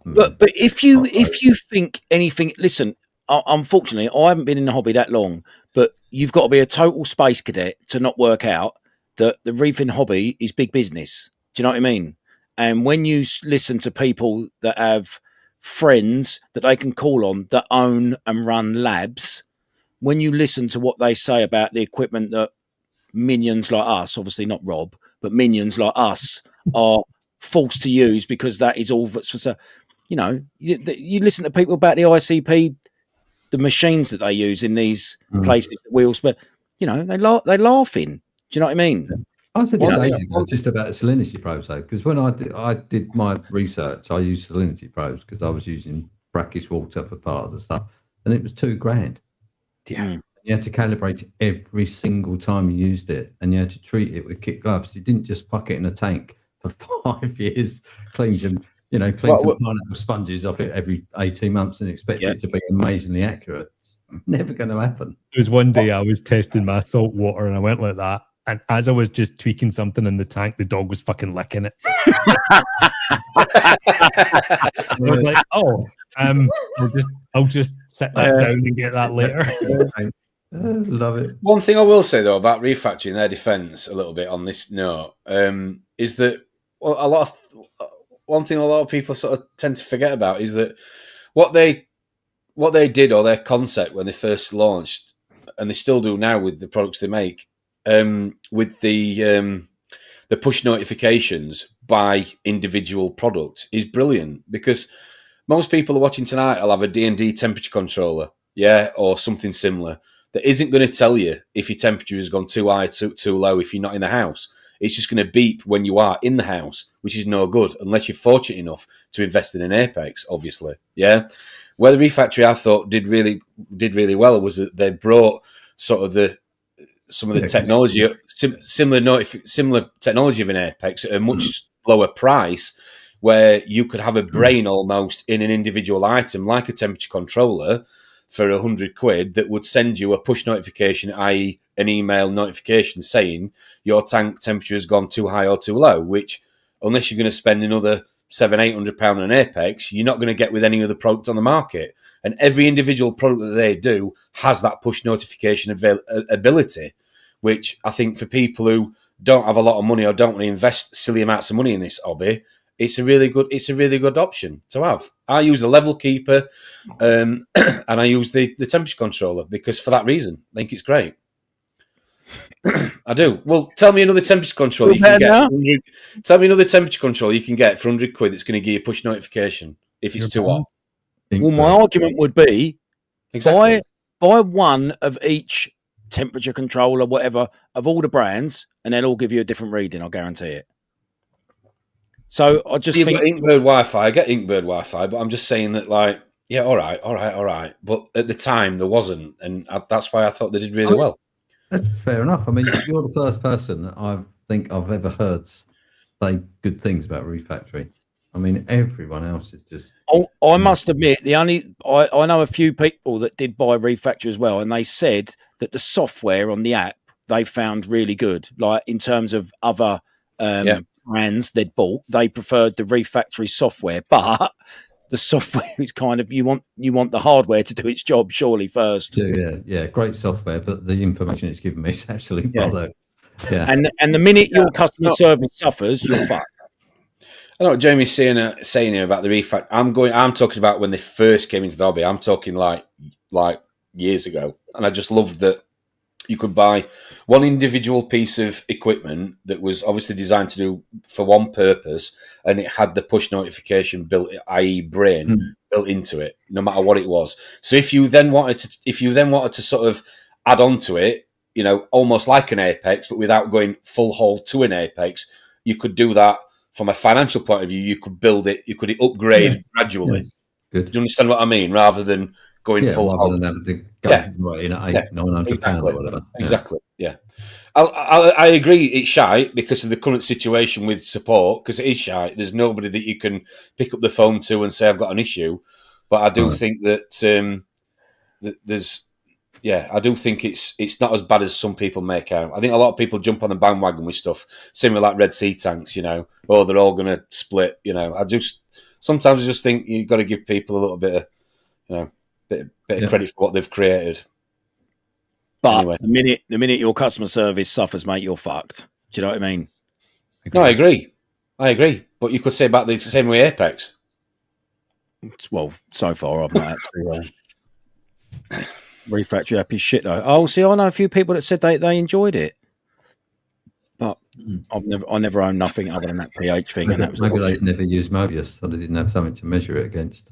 but if you think anything, listen. Unfortunately, I haven't been in the hobby that long, but you've got to be a total space cadet to not work out that the reefing hobby is big business. Do you know what I mean? And when you listen to people that have friends that they can call on that own and run labs, when you listen to what they say about the equipment that minions like us, obviously not Rob, but minions like us are forced to use because that is all that's for, you know, you listen to people about the ICP, the machines that they use in these places that we all spend, you know, they're laughing. Do you know what I mean? I said just about the salinity probes though, because when I did my research, I used salinity probes because I was using brackish water for part of the stuff, and it was $2,000. yeah. You had to calibrate it every single time you used it, and you had to treat it with kit gloves. You didn't just fuck it in a tank for 5 years, clean some pineapple sponges off it every 18 months and expect it to be amazingly accurate. It's never going to happen. There was one day I was testing my salt water and I went like that. And as I was just tweaking something in the tank, the dog was fucking licking it. I was like, I'll just set that down and get that later. Love it. One thing I will say though about Reef Factory in their defence a little bit on this note is that one thing a lot of people sort of tend to forget about is that what they did, or their concept when they first launched, and they still do now with the products they make, with the push notifications by individual product is brilliant, because most people are watching tonight will have a D&D temperature controller, or something similar, that isn't going to tell you if your temperature has gone too high, too low if you're not in the house. It's just going to beep when you are in the house, which is no good unless you're fortunate enough to invest in an Apex, obviously. Yeah. Where the Reef Factory, I thought, did really well was that they brought sort of some of the technology, similar technology of an Apex at a much lower price, where you could have a brain almost in an individual item, like a temperature controller, for £100 that would send you a push notification, i.e. an email notification saying your tank temperature has gone too high or too low, which, unless you're going to spend another £700-800 on an Apex, you're not going to get with any other product on the market. And every individual product that they do has that push notification ability, which I think for people who don't have a lot of money or don't want to invest silly amounts of money in this hobby, it's a really good option to have. I use a level keeper, and I use the temperature controller because for that reason, I think it's great. I do. Well, tell me another temperature controller you can get. Tell me another temperature controller you can get for £100 that's going to give you a push notification if it's too hot. Well, my argument would be Exactly. buy one of each temperature controller, whatever, of all the brands, and they'll all give you a different reading. I'll guarantee it. So I just think Inkbird Wi-Fi. I get Inkbird Wi-Fi, but I'm just saying that, like, yeah, all right. But at the time, there wasn't, and that's why I thought they did really well. That's fair enough. I mean, you're the first person that I think I've ever heard say good things about Reef Factory. I mean, everyone else is just. I must admit, I know a few people that did buy Reef Factory as well, and they said that the software on the app they found really good. Like in terms of other brands they'd bought, they preferred the Reef Factory software, but the software is kind of you want the hardware to do its job surely first. Yeah, great software, but the information it's given me is absolutely bollocks. Yeah, and the minute your customer service suffers, you're fucked. I know what Jamie's saying here about the Reef Factory. I'm talking about when they first came into the hobby. I'm talking like years ago, and I just loved that you could buy one individual piece of equipment that was obviously designed to do for one purpose, and it had the push notification built, i.e., brain built into it, no matter what it was. So if you then wanted to sort of add on to it, you know, almost like an Apex, but without going full haul to an Apex, you could do that. From a financial point of view, you could build it, you could upgrade gradually. Yes. Good. Do you understand what I mean? Rather than going full rather than having to go in at £900 or whatever. Exactly. Yeah. I agree it's shite because of the current situation with support, because it is shite. There's nobody that you can pick up the phone to and say, I've got an issue. But I do think that, I do think it's not as bad as some people make out. I think a lot of people jump on the bandwagon with stuff, similar like Red Sea tanks, you know, or they're all going to split, you know. Sometimes I just think you've got to give people a little bit of, you know, bit of credit for what they've created. But anyway. the minute your customer service suffers, mate, you're fucked. Do you know what I mean? No, I agree. But you could say about the same way Apex. Well, so far I've not actually Reef Factory app is shit though. Oh, see, I know a few people that said they enjoyed it, but I never owned nothing other than that pH thing. Maybe, and that was maybe they never used Mobius, so they didn't have something to measure it against.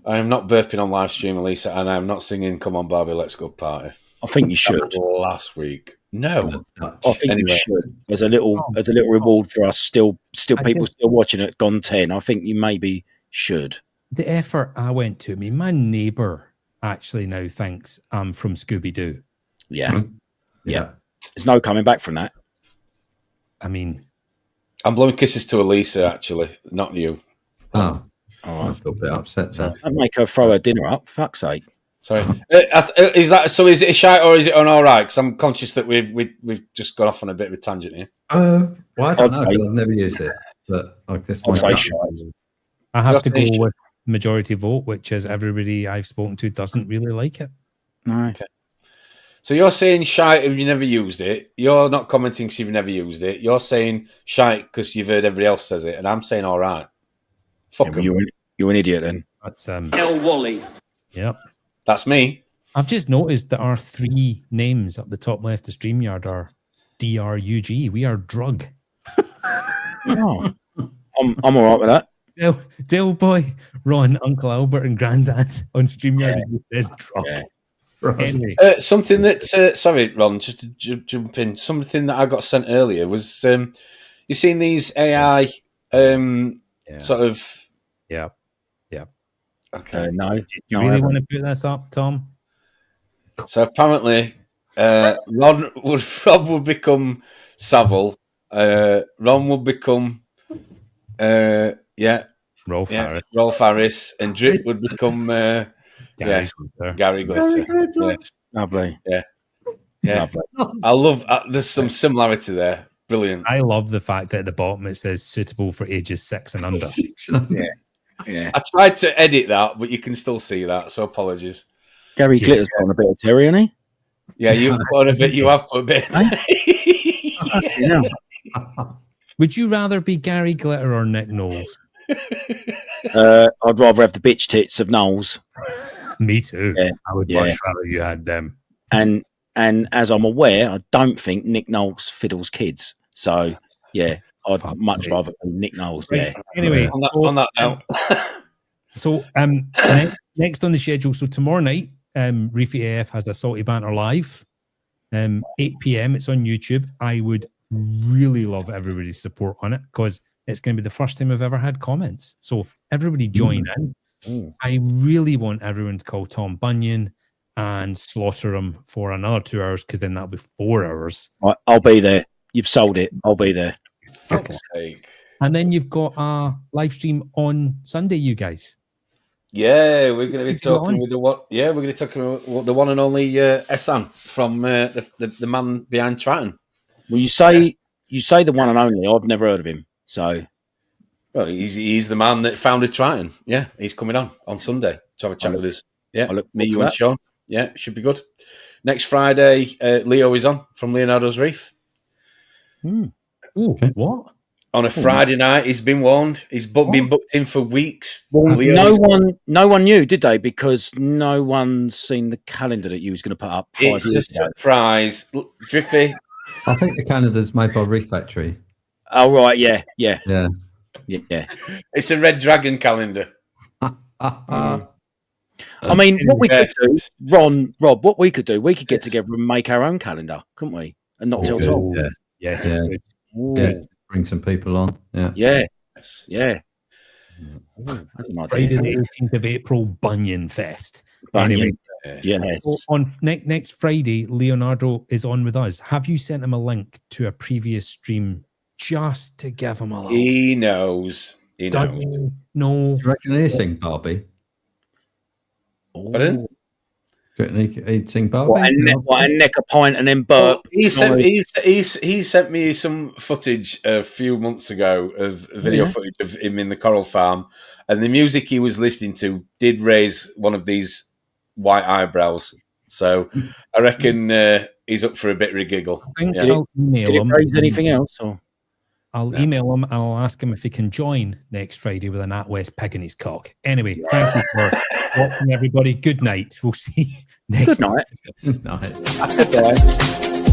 I am not burping on live stream, Elisa, and I am not singing "Come On, Barbie, Let's Go Party." I think you should. Last week, no. I think you should. As a little reward for us, still people still watching it. Gone 10. I think you maybe should. The effort I went to, my neighbour actually now thinks I'm from Scooby-Doo. Yeah. There's no coming back from that. I mean, I'm blowing kisses to Elisa, actually, not you. Oh, I feel a bit upset now. I'd make her throw her dinner up. Fuck's sake. Sorry. Is it a shite or is it an all right? Because I'm conscious that we've just gone off on a bit of a tangent here. Well, I don't know. I've never used it, but I guess I'll say shite. I have to go with majority vote, which is everybody I've spoken to doesn't really like it. No. Okay. So you're saying shite if you never used it. You're not commenting because you've never used it. You're saying shite because you've heard everybody else says it, and I'm saying all right. Fuck them. You're an idiot then. That's El Wally. Yep. That's me. I've just noticed that our 3 names up the top left of StreamYard are DRUG. We are drug. Oh. I'm all right with that. Del Boy, Ron, Uncle Albert, and Grandad on StreamYard is drug. Yeah. Anyway. Something that sorry, Ron, just to jump in. Something that I got sent earlier was you seen these AI sort of Yeah. okay. No. Do you really want to put this up, Tom? So apparently, Rob would become Savile. Ron would become Rolf Harris. Rolf Harris, and Drip would become Gary Glitter. Yes. Lovely. Yeah. Lovely. I love. There's some similarity there. Brilliant. I love the fact that at the bottom it says suitable for ages 6 and under. Yeah. I tried to edit that, but you can still see that. So apologies. Gary Glitter's on a bit of Terry, isn't he? Yeah, you've put a bit. You have put a bit. Yeah. Would you rather be Gary Glitter or Nick Knowles? I'd rather have the bitch tits of Knowles. Me too. Yeah, I would yeah. much rather you had them. And as I'm aware, I don't think Nick Knowles fiddles kids. So yeah, I'd much rather be Nick Knowles. Right. Yeah. Anyway, on that note. So next on the schedule, so tomorrow night, Reefy AF has a Salty Banter live, 8 p.m. It's on YouTube. I would really love everybody's support on it because it's going to be the first time I've ever had comments. So everybody join in. I really want everyone to call Tom Bunyan and slaughter him for another 2 hours because then that'll be 4 hours. I'll be there. You've sold it. I'll be there. Fuck's sake. And then you've got a live stream on Sunday, you guys. Yeah, we're going to be talking with the one. Yeah, we're going to be talking with the one and only Esan from the man behind Triton. Well, you say the one and only. I've never heard of him. So, well, he's the man that founded Triton. Yeah, he's coming on Sunday to have a chat with us. Yeah, me, you, and Sean. Yeah, should be good. Next Friday, Leo is on from Leonardo's Reef. Ooh, what? On a Friday night, he's been warned. He's been booked in for weeks. Well, no one knew, did they? Because no one's seen the calendar that you was going to put up. It's a surprise. Drippy. I think the calendar's made by Reef Factory. Oh right, yeah. It's a Red Dragon calendar. I mean, what we could do, Rob, what we could do, we could get together and make our own calendar, couldn't we? And not tell Tom. Yeah. Yes. Yeah. Yeah. Bring some people on. Yeah. Yeah. That's an idea. Friday the 18th of April, Bunyan Fest. Bunyan. Anyway, Yes. so on next Friday, Leonardo is on with us. Have you sent him a link to a previous stream just to give him a laugh? He knows. No. Do you reckon he'd sing Barbie? Pardon? Do you reckon he'd sing Barbie? What, a neck, a pint, and then burp. He sent me some footage a few months ago of video footage of him in the coral farm, and the music he was listening to did raise one of these white eyebrows. So I reckon he's up for a bit of a giggle. I think Yeah. I'll email Did it him. raise anything else? Or? I'll email him and I'll ask him if he can join next Friday with an NatWest pig in his cock. Anyway, thank you for watching, everybody. Good night. We'll see you next Good night. Night. Goodbye.